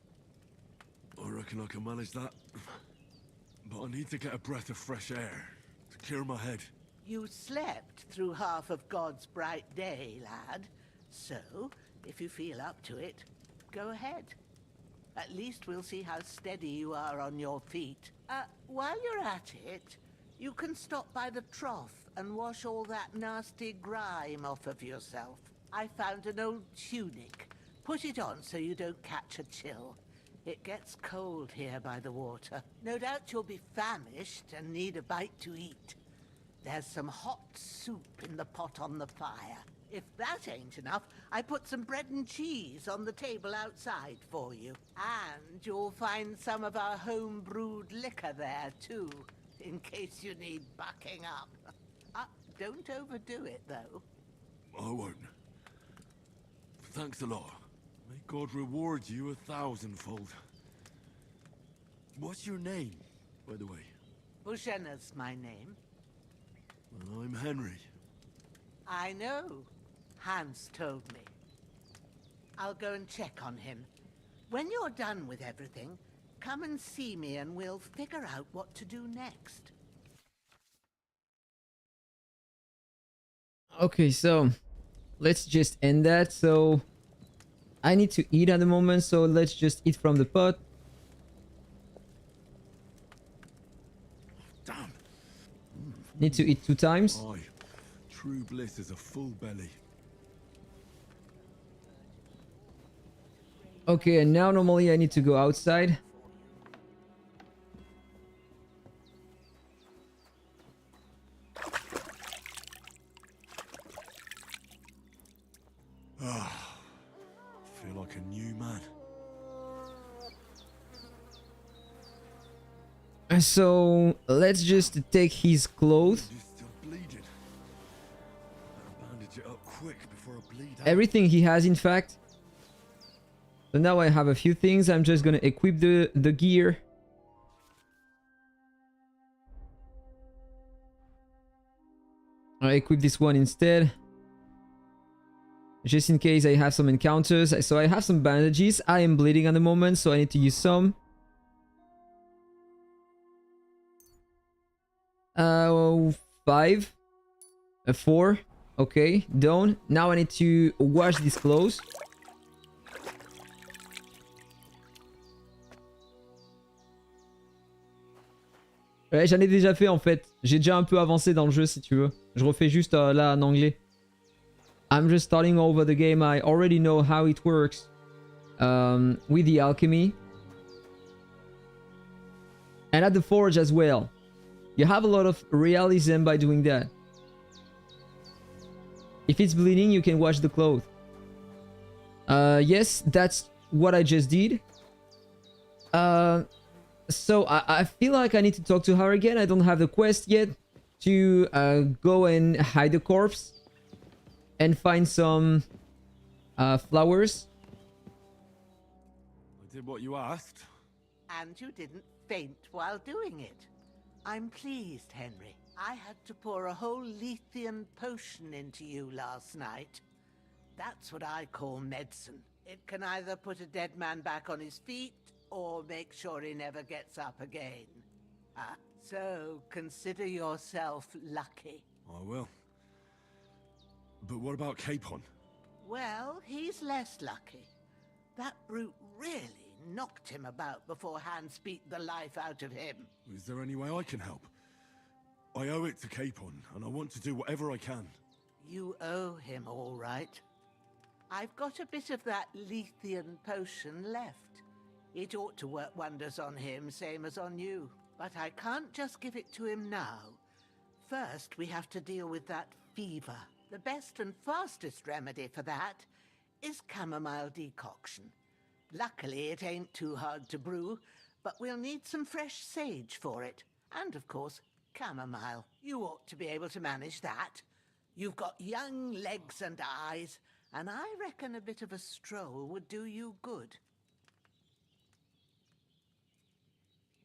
I reckon I can manage that. But I need to get a breath of fresh air to clear my head. You slept through half of God's bright day, lad. So, if you feel up to it, go ahead. At least we'll see how steady you are on your feet. While you're at it, you can stop by the trough and wash all that nasty grime off of yourself. I found an old tunic. Put it on so you don't catch a chill. It gets cold here by the water. No doubt you'll be famished and need a bite to eat. There's some hot soup in the pot on the fire. If that ain't enough, I put some bread and cheese on the table outside for you. And you'll find some of our home-brewed liquor there, too, in case you need bucking up. Don't overdo it, though. I won't. Thanks a lot. May God reward you 1,000-fold. What's your name, by the way? Bushenna's my name. And I'm Henry. I know. Hans told me. I'll go and check on him. When you're done with everything, come and see me and we'll figure out what to do next. Okay, so let's just end that. So I need to eat at the moment, so let's just eat from the pot. Damn. Need to eat 2 times. Aye. True bliss is a full belly. Okay, and now normally I need to go outside. Ah, feel like a new man. So let's just take his clothes. He's still bleeding. Better bandage it up quick before I bleed out. Everything he has, in fact. So now I have a few things. I'm just gonna equip the gear. I equip this one instead. Just in case I have some encounters. So I have some bandages. I am bleeding at the moment, so I need to use some. 5. 4. Okay, done. Now I need to wash these clothes. Ouais, j'en ai déjà fait en fait. J'ai déjà un peu avancé dans le jeu si tu veux. Je refais juste là en anglais. I'm just starting over the game. I already know how it works with the alchemy. And at the forge as well. You have a lot of realism by doing that. If it's bleeding, you can wash the cloth. Yes, that's what I just did. So I feel like I need to talk to her again. I don't have the quest yet to go and hide the corpse and find some flowers. I did what you asked. And you didn't faint while doing it. I'm pleased, Henry. I had to pour a whole Lethean potion into you last night. That's what I call medicine. It can either put a dead man back on his feet or make sure he never gets up again. So consider yourself lucky. I will. But what about Capon? Well, he's less lucky. That brute really knocked him about before Hans beat the life out of him. Is there any way I can help? I owe it to Capon, and I want to do whatever I can. You owe him, all right. I've got a bit of that Lethean potion left. It ought to work wonders on him, same as on you. But I can't just give it to him now. First, we have to deal with that fever. The best and fastest remedy for that is chamomile decoction. Luckily, it ain't too hard to brew, but we'll need some fresh sage for it. And, of course, chamomile. You ought to be able to manage that. You've got young legs and eyes, and I reckon a bit of a stroll would do you good.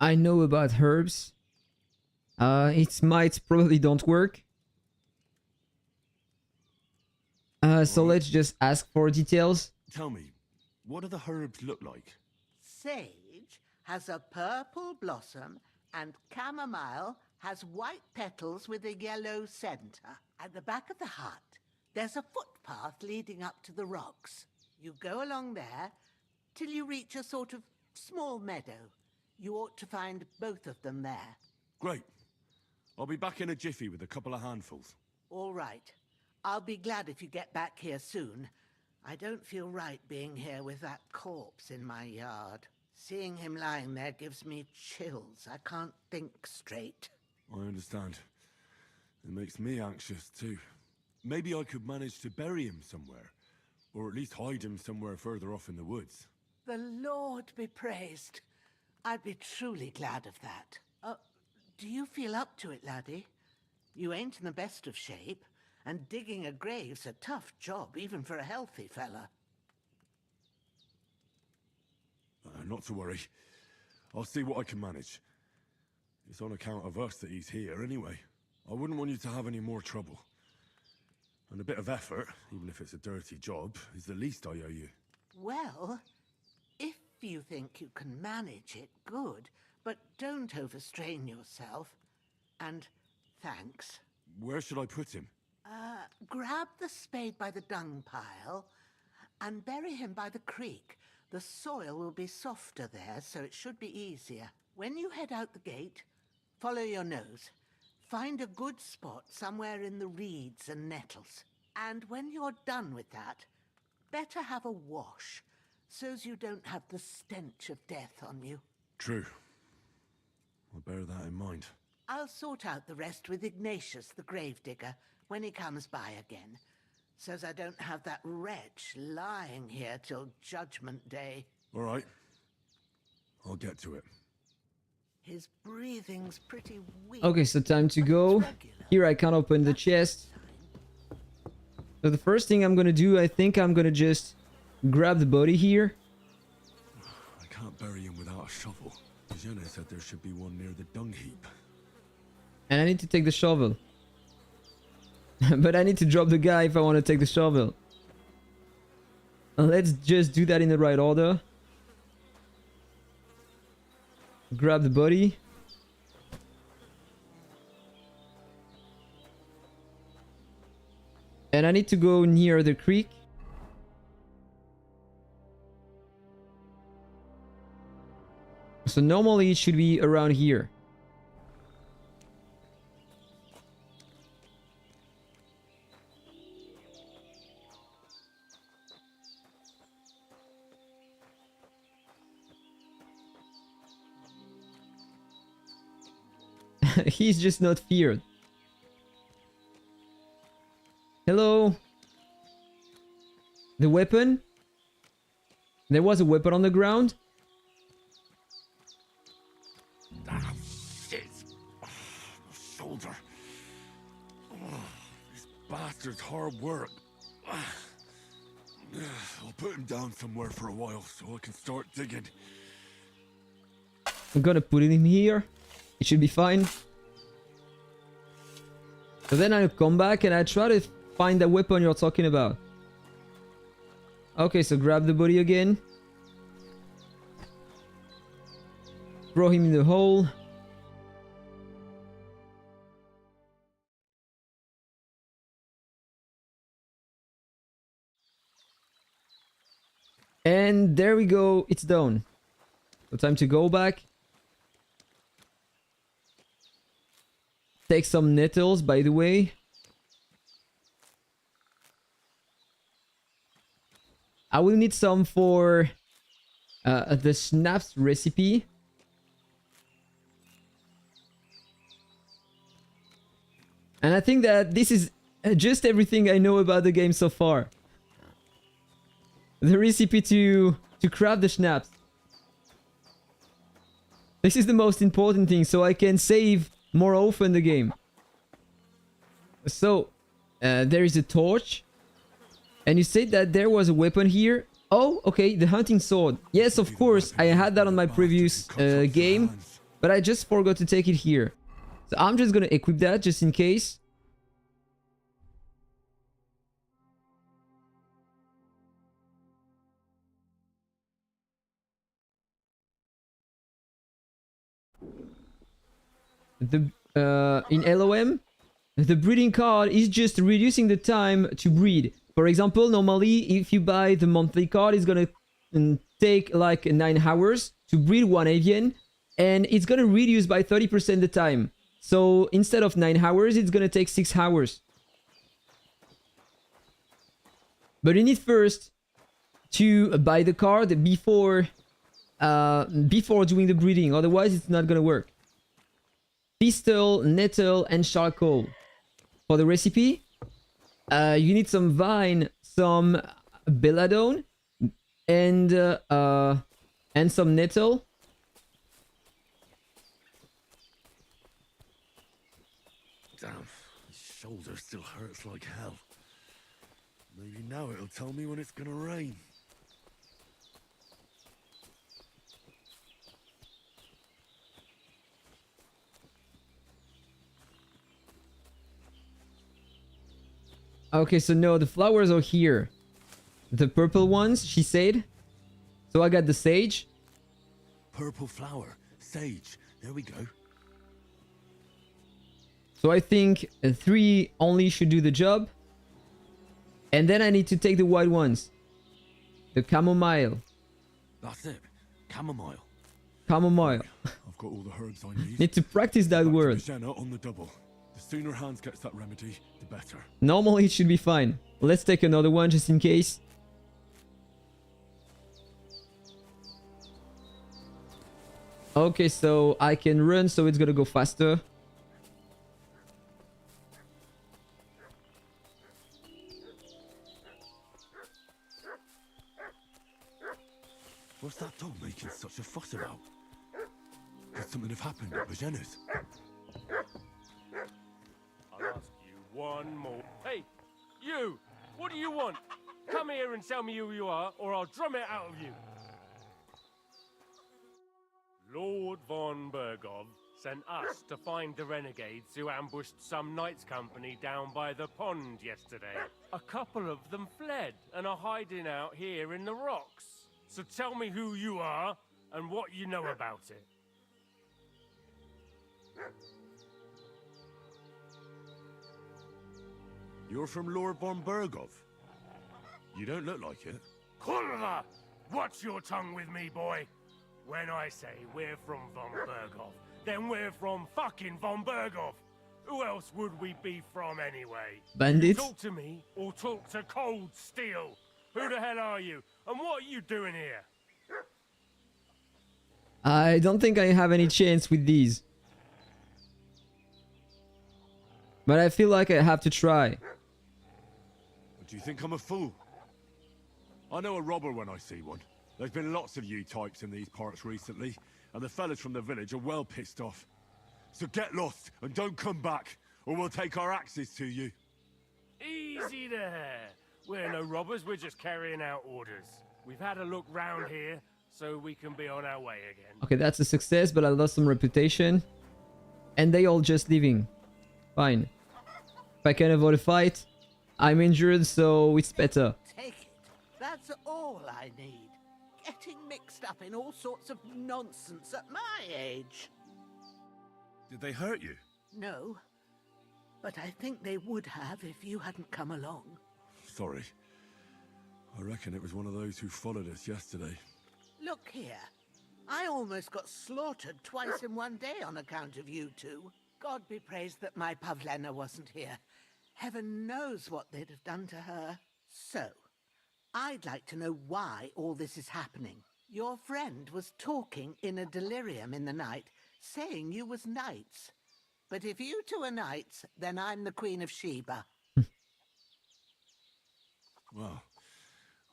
I know about herbs. It might probably don't work. So let's just ask for details. Tell me, what do the herbs look like? Sage has a purple blossom, and chamomile has white petals with a yellow center. At the back of the hut, there's a footpath leading up to the rocks. You go along there till you reach a sort of small meadow. You ought to find both of them there. Great. I'll be back in a jiffy with a couple of handfuls. All right. I'll be glad if you get back here soon. I don't feel right being here with that corpse in my yard. Seeing him lying there gives me chills. I can't think straight. I understand. It makes me anxious too. Maybe I could manage to bury him somewhere. Or at least hide him somewhere further off in the woods. The Lord be praised. I'd be truly glad of that. Do you feel up to it, laddie? You ain't in the best of shape, and digging a grave's a tough job, even for a healthy fella. Not to worry. I'll see what I can manage. It's on account of us that he's here anyway. I wouldn't want you to have any more trouble. And a bit of effort, even if it's a dirty job, is the least I owe you. Well, if you think you can manage it, good. But don't overstrain yourself. And thanks. Where should I put him? Grab the spade by the dung pile And bury him by the creek. The soil will be softer there, so it should be easier. When you head out the gate, follow your nose. Find a good spot somewhere in the reeds and nettles. And when you're done with that, better have a wash, so's you don't have the stench of death on you. True. I'll bear that in mind. I'll sort out the rest with Ignatius, the gravedigger, when he comes by again, so's I don't have that wretch lying here till Judgment Day. All right. I'll get to it. His breathing's pretty weak. Okay, so time to go. Here I can't open the chest. So the first thing I'm gonna do, I think I'm gonna just grab the body here. I can't bury him without a shovel. Jenna said there should be one near the dung heap. And I need to take the shovel. But I need to drop the guy if I want to take the shovel. Let's just do that in the right order. Grab the body. And I need to go near the creek. So normally it should be around here. He's just not feared. Hello? The weapon? There was a weapon on the ground? Ah, shit. My shoulder. This bastard's hard work. I'll put him down somewhere for a while so I can start digging. I'm gonna put it in here. It should be fine. So then I'll come back and I try to find the weapon you're talking about. Okay, so grab the body again. Throw him in the hole. And there we go, it's done. So time to go back. Take some nettles, by the way. I will need some for the schnapps recipe. And I think that this is just everything I know about the game so far. The recipe to craft the schnapps. This is the most important thing, so I can save more often the game. So, there is a torch. And you said that there was a weapon here. Oh, okay, the hunting sword. Yes, of course, I had that on my previous game. But I just forgot to take it here. So I'm just gonna equip that just in case. In LOM, the breeding card is just reducing the time to breed. For example, normally if you buy the monthly card, it's gonna take like 9 hours to breed one avian, and it's gonna reduce by 30% the time. So instead of 9 hours, it's gonna take 6 hours. But you need first to buy the card before doing the breeding, otherwise it's not gonna work. Pistol, nettle, and charcoal. For the recipe, you need some vine, some belladone, and some nettle. Damn, my shoulder still hurts like hell. Maybe now it'll tell me when it's gonna rain. Okay, so no, the flowers are here. The purple ones, she said. So I got the sage. Purple flower, sage. There we go. So I think 3 only should do the job. And then I need to take the white ones. The chamomile. That's it. Chamomile. Chamomile. I've got all the herbs I need. Need to practice that word. Jenna on the double. The sooner Hans gets that remedy, the better. Normally it should be fine. Let's take another one just in case. Okay, so I can run, so it's gonna go faster. What's that dog making such a fuss about? Could something have happened at Jenna's? I'll ask you one more. Hey, you! What do you want? Come here and tell me who you are, or I'll drum it out of you. Lord von Bergov sent us to find the renegades who ambushed some knights' company down by the pond yesterday. A couple of them fled and are hiding out here in the rocks. So tell me who you are and what you know about it. You're from Lord von Bergov. You don't look like it. Kurva! Watch your tongue with me, boy. When I say we're from von Bergov, then we're from fucking von Bergov. Who else would we be from anyway? Bandits? Talk to me or talk to Cold Steel. Who the hell are you? And what are you doing here? I don't think I have any chance with these. But I feel like I have to try. Do you think I'm a fool? I know a robber when I see one. There's been lots of you types in these parts recently, and the fellas from the village are well pissed off. So get lost and don't come back, or we'll take our axes to you. Easy there. We're no robbers, we're just carrying out orders. We've had a look round here, so we can be on our way again. Okay, that's a success, but I lost some reputation. And they all just leaving. Fine. If I can avoid a fight, I'm injured, so it's better. Take it. That's all I need. Getting mixed up in all sorts of nonsense at my age. Did they hurt you? No, but I think they would have if you hadn't come along. Sorry. I reckon it was one of those who followed us yesterday. Look here. I almost got slaughtered twice in one day on account of you two. God be praised that my Pavlena wasn't here. Heaven knows what they'd have done to her. So, I'd like to know why all this is happening. Your friend was talking in a delirium in the night, saying you was knights. But if you two are knights, then I'm the Queen of Sheba. Well,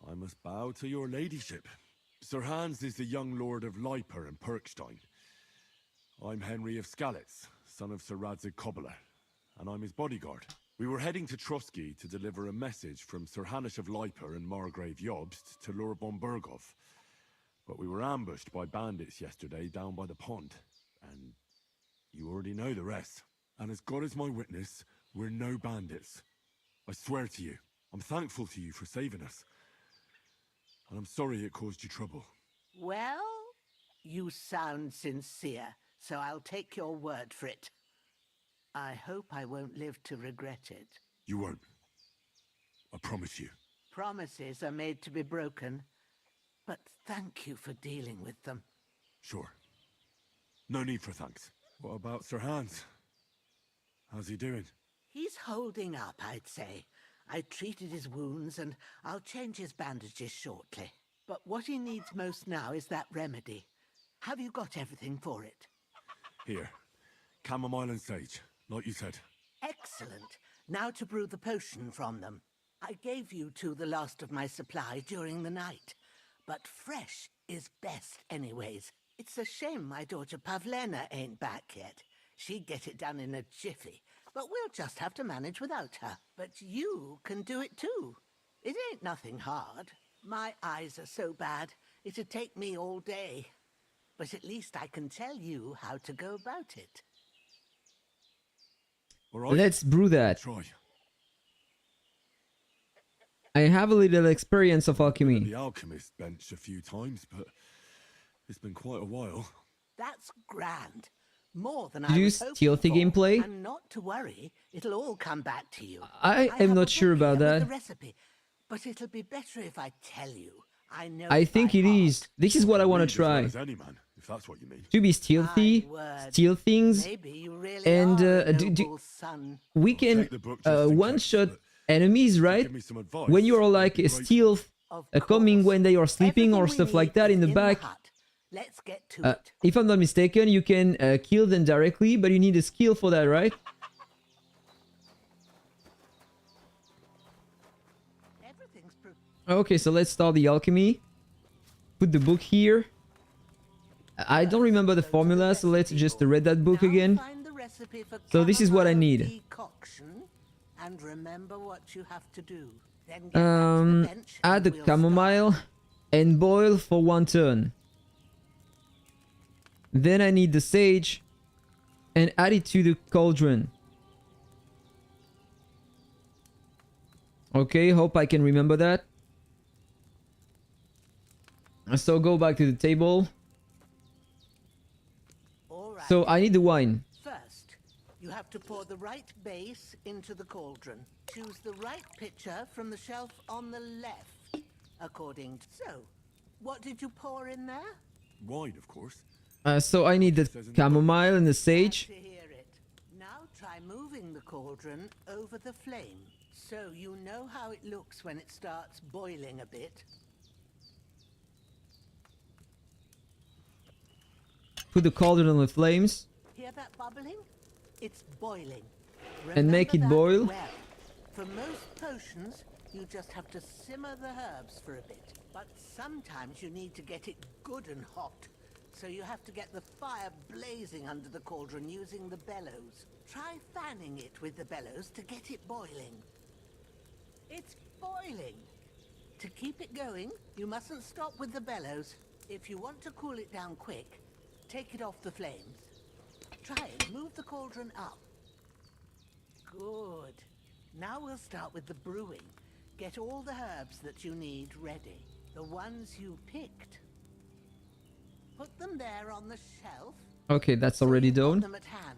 I must bow to your ladyship. Sir Hans is the young lord of Leiper and Perkstein. I'm Henry of Skalitz, son of Sir Radzig Cobbler, and I'm his bodyguard. We were heading to Trosky to deliver a message from Sir Hanush of Leiper and Margrave Jobst to Lord von Bergov. But we were ambushed by bandits yesterday down by the pond, and you already know the rest. And as God is my witness, we're no bandits. I swear to you, I'm thankful to you for saving us. And I'm sorry it caused you trouble. Well, you sound sincere, so I'll take your word for it. I hope I won't live to regret it. You won't. I promise you. Promises are made to be broken, but thank you for dealing with them. Sure. No need for thanks. What about Sir Hans? How's he doing? He's holding up, I'd say. I treated his wounds, and I'll change his bandages shortly. But what he needs most now is that remedy. Have you got everything for it? Here. Chamomile and sage, like you said. Excellent. Now to brew the potion from them. I gave you two the last of my supply during the night. But fresh is best anyways. It's a shame my daughter Pavlena ain't back yet. She'd get it done in a jiffy. But we'll just have to manage without her. But you can do it too. It ain't nothing hard. My eyes are so bad, it'd take me all day. But at least I can tell you how to go about it. All right. Let's brew that. Try. I have a little experience of alchemy. The alchemist bench a few times, but it's been quite a while. That's grand. More than Did I you was steal hoping the for. gameplay? And not to worry, it'll all come back to you. I am have not a sure book about here with that. the recipe, but it'll be better if I tell you. I know I think by it heart. is. This is what I want to Read as well try. as any man, if that's what you mean. To be stealthy, word. steal things, Maybe you really and are a do, noble son. we can take the book just in one-shot case, enemies, right? give me some advice, When you are I'd like be a grateful. stealth coming when they are sleeping or Everything we stuff like need that is in the back. hut. Let's get to it. If I'm not mistaken, you can kill them directly, but you need a skill for that, right? Okay, so let's start the alchemy. Put the book here. I don't remember the formula, so let's just read that book again. Find the recipe for So this is what I need. decoction, and remember what you have to do. Then get back to the bench Add the and we'll chamomile and boil for 1 turn. Then I need the sage and add it to the cauldron. Okay, hope I can remember that. So go back to the table. So I need the wine. First, you have to pour the right base into the cauldron. Choose the right pitcher from the shelf on the left, according to... So, what did you pour in there? Wine, of course. So I need the chamomile and the sage. To hear it. Now try moving the cauldron over the flame, so you know how it looks when it starts boiling a bit. Put the cauldron on the flames. Hear that bubbling? It's boiling. And make it Remember that boil. well. For most potions, you just have to simmer the herbs for a bit. But sometimes you need to get it good and hot. So you have to get the fire blazing under the cauldron using the bellows. Try fanning it with the bellows to get it boiling. It's boiling. To keep it going, you mustn't stop with the bellows. If you want to cool it down quick, take it off the flames. Try it. Move the cauldron up. Good. Now we'll start with the brewing. Get all the herbs that you need ready. The ones you picked. Put them there on the shelf. Okay, that's already Got done. them at hand.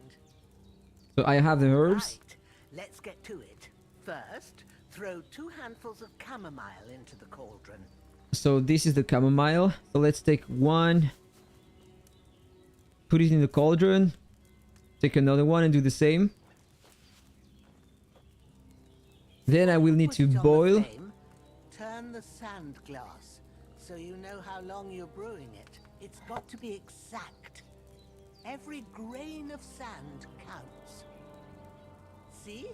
So I have the herbs. Right. Let's get to it. First, throw 2 handfuls of chamomile into the cauldron. So this is the chamomile. So let's take 1. Put it in the cauldron. Take another one and do the same. Then I will need to Put it on the boil. flame, turn the sand glass so you know how long you're brewing it. It's got to be exact. Every grain of sand counts. See?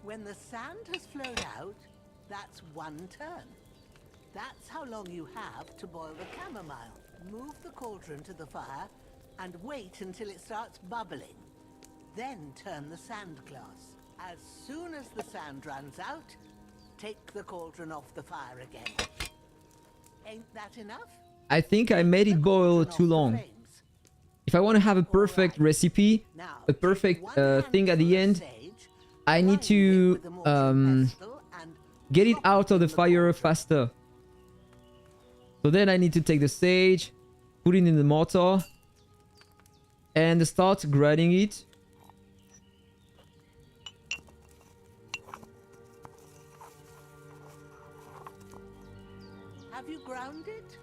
When the sand has flowed out, that's 1 turn. That's how long you have to boil the chamomile. Move the cauldron to the fire and wait until it starts bubbling. Then turn the sand glass. As soon as the sand runs out, take the cauldron off the fire again. Ain't that enough? I think I made it boil too long. If I want to have a perfect recipe, a perfect thing at the end, I need to get it out of the fire faster. So then I need to take the sage, put it in the mortar, and start grinding it. Have you ground it?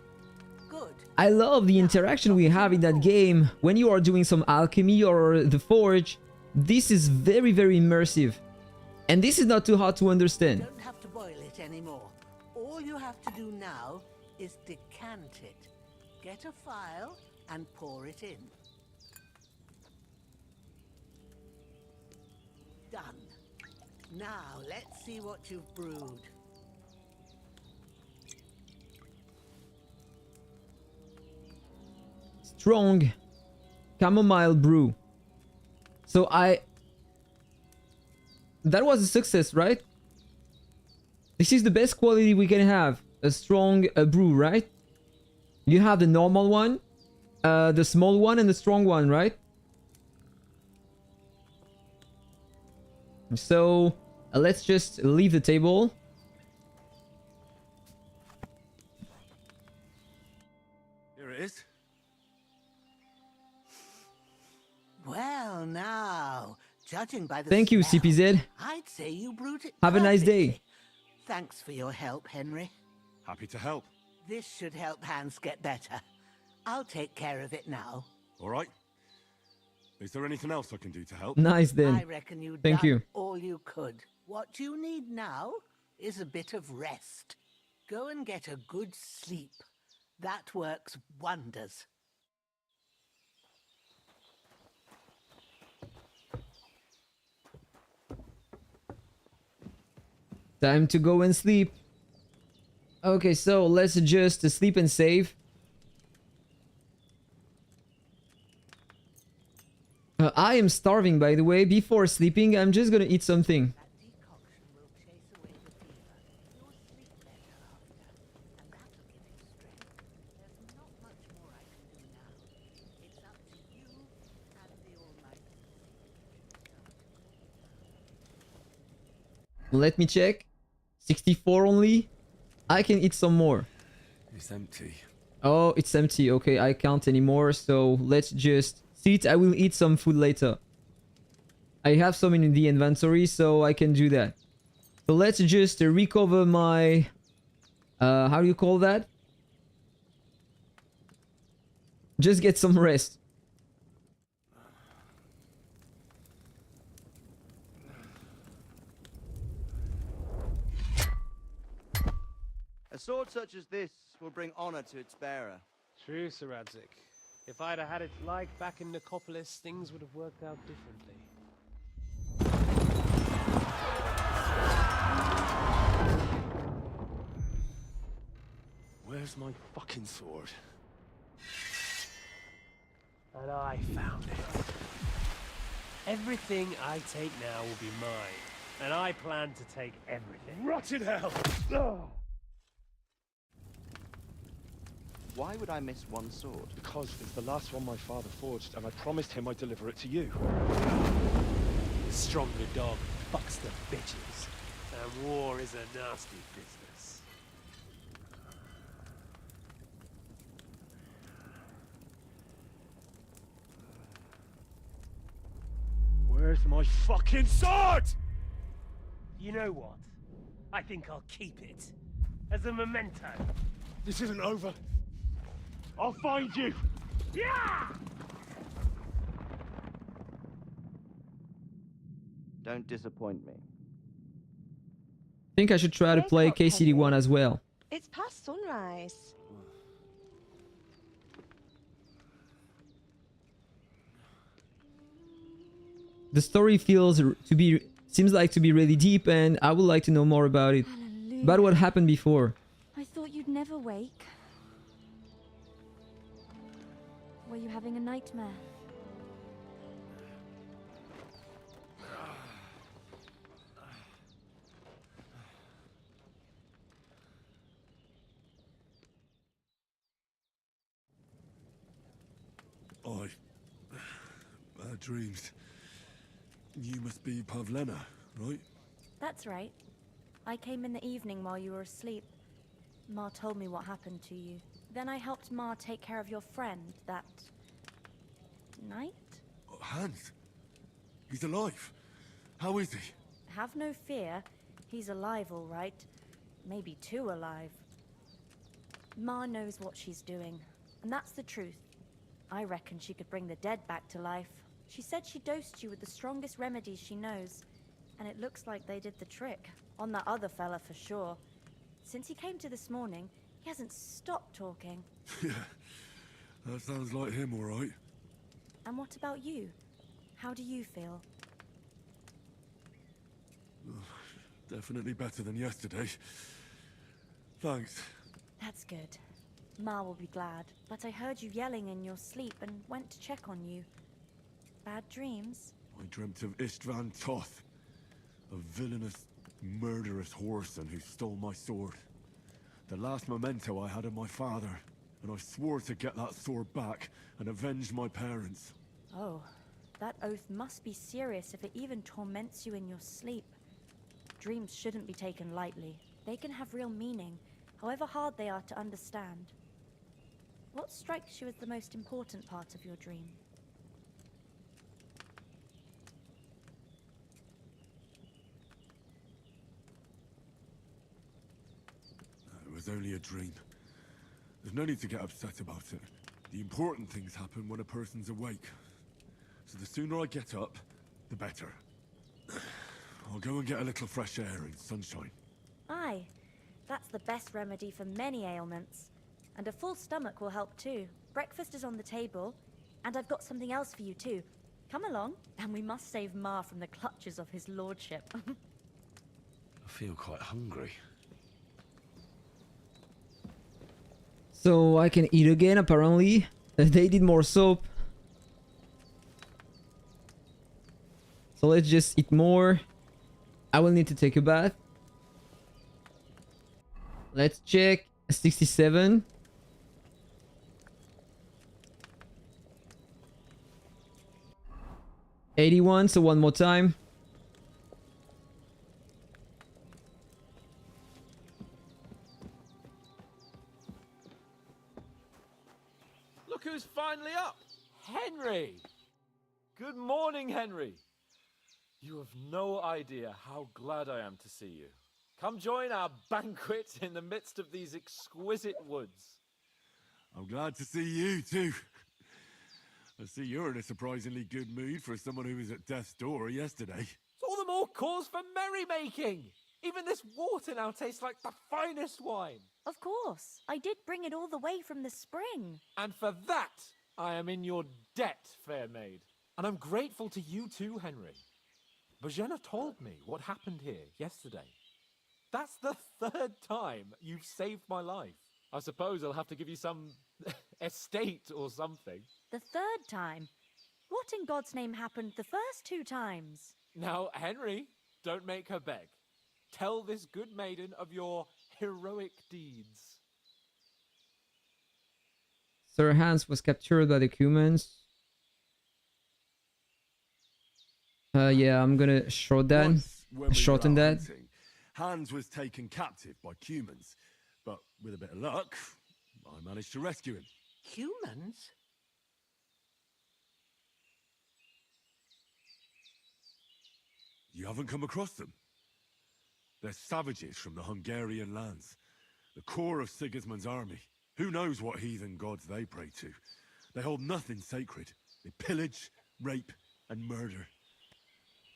Good. I love the interaction we have in that game when you are doing some alchemy or the forge. This is very, very immersive. And this is not too hard to understand. You don't have to boil it anymore. All you have to do now is decant it. Get a phial and pour it in. Done. Now let's see what you've brewed. Strong chamomile brew. So that was a success, right? This is the best quality we can have. A strong brew, right? You have the normal one, the small one, and the strong one, right? So let's just leave the table. Here it is. Well, now, judging by the Thank you, smell, CPZ. I'd say you brewed it Have a nice day. perfectly. Thanks for your help, Henry. Happy to help. This should help Hans get better. I'll take care of it now. All right. Is there anything else I can do to help? Nice then. I reckon you Thank done you. all you could. What you need now is a bit of rest. Go and get a good sleep. That works wonders. Time to go and sleep. Okay, so let's just sleep and save. I am starving, by the way. Before sleeping, I'm just gonna eat something. Let me check. 64 only. I can eat some more. It's empty. Oh, it's empty. Okay, I can't anymore. So let's just sit. I will eat some food later. I have some in the inventory, so I can do that. So let's just recover my... how do you call that? Just get some rest. A sword such as this will bring honor to its bearer. True, Sir Radzik. If I'd have had it like back in Nicopolis, things would have worked out differently. Where's my fucking sword? And I found it. Everything I take now will be mine. And I plan to take everything. Rot in hell! Why would I miss one sword? Because it's the last one my father forged, and I promised him I'd deliver it to you. The stronger dog fucks the bitches. And war is a nasty business. Where's my fucking sword? You know what? I think I'll keep it. As a memento. This isn't over. I'll find you! Yeah! Don't disappoint me. I think I should try to play KCD1 as well. It's past sunrise. The story seems like to be really deep, and I would like to know more about it. Hallelujah. About what happened before. I thought you'd never wake. Were you having a nightmare? Bad dreams. You must be Pavlena, right? That's right. I came in the evening while you were asleep. Ma told me what happened to you. Then I helped Ma take care of your friend that night? Hans? He's alive. How is he? Have no fear. He's alive, all right. Maybe too alive. Ma knows what she's doing, and that's the truth. I reckon she could bring the dead back to life. She said she dosed you with the strongest remedies she knows, and it looks like they did the trick. On that other fella for sure. Since he came to this morning, he hasn't stopped talking. Yeah, that sounds like him, all right. And what about you? How do you feel? Definitely better than yesterday. Thanks. That's good. Ma will be glad, but I heard you yelling in your sleep and went to check on you. Bad dreams? I dreamt of Istvan Toth, a villainous, murderous whoreson who stole my sword. The last memento I had of my father, and I swore to get that sword back and avenge my parents. Oh, that oath must be serious if it even torments you in your sleep. Dreams shouldn't be taken lightly. They can have real meaning, however hard they are to understand. What strikes you as the most important part of your dream? It was only a dream. There's no need to get upset about it. The important things happen when a person's awake. So the sooner I get up, the better. I'll go and get a little fresh air and sunshine. Aye, that's the best remedy for many ailments. And a full stomach will help too. Breakfast is on the table, and I've got something else for you too. Come along, and we must save Ma from the clutches of his lordship. I feel quite hungry. So I can eat again, apparently. They did more soap. So let's just eat more. I will need to take a bath. Let's check. 67. $81, so one more time. Look who's finally up! Henry! Good morning, Henry! You have no idea how glad I am to see you. Come join our banquet in the midst of these exquisite woods. I'm glad to see you too. I see you're in a surprisingly good mood for someone who was at death's door yesterday. It's all the more cause for merrymaking! Even this water now tastes like the finest wine. Of course. I did bring it all the way from the spring. And for that, I am in your debt, fair maid. And I'm grateful to you too, Henry. Bojena told me what happened here yesterday. That's the third time you've saved my life. I suppose I'll have to give you some estate or something. The third time? What in God's name happened the first 2 times? Now, Henry, don't make her beg. Tell this good maiden of your heroic deeds. Sir Hans was captured by the humans. Yeah, I'm gonna shorten that. Hunting, Hans was taken captive by humans, but with a bit of luck, I managed to rescue him. Humans? You haven't come across them? They're savages from the Hungarian lands, the core of Sigismund's army. Who knows what heathen gods they pray to? They hold nothing sacred. They pillage, rape, and murder.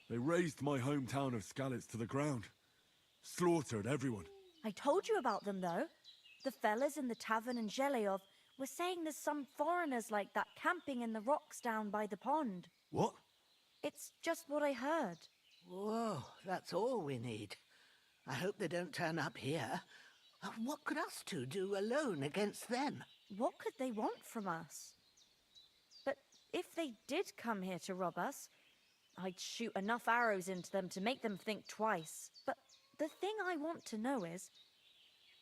They razed my hometown of Skalitz to the ground. Slaughtered everyone. I told you about them, though. The fellas in the tavern in Zheleov were saying there's some foreigners like that camping in the rocks down by the pond. What? It's just what I heard. Whoa, that's all we need. I hope they don't turn up here. What could us two do alone against them? What could they want from us? But if they did come here to rob us, I'd shoot enough arrows into them to make them think twice. But the thing I want to know is,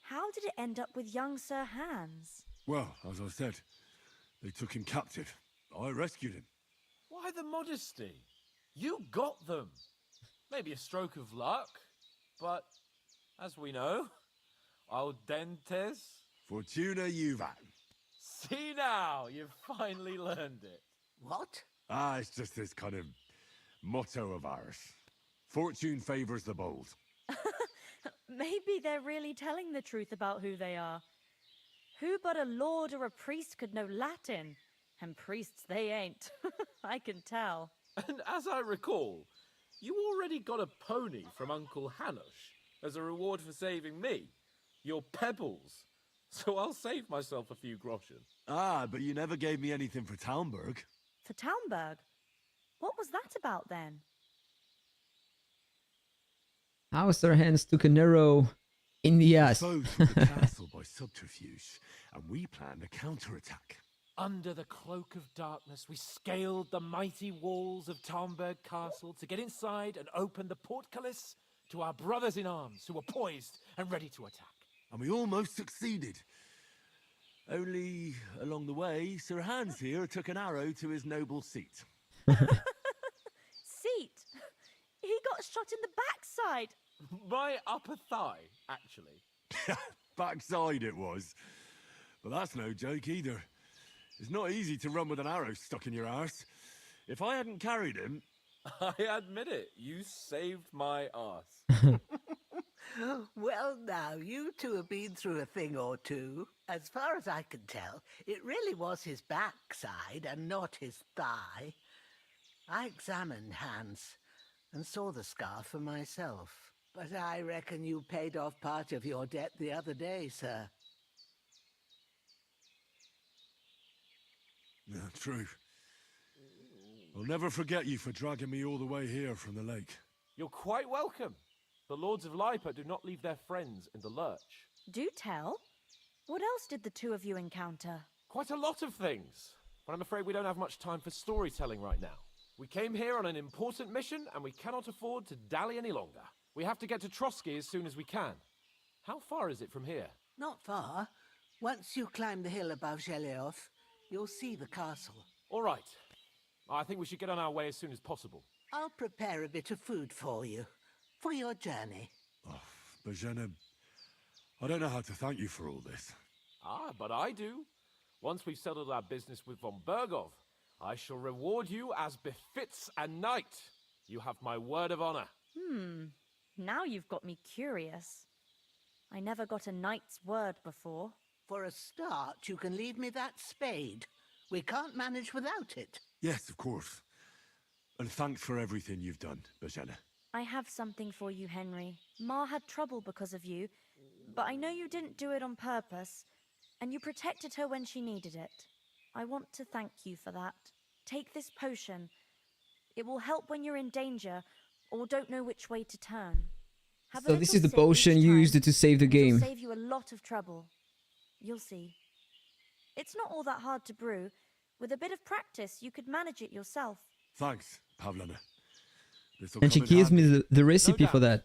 how did it end up with young Sir Hans? Well, as I said, they took him captive. I rescued him. Why the modesty? You got them. Maybe a stroke of luck, but as we know, audentes. Fortuna juvat. See now, you've finally learned it. What? It's just this kind of motto of ours. Fortune favors the bold. Maybe they're really telling the truth about who they are. Who but a lord or a priest could know Latin? And priests they ain't. I can tell. And as I recall, you already got a pony from Uncle Hanush as a reward for saving me. Your pebbles. So I'll save myself a few groschen. But you never gave me anything for Talmberg. For Talmberg? What was that about then? How Sir Hans took an arrow in the ass. Foes took the castle by subterfuge, and we planned a counterattack. Under the cloak of darkness, we scaled the mighty walls of Talmberg Castle to get inside and open the portcullis to our brothers in arms who were poised and ready to attack. And we almost succeeded. Only, along the way, Sir Hans here took an arrow to his noble seat. Seat? He got shot in the backside. My upper thigh, actually. Backside it was. But that's no joke either. It's not easy to run with an arrow stuck in your arse. If I hadn't carried him... I admit it, you saved my arse. Well, now, you two have been through a thing or two. As far as I can tell, it really was his backside and not his thigh. I examined Hans and saw the scar for myself. But I reckon you paid off part of your debt the other day, sir. Yeah, true. I'll never forget you for dragging me all the way here from the lake. You're quite welcome. The Lords of Lipa do not leave their friends in the lurch. Do tell. What else did the two of you encounter? Quite a lot of things. But I'm afraid we don't have much time for storytelling right now. We came here on an important mission, and we cannot afford to dally any longer. We have to get to Trosky as soon as we can. How far is it from here? Not far. Once you climb the hill above Gelioth, you'll see the castle. All right. I think we should get on our way as soon as possible. I'll prepare a bit of food for you, for your journey. Oh, Bajena, I don't know how to thank you for all this. Ah, but I do. Once we've settled our business with von Bergov, I shall reward you as befits a knight. You have my word of honor. Now you've got me curious. I never got a knight's word before. For a start, you can leave me that spade. We can't manage without it. Yes, of course. And thanks for everything you've done, Bajena. I have something for you, Henry. Ma had trouble because of you, but I know you didn't do it on purpose, and you protected her when she needed it. I want to thank you for that. Take this potion. It will help when you're in danger or don't know which way to turn. Have a So this little is the sip each potion time, used to save the and it'll game. save you a lot of trouble. You'll see. It's not all that hard to brew. With a bit of practice, you could manage it yourself. Thanks, Pavlana. This'll And she come in gives me handy. the recipe for that.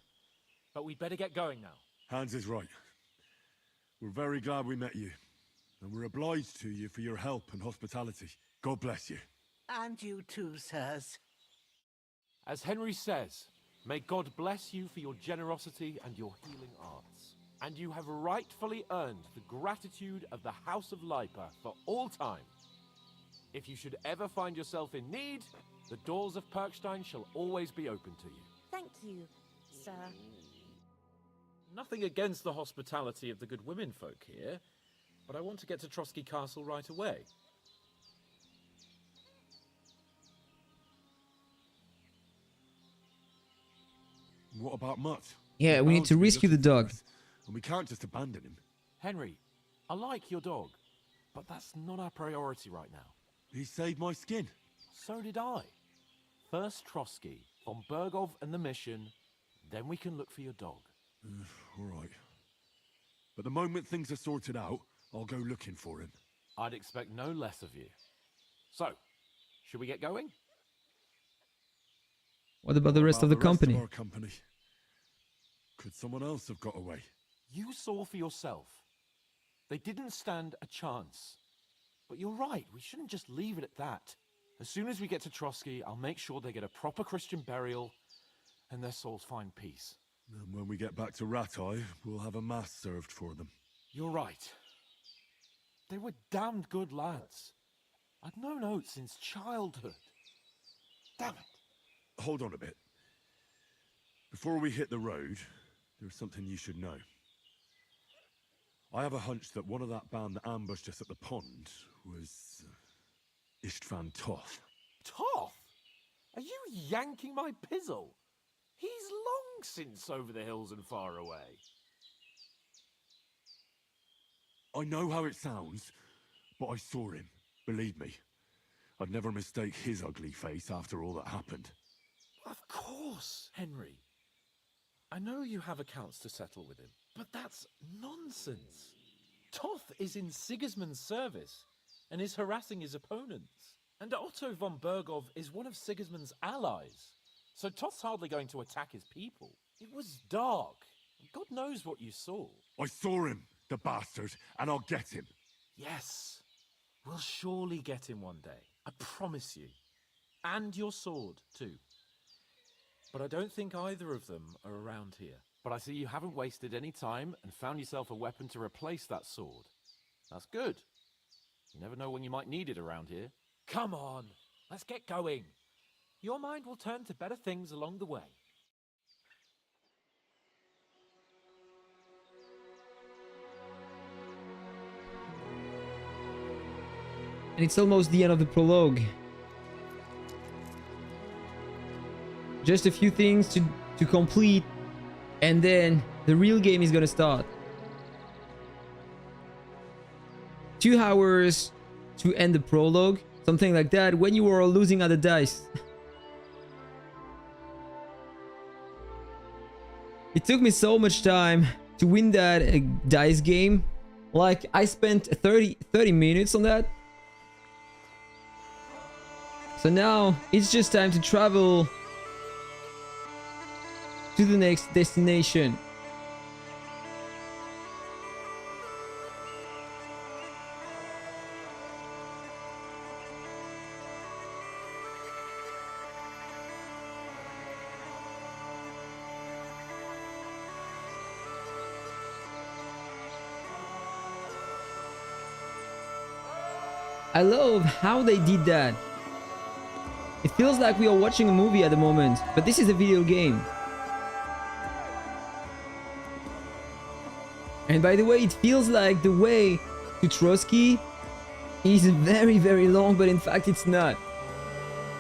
But we'd better get going now. Hans is right. We're very glad we met you. And we're obliged to you for your help and hospitality. God bless you. And you too, sirs. As Henry says, may God bless you for your generosity and your healing arts. And you have rightfully earned the gratitude of the House of Lipa for all time. If you should ever find yourself in need, the doors of Perkstein shall always be open to you. Thank you, sir. Nothing against the hospitality of the good women folk here, but I want to get to Trosky Castle right away. What about Mutt? Yeah, We're we need bound to be rescue the looking for dog. us, and we can't just abandon him. Henry, I like your dog, but that's not our priority right now. He saved my skin. So did I. First Trosky, von Bergov and the mission, then we can look for your dog. All right. But the moment things are sorted out, I'll go looking for him. I'd expect no less of you. So, should we get going? What about the rest of the company? Our company? Could someone else have got away? You saw for yourself. They didn't stand a chance. But you're right, we shouldn't just leave it at that. As soon as we get to Trosky, I'll make sure they get a proper Christian burial and their souls find peace. And when we get back to Ratai, we'll have a mass served for them. You're right. They were damned good lads. I'd known Oates since childhood. Damn it. Hold on a bit. Before we hit the road, there's something you should know. I have a hunch that one of that band that ambushed us at the pond was Istvan Toth. Toth? Are you yanking my pizzle? He's long since over the hills and far away. I know how it sounds, but I saw him. Believe me. I'd never mistake his ugly face after all that happened. Of course, Henry. I know you have accounts to settle with him, but that's nonsense. Toth is in Sigismund's service and is harassing his opponents. And Otto von Bergov is one of Sigismund's allies. So Toth's hardly going to attack his people. It was dark. God knows what you saw. I saw him, the bastard, and I'll get him. Yes. We'll surely get him one day. I promise you. And your sword, too. But I don't think either of them are around here. But I see you haven't wasted any time and found yourself a weapon to replace that sword. That's good. You never know when you might need it around here. Come on, let's get going. Your mind will turn to better things along the way. And it's almost the end of the prologue. Just a few things to complete, and then the real game is gonna start. 2 hours to end the prologue, something like that, when you are losing at the dice. It took me so much time to win that dice game. Like, I spent 30 minutes on that. So now it's just time to travel to the next destination. I love how they did that. It feels like we are watching a movie at the moment, but this is a video game. And by the way, it feels like the way to Trosky is very, very long, but in fact it's not.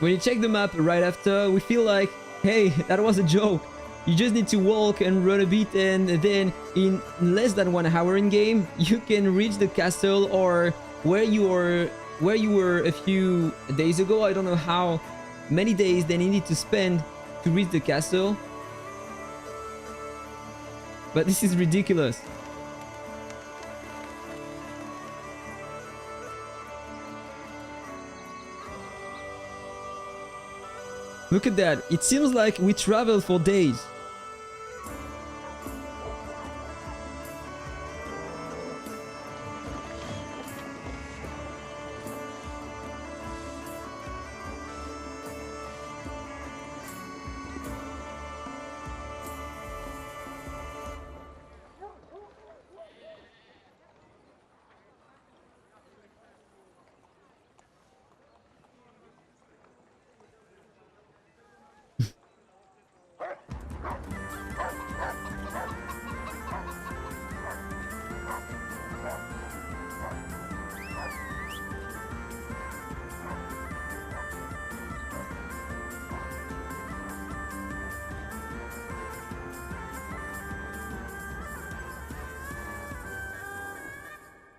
When you check the map right after, we feel like, hey, that was a joke. You just need to walk and run a bit, and then in less than 1 hour in game, you can reach the castle or where you were a few days ago. I don't know how many days they needed to spend to reach the castle. But this is ridiculous. Look at that. It seems like we traveled for days.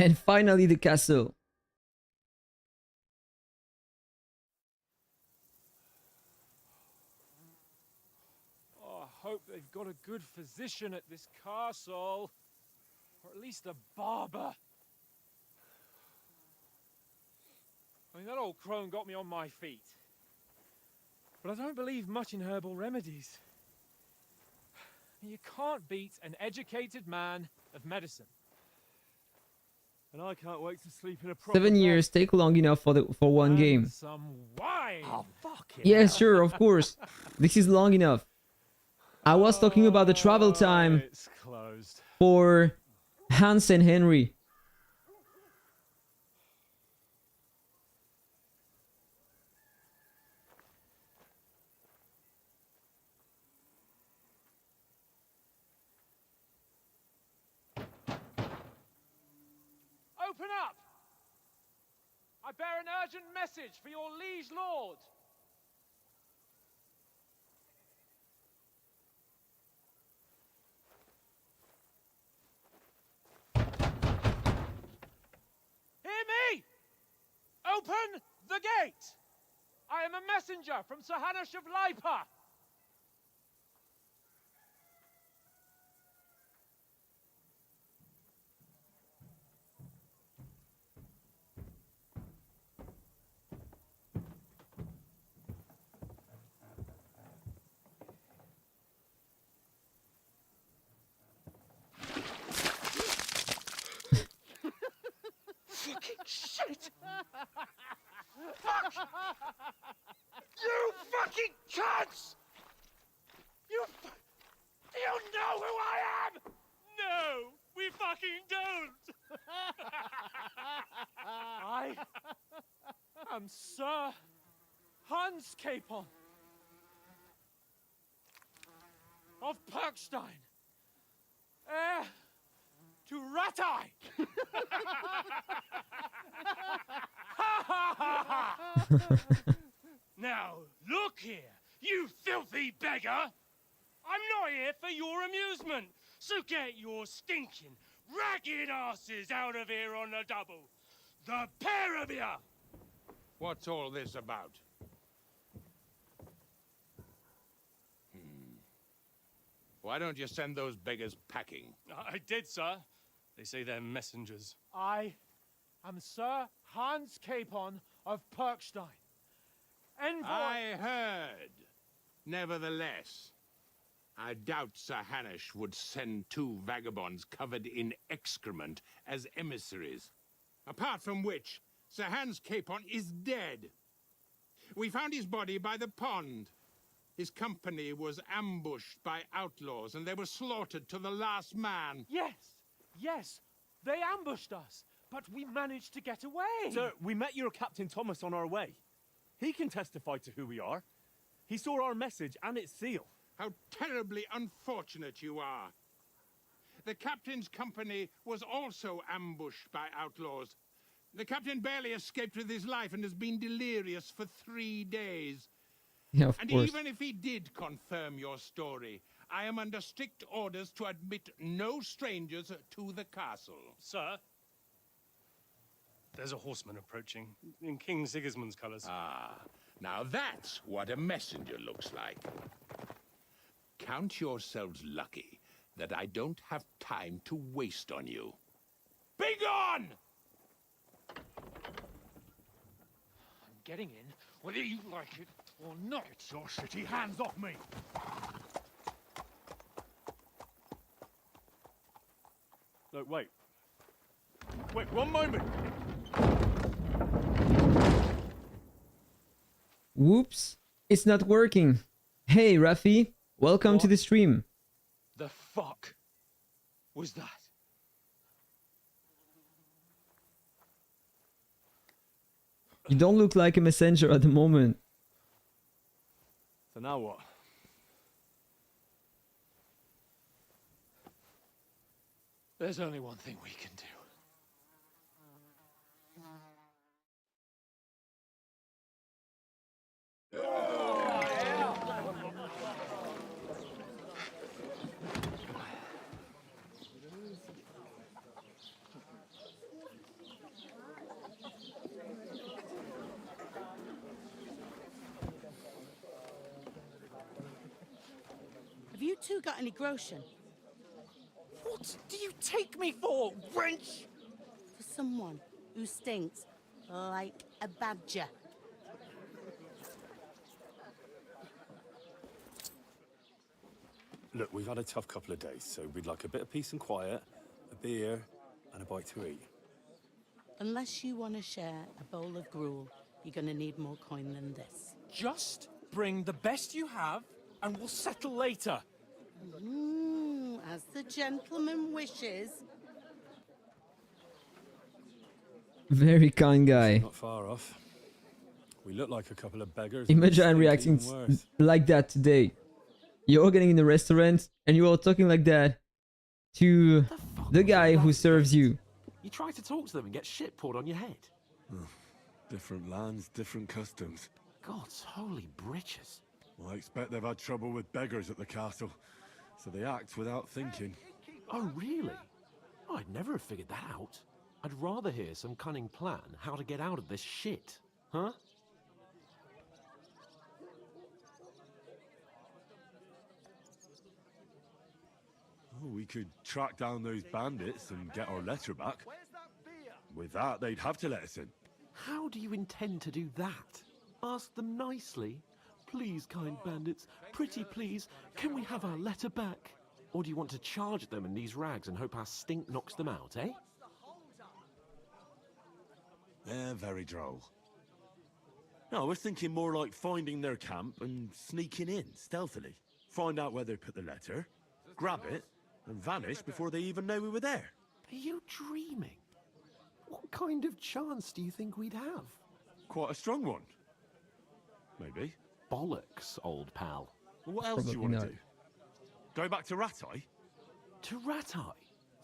And finally the castle. Oh, I hope they've got a good physician at this castle. Or at least a barber. I mean, that old crone got me on my feet. But I don't believe much in herbal remedies. You can't beat an educated man of medicine. And I can't wait to sleep in a proper 7 years take long enough for one game. Some wine. Oh, fuck it. Yes, sure, of course. This is long enough. I was talking about the travel time It's closed. for Hans and Henry. Open up! I bear an urgent message for your liege lord. Hear me! Open the gate! I am a messenger from Sir Hanush of Lipa. Fucking shit! Fuck! You fucking cunts! Do you know who I am? No, we fucking don't! I am Sir Hans Capon of Perkstein, heir to Ratai! ha ha ha! Now, look here, you filthy beggar! I'm not here for your amusement, so get your stinking, ragged asses out of here on the double. The pair of you! What's all this about? Why don't you send those beggars packing? I did, sir. They say they're messengers. I am Sir Hans Capon of Perkstein. Envoy. I heard. Nevertheless, I doubt Sir Hanush would send 2 vagabonds covered in excrement as emissaries. Apart from which, Sir Hans Capon is dead. We found his body by the pond. His company was ambushed by outlaws, and they were slaughtered to the last man. Yes, yes, they ambushed us, but we managed to get away. Sir, we met your Captain Thomas on our way. He can testify to who we are. He saw our message and its seal. How terribly unfortunate you are. The captain's company was also ambushed by outlaws. The captain barely escaped with his life and has been delirious for 3 days. Yeah, of And course. even if he did confirm your story, I am under strict orders to admit no strangers to the castle. Sir, there's a horseman approaching in King Sigismund's colours. Ah, now that's what a messenger looks like. Count yourselves lucky that I don't have time to waste on you. Be gone! I'm getting in, whether you like it or not. Get your shitty hands off me! Look, wait. Wait, one moment! Whoops, it's not working. Hey, Rafi, welcome to the stream. The fuck was that? You don't look like a messenger at the moment. So now what? There's only one thing we can do. Have you two got any groschen? What do you take me for, wench? For someone who stinks like a badger. Look, we've had a tough couple of days, so we'd like a bit of peace and quiet, a beer, and a bite to eat. Unless you want to share a bowl of gruel, you're going to need more coin than this. Just bring the best you have, and we'll settle later. As the gentleman wishes. Very kind guy. Not far off. We look like a couple of beggars. Imagine I'm Stink reacting even worse. like that today. You're getting in the restaurant and you're all talking like that to the guy who serves you. You try to talk to them and get shit poured on your head. Different lands, different customs. God's holy britches. Well, I expect they've had trouble with beggars at the castle, so they act without thinking. Oh, really? I'd never have figured that out. I'd rather hear some cunning plan how to get out of this shit. Huh? Oh, we could track down those bandits and get our letter back. With that, they'd have to let us in. How do you intend to do that? Ask them nicely. Please, kind bandits, pretty please, can we have our letter back? Or do you want to charge them in these rags and hope our stink knocks them out, eh? They're very droll. No, I was thinking more like finding their camp and sneaking in, stealthily. Find out where they put the letter, grab it, and vanish before they even know we were there. Are you dreaming? What kind of chance do you think we'd have? Quite a strong one. Maybe. Bollocks, old pal. Well, what else do you want to do? Go back to Ratai? To Ratai?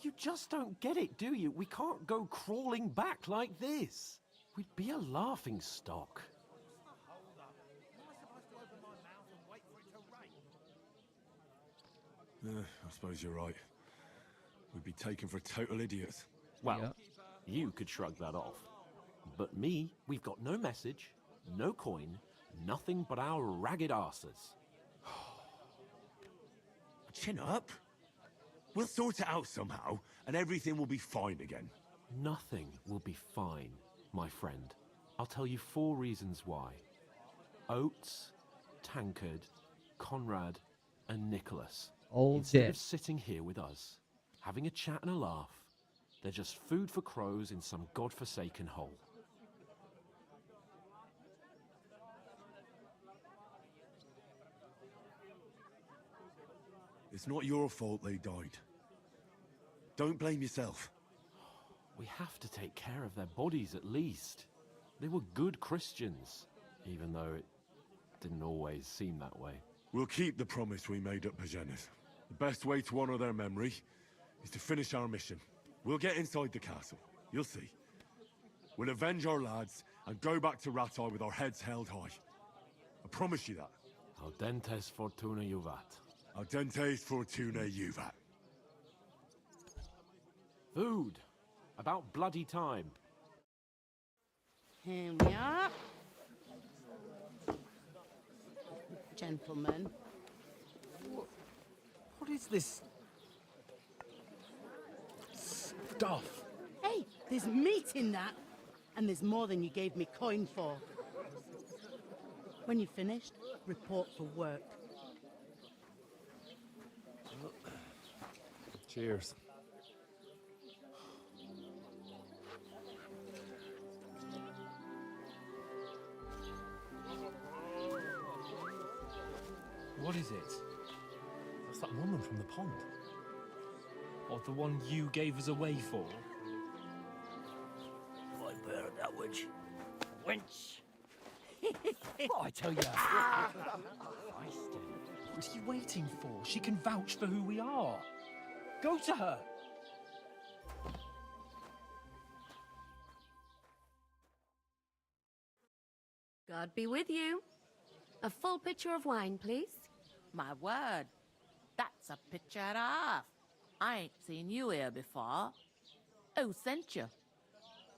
You just don't get it, do you? We can't go crawling back like this. We'd be a laughing stock. I suppose you're right. We'd be taken for total idiots. Well, you could shrug that off. But me, we've got no message, no coin, nothing but our ragged arses. Chin up. We'll sort it out somehow, and everything will be fine again. Nothing will be fine, my friend. I'll tell you 4 reasons why. Oates, Tankard, Conrad, and Nicholas. All Instead dead. of sitting here with us, having a chat and a laugh, they're just food for crows in some godforsaken hole. It's not your fault they died. Don't blame yourself. We have to take care of their bodies at least. They were good Christians, even though it didn't always seem that way. We'll keep the promise we made at Pagenes. The best way to honor their memory is to finish our mission. We'll get inside the castle. You'll see. We'll avenge our lads and go back to Ratai with our heads held high. I promise you that. Audentes fortuna juvat. Audentes fortuna juvat. Food. About bloody time. Here we are. Gentlemen. What is this stuff? Hey, there's meat in that. And there's more than you gave me coin for. When you're finished, report for work. Cheers. What is it? That's that woman from the pond. Or the one you gave us away for? I bear that witch. Wench. What I tell you? What are you waiting for? She can vouch for who we are. Go to her. God be with you. A full pitcher of wine, please. My word, that's a picture and a half. I ain't seen you here before. Who sent you?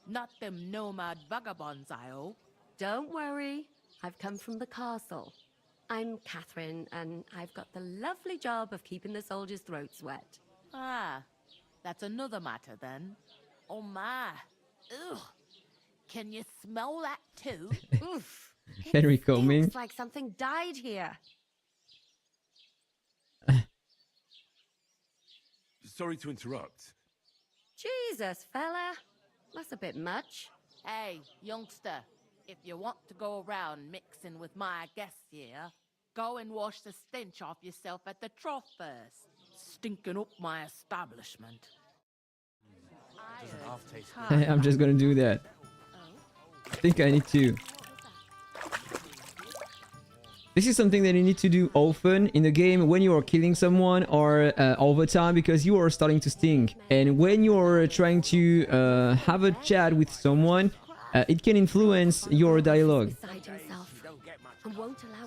Not them nomad vagabonds, I hope. Don't worry. I've come from the castle. I'm Catherine, and I've got the lovely job of keeping the soldiers' throats wet. Ah, that's another matter then. Oh my. Ugh. Can you smell that too? Oof. Henry coming. Looks like something died here. Sorry to interrupt. Jesus, fella. That's a bit much. Hey, youngster, if you want to go around mixing with my guests here, go and wash the stench off yourself at the trough first. Stinking up my establishment. I'm just gonna do that. I think I need to. This is something that you need to do often in the game when you are killing someone or all the time, because you are starting to stink. And when you are trying to have a chat with someone, it can influence your dialogue.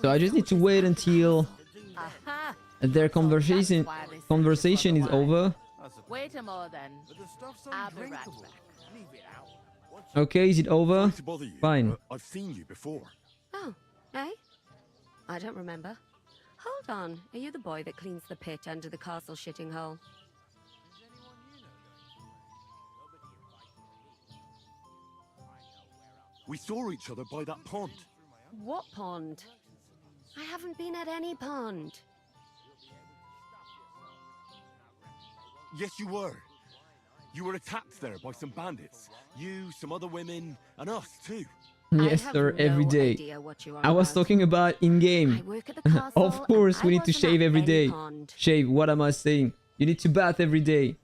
So I just need to wait until their conversation is over. Wait a moment then. I'll be right back. Okay, is it over? Sorry to bother you, Fine. but I've seen you before. Oh, eh? I don't remember. Hold on. Are you the boy that cleans the pit under the castle shitting hole? We saw each other by that pond. What pond? I haven't been at any pond. Yes, you were. You were attacked there by some bandits. You, some other women, and us too. Yes, sir, every day. I was talking about in-game. Of course, we need to shave every day. Shave, what am I saying? You need to bath every day.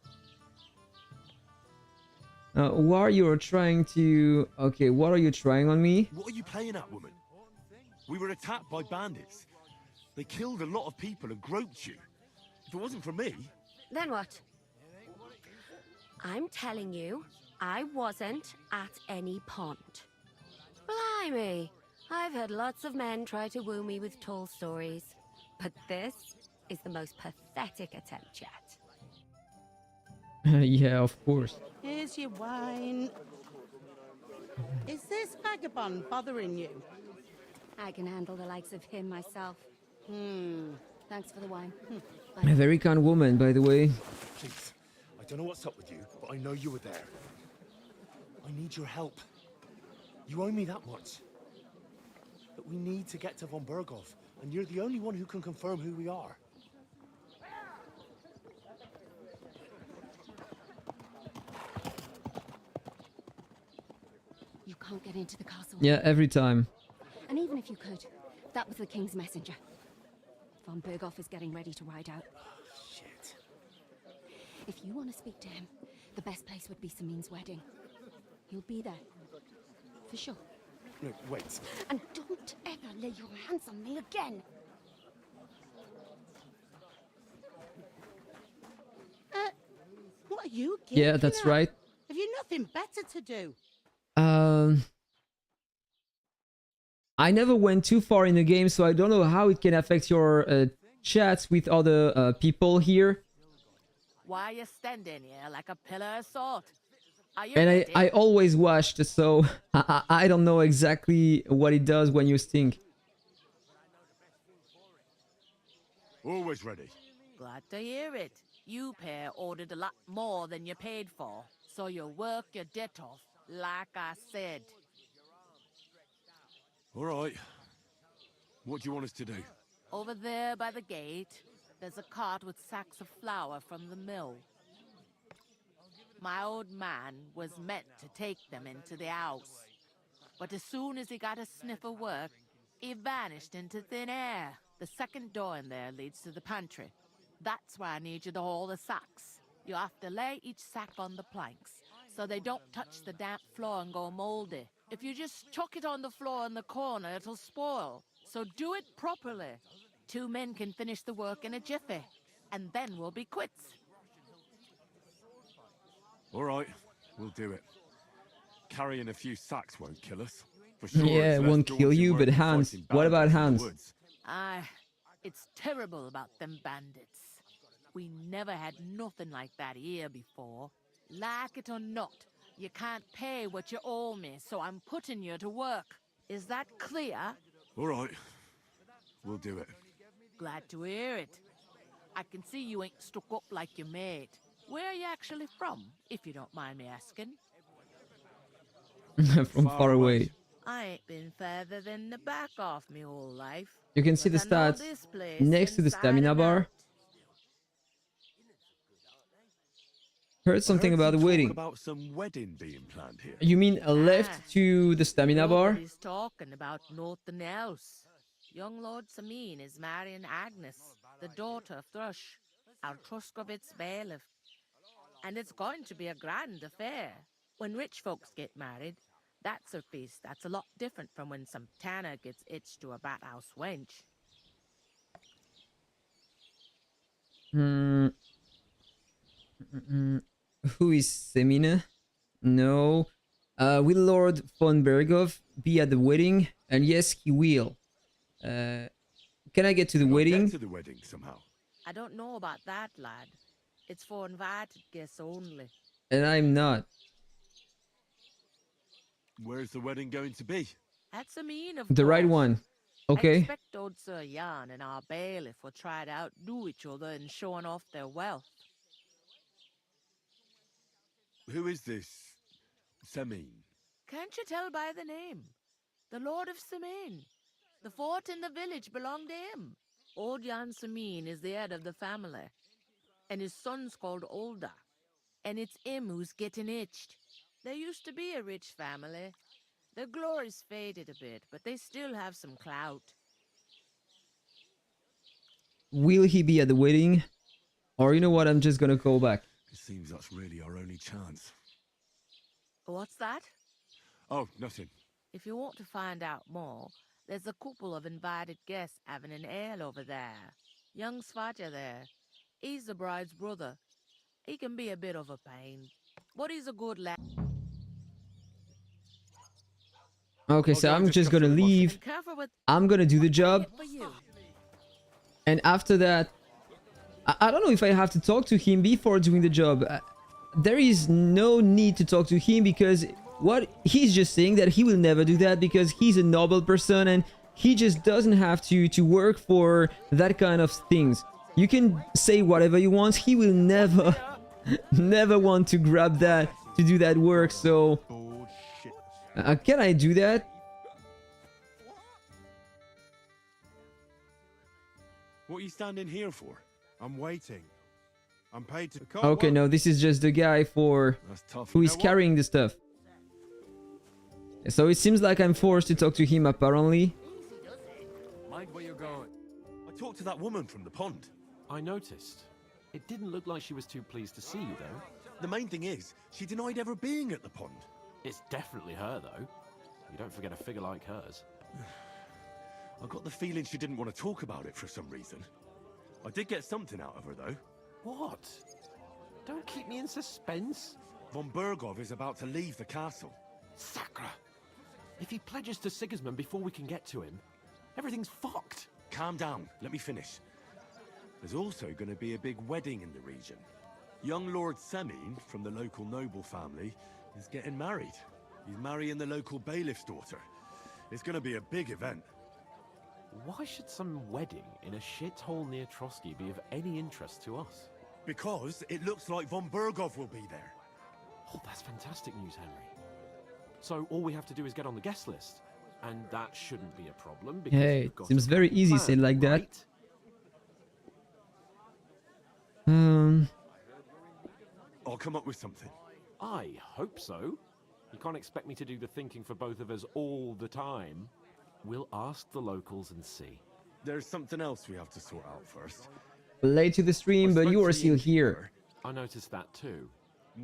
What you are trying to... Okay, what are you trying on me? What are you playing at, woman? We were attacked by bandits. They killed a lot of people and groped you. If it wasn't for me... Then what? I'm telling you, I wasn't at any pond. Blimey! I've heard lots of men try to woo me with tall stories, but this is the most pathetic attempt yet. Yeah, of course. Here's your wine. Is this vagabond bothering you? I can handle the likes of him myself. Thanks for the wine. A very kind woman, by the way. Please, I don't know what's up with you, but I know you were there. I need your help. You owe me that much. But we need to get to von Berghoff, and you're the only one who can confirm who we are. You can't get into the castle. Yeah, every time. And even if you could, that was the king's messenger. Von Berghoff is getting ready to ride out. Shit. If you want to speak to him, the best place would be Samin's wedding. He'll be there. For sure. No, wait. And don't ever lay your hands on me again! What are you Yeah, geeking that's at? right. Have you nothing better to do? I never went too far in the game, so I don't know how it can affect your chats with other people here. Why are you standing here like a pillar of salt? Are you And ready? I always watched, so I don't know exactly what it does when you stink. Always ready. Glad to hear it. You pair ordered a lot more than you paid for, so you work your debt off, like I said. All right. What do you want us to do? Over there by the gate, there's a cart with sacks of flour from the mill. My old man was meant to take them into the house, but as soon as he got a sniff of work, he vanished into thin air. The second door in there leads to the pantry. That's why I need you to haul the sacks. You have to lay each sack on the planks, so they don't touch the damp floor and go moldy. If you just chuck it on the floor in the corner, it'll spoil. So do it properly. 2 men can finish the work in a jiffy, and then we'll be quits. All right, we'll do it. Carrying a few sacks won't kill us. For sure, Yeah, it's it less won't kill daunting you, work but than hands. fighting What about bandits in the hands? woods. It's terrible about them bandits. We never had nothing like that here before. Like it or not, you can't pay what you owe me, so I'm putting you to work. Is that clear? All right, we'll do it. Glad to hear it. I can see you ain't stuck up like your mate. Where are you actually from, if you don't mind me asking? From far away. I ain't been further than the back off me whole life. You can see the But I know stats this place next to the inside stamina and bar. out. Heard something about the Talk wedding. about some wedding being planned here. You mean left to the stamina bar? Nobody's talking about nothing else. Young Lord Samin is marrying Agnes, the daughter of Thrush, our Troskovitz bailiff. And it's going to be a grand affair. When rich folks get married, that's a feast that's a lot different from when some tanner gets hitched to a bathouse wench. Who is Semina? No. Will Lord von Berghoff be at the wedding? And yes, he will. Can I get to the wedding? Get to the wedding somehow. I don't know about that, lad. It's for invited guests only. And I'm not. Where's the wedding going to be? That's a mean of The right course. one. I Okay. expect old Sir Jan and our bailiff will try to outdo each other in showing off their wealth. Who is this Semin? Can't you tell by the name? The Lord of Samin. The fort in the village belonged to him. Old Jan Samin is the head of the family, and his son's called Olda, and it's him who's getting itched. There used to be a rich family. Their glory's faded a bit, but they still have some clout. Will he be at the wedding? Or you know what, I'm just gonna go back. It seems that's really our only chance. What's that? Oh, nothing. If you want to find out more, there's a couple of invited guests having an ale over there. Young Svatja there. He's the bride's brother. He can be a bit of a pain, but he's a good lad. Okay, so I'm just gonna leave. I'm gonna do the job. And after that, I don't know if I have to talk to him before doing the job. There is no need to talk to him because what he's just saying that he will never do that because he's a noble person and he just doesn't have to work for that kind of things. You can say whatever you want. He will never, never want to grab that to do that work. So, can I do that? What are you standing here for? I'm waiting. I'm paid to... Okay, no, this is just the guy for who is carrying the stuff. So it seems like I'm forced to talk to him apparently. Mind where you're going. I talked to that woman from the pond. I noticed. It didn't look like she was too pleased to see you, though. The main thing is, she denied ever being at the pond. It's definitely her, though. You don't forget a figure like hers. I got the feeling she didn't want to talk about it for some reason. I did get something out of her, though. What? Don't keep me in suspense. Von Bergov is about to leave the castle. Sacra! If he pledges to Sigismund before we can get to him, everything's fucked. Calm down. Let me finish. There's also going to be a big wedding in the region. Young Lord Semin, from the local noble family, is getting married. He's marrying the local bailiff's daughter. It's going to be a big event. Why should some wedding in a shithole near Trosky be of any interest to us? Because it looks like Von Bergov will be there. Oh, that's fantastic news, Henry. So all we have to do is get on the guest list. And that shouldn't be a problem because Hey, we've got seems a very easy plan, said like that. right? I'll come up with something. I hope so. You can't expect me to do the thinking for both of us all the time. We'll ask the locals and see. There's something else we have to sort out first. Late to the stream, but you are still here. I noticed that too.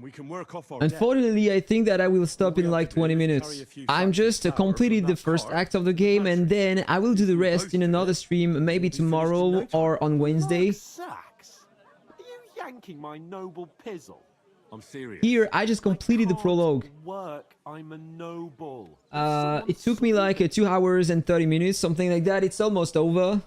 We can work off our Unfortunately, I think that I will stop in like 20 minutes. I'm just completed the first act of the game and then I will do the rest in another stream, maybe tomorrow or on Wednesday. Sax, are you yanking my noble pizzle? I'm serious. Here, I just completed the prologue. Work, I'm a noble. It took me like 2 hours and 30 minutes, something like that. It's almost over.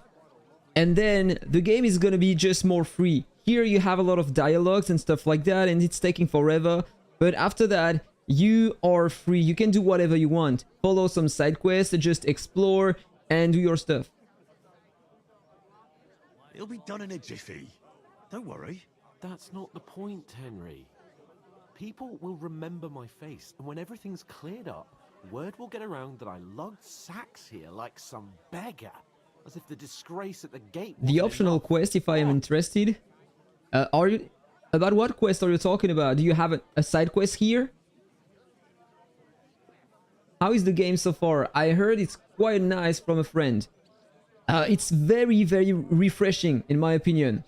And then the game is gonna be just more free. Here you have a lot of dialogues and stuff like that, and it's taking forever. But after that, you are free. You can do whatever you want. Follow some side quests, just explore, and do your stuff. It'll be done in a jiffy. Don't worry. That's not the point, Henry. People will remember my face, and when everything's cleared up, word will get around that I lugged Sax here like some beggar. As if the disgrace at the gate The optional quest, if I am interested. Are you... About what quest are you talking about? Do you have a side quest here? How is the game so far? I heard it's quite nice from a friend. It's very, very refreshing, in my opinion.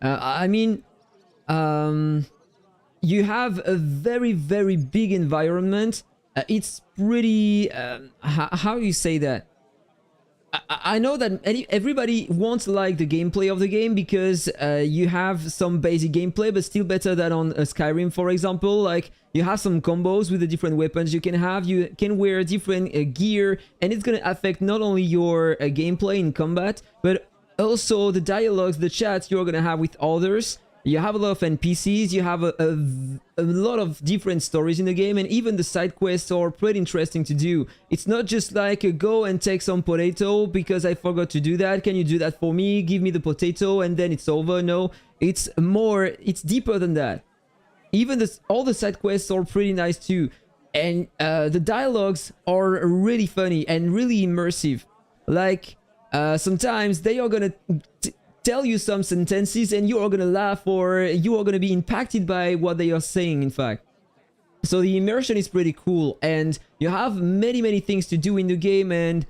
I mean... you have a very, very big environment. It's pretty... how do you say that? I know that everybody wants like the gameplay of the game because you have some basic gameplay, but still better than on Skyrim, for example. Like you have some combos with the different weapons you can have. You can wear different gear, and it's gonna affect not only your gameplay in combat, but also the dialogues, the chats you're gonna have with others. You have a lot of NPCs, you have a lot of different stories in the game, and even the side quests are pretty interesting to do. It's not just like go and take some potato because I forgot to do that. Can you do that for me? Give me the potato and then it's over. No, it's more, it's deeper than that. Even all the side quests are pretty nice too. And the dialogues are really funny and really immersive. Like, sometimes they are gonna... tell you some sentences and you are gonna laugh or you are gonna be impacted by what they are saying, in fact. So the immersion is pretty cool and you have many things to do in the game, and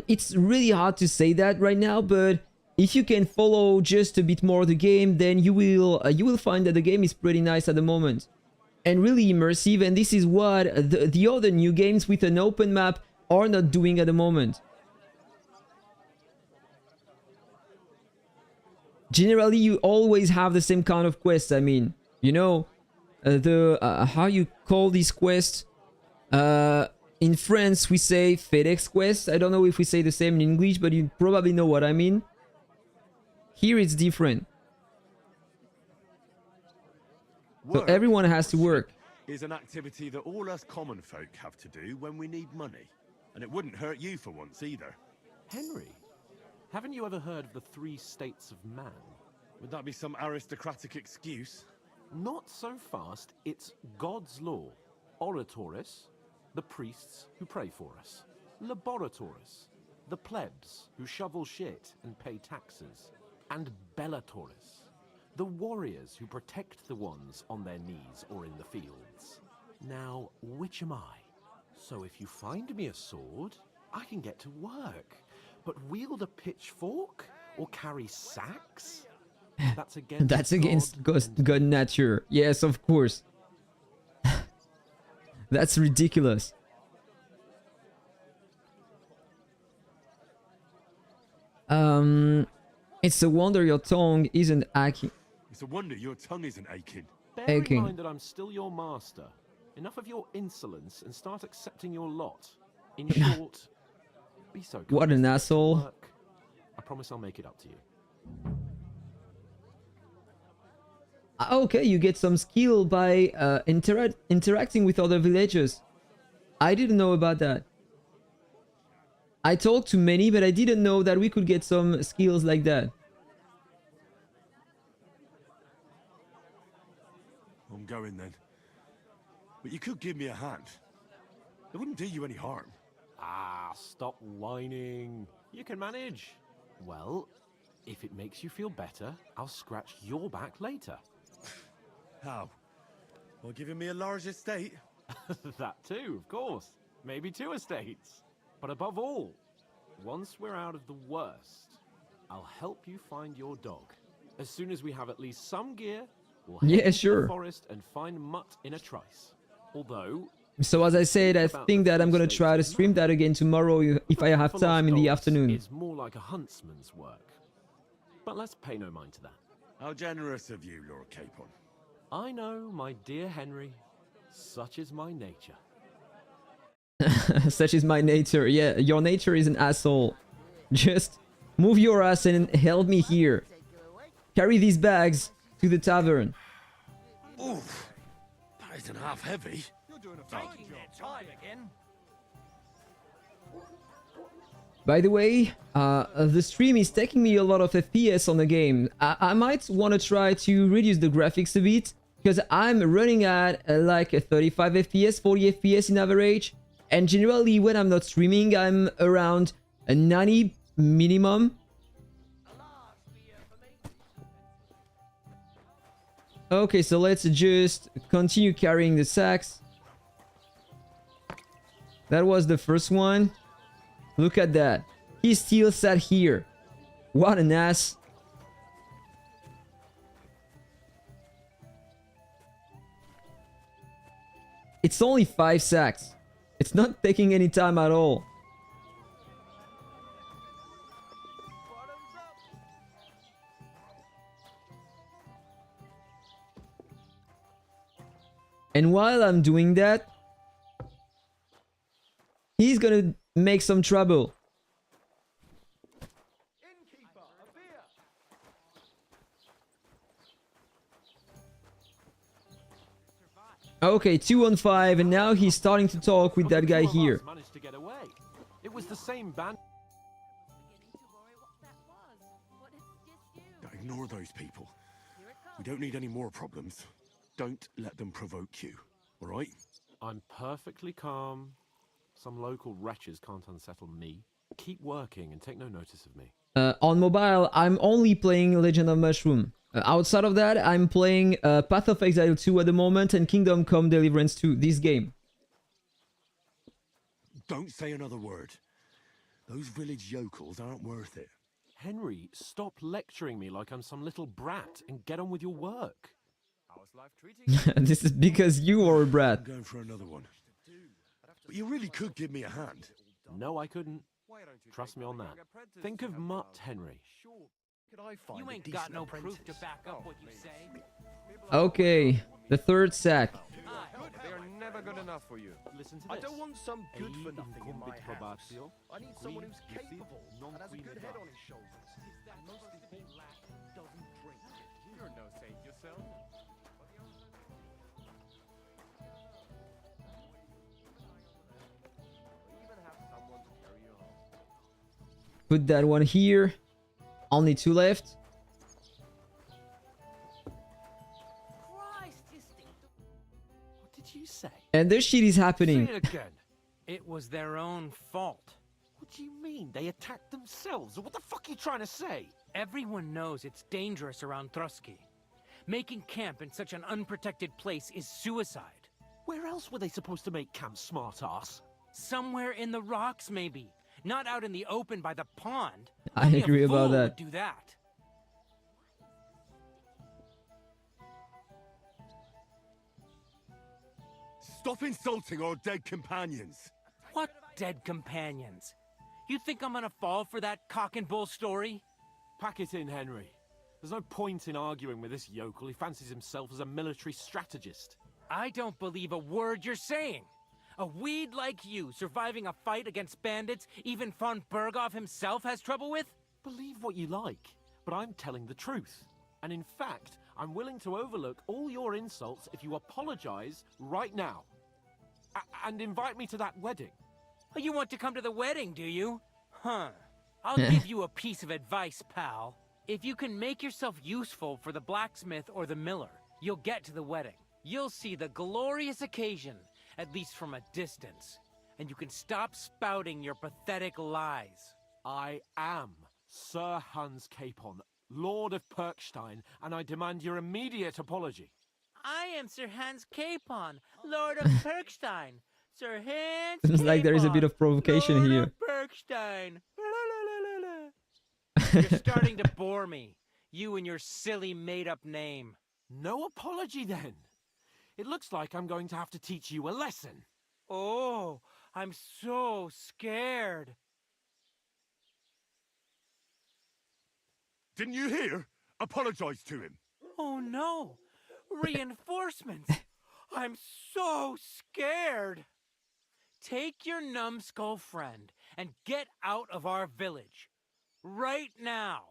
it's really hard to say that right now, but if you can follow just a bit more the game, then you will find that the game is pretty nice at the moment and really immersive, and this is what the other new games with an open map are not doing at the moment. Generally, you always have the same kind of quests. I mean, you know, how you call these quests? In France, we say FedEx quest. I don't know if we say the same in English, but you probably know what I mean. Here it's different. So Work everyone has to work. is an activity that all us common folk have to do when we need money. And it wouldn't hurt you for once either. Henry, haven't you ever heard of the 3 states of man? Would that be some aristocratic excuse? Not so fast. It's God's law. Oratoris, the priests who pray for us. Laboratoris, the plebs who shovel shit and pay taxes. And Bellatoris, the warriors who protect the ones on their knees or in the fields. Now, which am I? So if you find me a sword, I can get to work. But wield a pitchfork or carry sacks? That's against That's against God nature. Yes, of course. That's ridiculous. It's a wonder your tongue isn't aching. It's a wonder your tongue isn't aching. Bear in mind that I'm still your master. Enough of your insolence and start accepting your lot. In short, be so kind What an as to asshole. work. I promise I'll make it up to you. Okay, you get some skill by interacting with other villagers. I didn't know about that. I talked to many, but I didn't know that we could get some skills like that. I'm going then. But you could give me a hand. It wouldn't do you any harm. Ah, stop whining. You can manage. Well, if it makes you feel better, I'll scratch your back later. How? Well, giving me a large estate? That too, of course. Maybe 2 estates. But above all, once we're out of the worst, I'll help you find your dog. As soon as we have at least some gear, we'll head into sure. the forest and find Mutt in a trice. Although, So as I said, I think that I'm gonna try to stream that again tomorrow if I have time in the afternoon. It's more like a huntsman's work. But let's pay no mind to that. How generous of you, Lord Capon. I know, my dear Henry. Such is my nature. Such is my nature. Yeah, your nature is an asshole. Just move your ass and help me here. Carry these bags to the tavern. Oof. That isn't half heavy. Taking their time again. By the way, the stream is taking me a lot of FPS on the game. I might want to try to reduce the graphics a bit, because I'm running at like a 35 FPS, 40 FPS in average. And generally, when I'm not streaming, I'm around a 90 minimum. Okay, so let's just continue carrying the sacks. That was the first one. Look at that. He still sat here. What an ass. It's only 5 sacks. It's not taking any time at all. And while I'm doing that, he's gonna make some trouble. Okay, 2 on 5, and now he's starting to talk with that guy here. Managed to get away. It was the same band. Ignore those people. We don't need any more problems. Don't let them provoke you, all right? I'm perfectly calm. Some local wretches can't unsettle me. Keep working and take no notice of me. On mobile, I'm only playing Legend of Mushroom. Outside of that, I'm playing Path of Exile 2 at the moment and Kingdom Comde Deliverance 2, this game. Don't say another word. Those village yokels aren't worth it. Henry, stop lecturing me like I'm some little brat and get on with your work. How's life treating you? This is because you are a brat. I'm going for another one. But you really could give me a hand. No, I couldn't. Trust me on that. Think of Mutt, Henry. You ain't got no proof to back up what you say. Okay, the third sack. but they are never good enough for you. Listen to I this. don't want some good-for-nothing in my Income house. Comde I need someone who's Deliverance. capable and has a good head on his shoulders. You're no saint yourself. Put that one here. Only 2 left. What did you say? And this shit is happening. Say it again. It was their own fault. What do you mean? They attacked themselves? What the fuck are you trying to say? Everyone knows it's dangerous around Trosky. Making camp in such an unprotected place is suicide. Where else were they supposed to make camp, smartass? Somewhere in the rocks, maybe. Not out in the open by the pond. I Only a agree about fool that. would do that. Stop insulting our dead companions. What dead companions? You think I'm gonna fall for that cock and bull story? Pack it in, Henry. There's no point in arguing with this yokel. He fancies himself as a military strategist. I don't believe a word you're saying. A weed like you surviving a fight against bandits even von Berghoff himself has trouble with? Believe what you like, but I'm telling the truth. And in fact, I'm willing to overlook all your insults if you apologize right now. And invite me to that wedding. Oh, you want to come to the wedding, do you? Huh. I'll give you a piece of advice, pal. If you can make yourself useful for the blacksmith or the miller, you'll get to the wedding. You'll see the glorious occasion, at least from a distance. And you can stop spouting your pathetic lies. I am Sir Hans Capon, Lord of Perkstein, and I demand your immediate apology. I am Sir Hans Capon, Lord of Perkstein. Sir Hans Seems like there is a bit of provocation Lord here. of Perkstein. You're starting to bore me. You and your silly made-up name. No apology, then. It looks like I'm going to have to teach you a lesson. Oh, I'm so scared. Didn't you hear? Apologize to him. Oh no! Reinforcements! I'm so scared! Take your numbskull friend and get out of our village. Right now!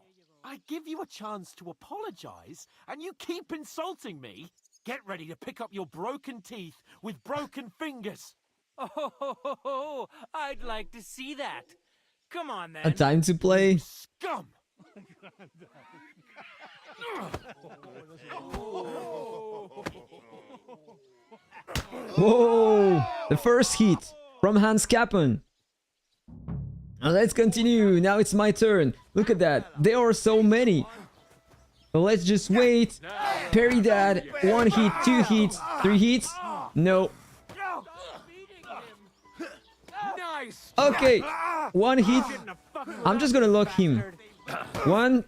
I give you a chance to apologize, and you keep insulting me? Get ready to pick up your broken teeth with broken fingers. Oh, I'd like to see that. Come on, then. A time to play. Scum! Whoa! The first hit from Hans Capon. Let's continue. Now it's my turn. Look at that. There are so many. Let's just wait. Parry that. 1 hit, 2 hits, 3 hits. No. Okay. 1 hit. I'm just gonna lock him. 1,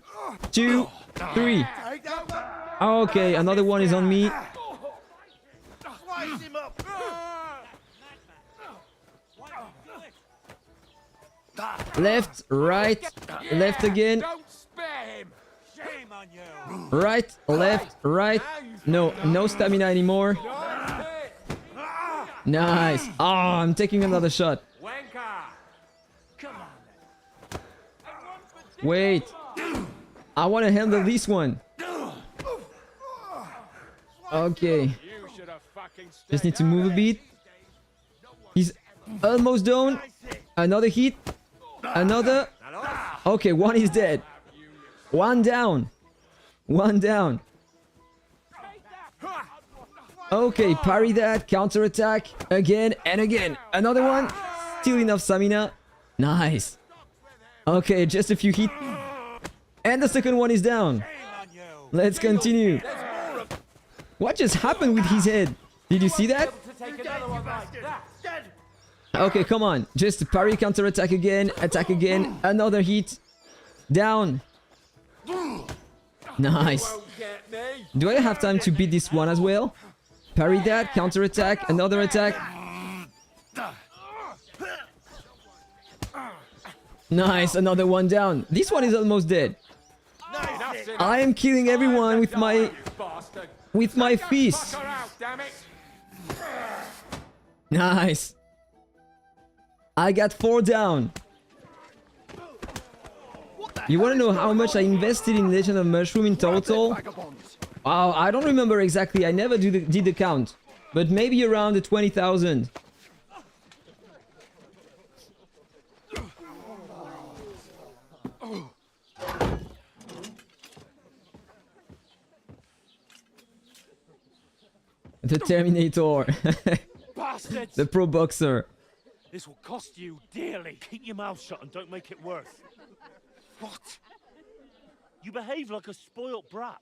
2, 3. Okay, another one is on me. Left, right, left again. Right, left, right. No, no stamina anymore. Nice. Oh, I'm taking another shot. Wait. I want to handle this one. Okay. Just need to move a bit. He's almost down. Another hit. Another. Okay, 1 is dead. 1 down. 1 down. Okay, parry that. Counter attack. Again and again. Another one. Still enough stamina. Nice. Okay, just a few hits. And the second one is down. Let's continue. What just happened with his head? Did you see that? Okay, come on. Just parry, counter attack again. Attack again. Another hit. Down. Nice. Do I have time to beat this one as well? Parry that, counter attack, another attack. Nice, another one down. This one is almost dead. I am killing everyone with my fists. Nice. I got 4 down. You want to know how much I invested in Legend of Mushroom in total? Wow, I don't remember exactly. I never did the count. But maybe around the 20,000. The Terminator. Bastards! The pro boxer. This will cost you dearly. Keep your mouth shut and don't make it worse. What? You behave like a spoilt brat.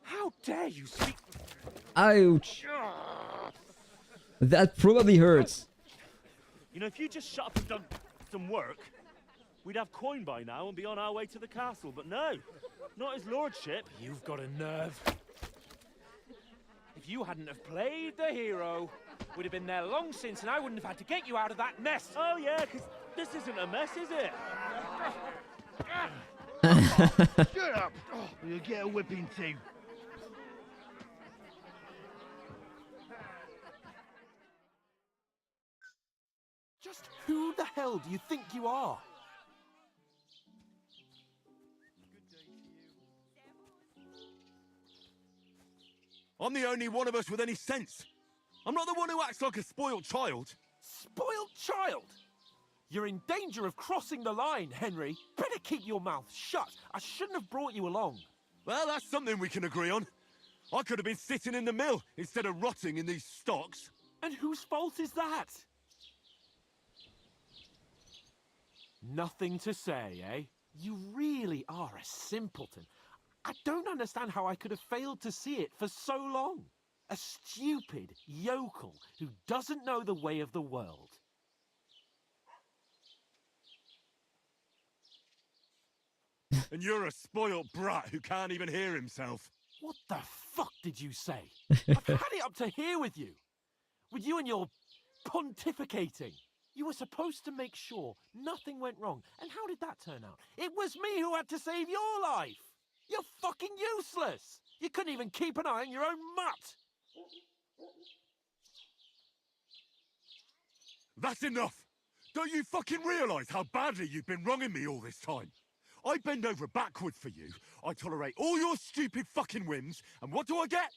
How dare you speak? Ouch. That probably hurts. You know, if you just shut up and done some work, we'd have coin by now and be on our way to the castle. But no, not his lordship. You've got a nerve. If you hadn't have played the hero, we'd have been there long since, and I wouldn't have had to get you out of that mess. Oh yeah, because this isn't a mess, is it? Shut up! Or you'll get a whipping too. Just who the hell do you think you are? I'm the only one of us with any sense. I'm not the one who acts like a spoiled child. Spoiled child? You're in danger of crossing the line, Henry. Better keep your mouth shut. I shouldn't have brought you along. Well, that's something we can agree on. I could have been sitting in the mill instead of rotting in these stocks. And whose fault is that? Nothing to say, eh? You really are a simpleton. I don't understand how I could have failed to see it for so long. A stupid yokel who doesn't know the way of the world. And you're a spoiled brat who can't even hear himself. What the fuck did you say? I've had it up to here with you. With you and your pontificating. You were supposed to make sure nothing went wrong. And how did that turn out? It was me who had to save your life. You're fucking useless. You couldn't even keep an eye on your own mutt. That's enough. Don't you fucking realise how badly you've been wronging me all this time? I bend over backwards for you. I tolerate all your stupid fucking whims. And what do I get?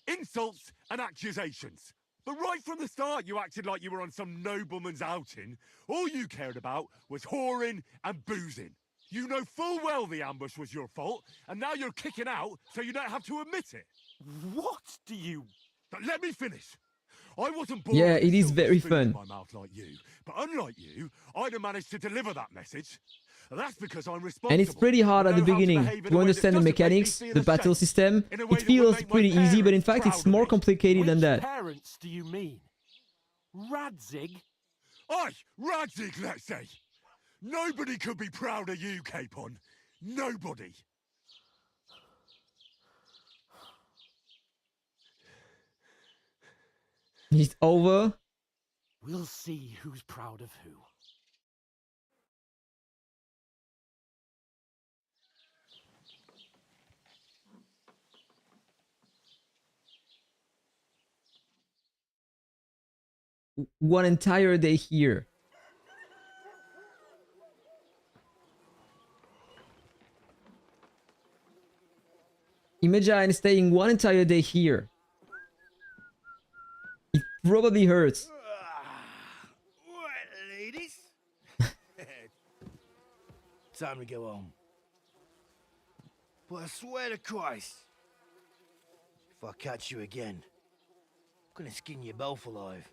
Insults and accusations. But right from the start, you acted like you were on some nobleman's outing. All you cared about was whoring and boozing. You know full well the ambush was your fault, and now you're kicking out so you don't have to admit it. What do you... But let me finish. I wasn't born Yeah, with a it is silver very spoon in fun. my mouth like you. But unlike you, I'd have managed to deliver that message. And that's because I'm responsible. And it's pretty hard at the beginning to understand the mechanics, the battle system. It feels pretty easy, but in fact it's more complicated than that. parents do you mean? Radzig? Aye, Radzig, let's say. Nobody could be proud of you, Capon. Nobody. It's over. We'll see who's proud of who. One entire day here. Imagine staying one entire day here. It probably hurts. Right, ladies. Time to go home. But I swear to Christ, if I catch you again, I'm gonna skin you both alive.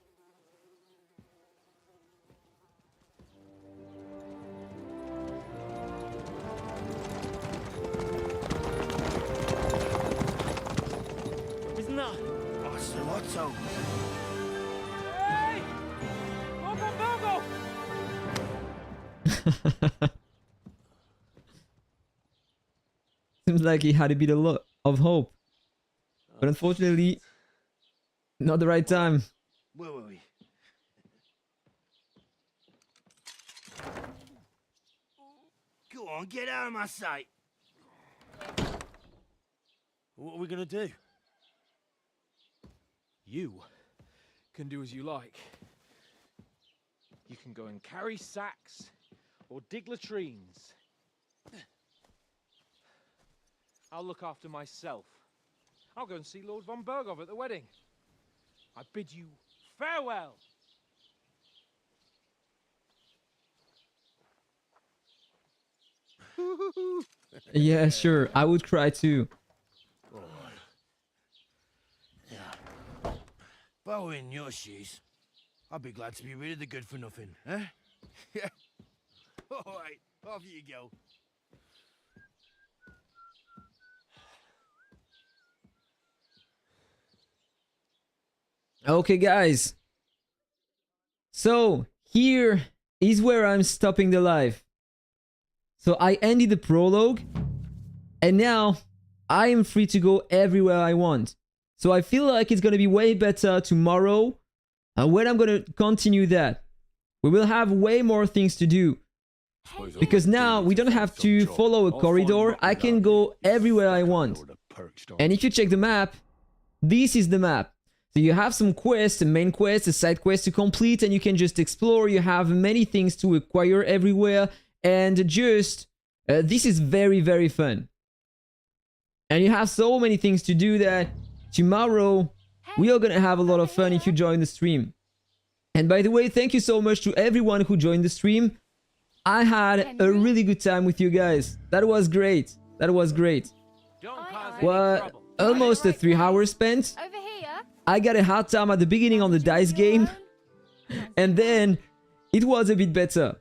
Isn't that? Ocelotto. Hey! Seems like he had a bit of hope. But unfortunately, not the right time. Where were we? Go on, get out of my sight. What are we gonna do? You can do as you like. You can go and carry sacks or dig latrines. I'll look after myself. I'll go and see Lord von Bergov at the wedding. I bid you farewell. Yeah, sure. I would cry too. If I were in your shoes, I'd be glad to be rid of the good for nothing, eh? Yeah. All right, off you go. Okay, guys. So, here is where I'm stopping the live. So, I ended the prologue, and now I am free to go everywhere I want. So, I feel like it's gonna be way better tomorrow, when I'm gonna continue that. We will have way more things to do. Because now we don't have to follow a corridor, I can go everywhere I want. And if you check the map, this is the map. So you have some quests, a main quest, a side quest to complete, and you can just explore. You have many things to acquire everywhere, and just, this is very, very fun. And you have so many things to do that tomorrow we are gonna have a lot of fun if you join the stream. And by the way, thank you so much to everyone who joined the stream. I had a really good time with you guys. That was great. That was great. Well, almost 3 hours spent. I got a hard time at the beginning on the dice game. And then it was a bit better.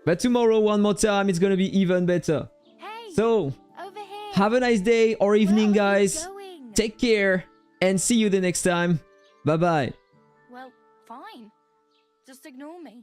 But tomorrow, one more time, it's gonna be even better. So, have a nice day or evening, guys. Take care and see you the next time. Bye-bye. Well, fine. Just ignore me.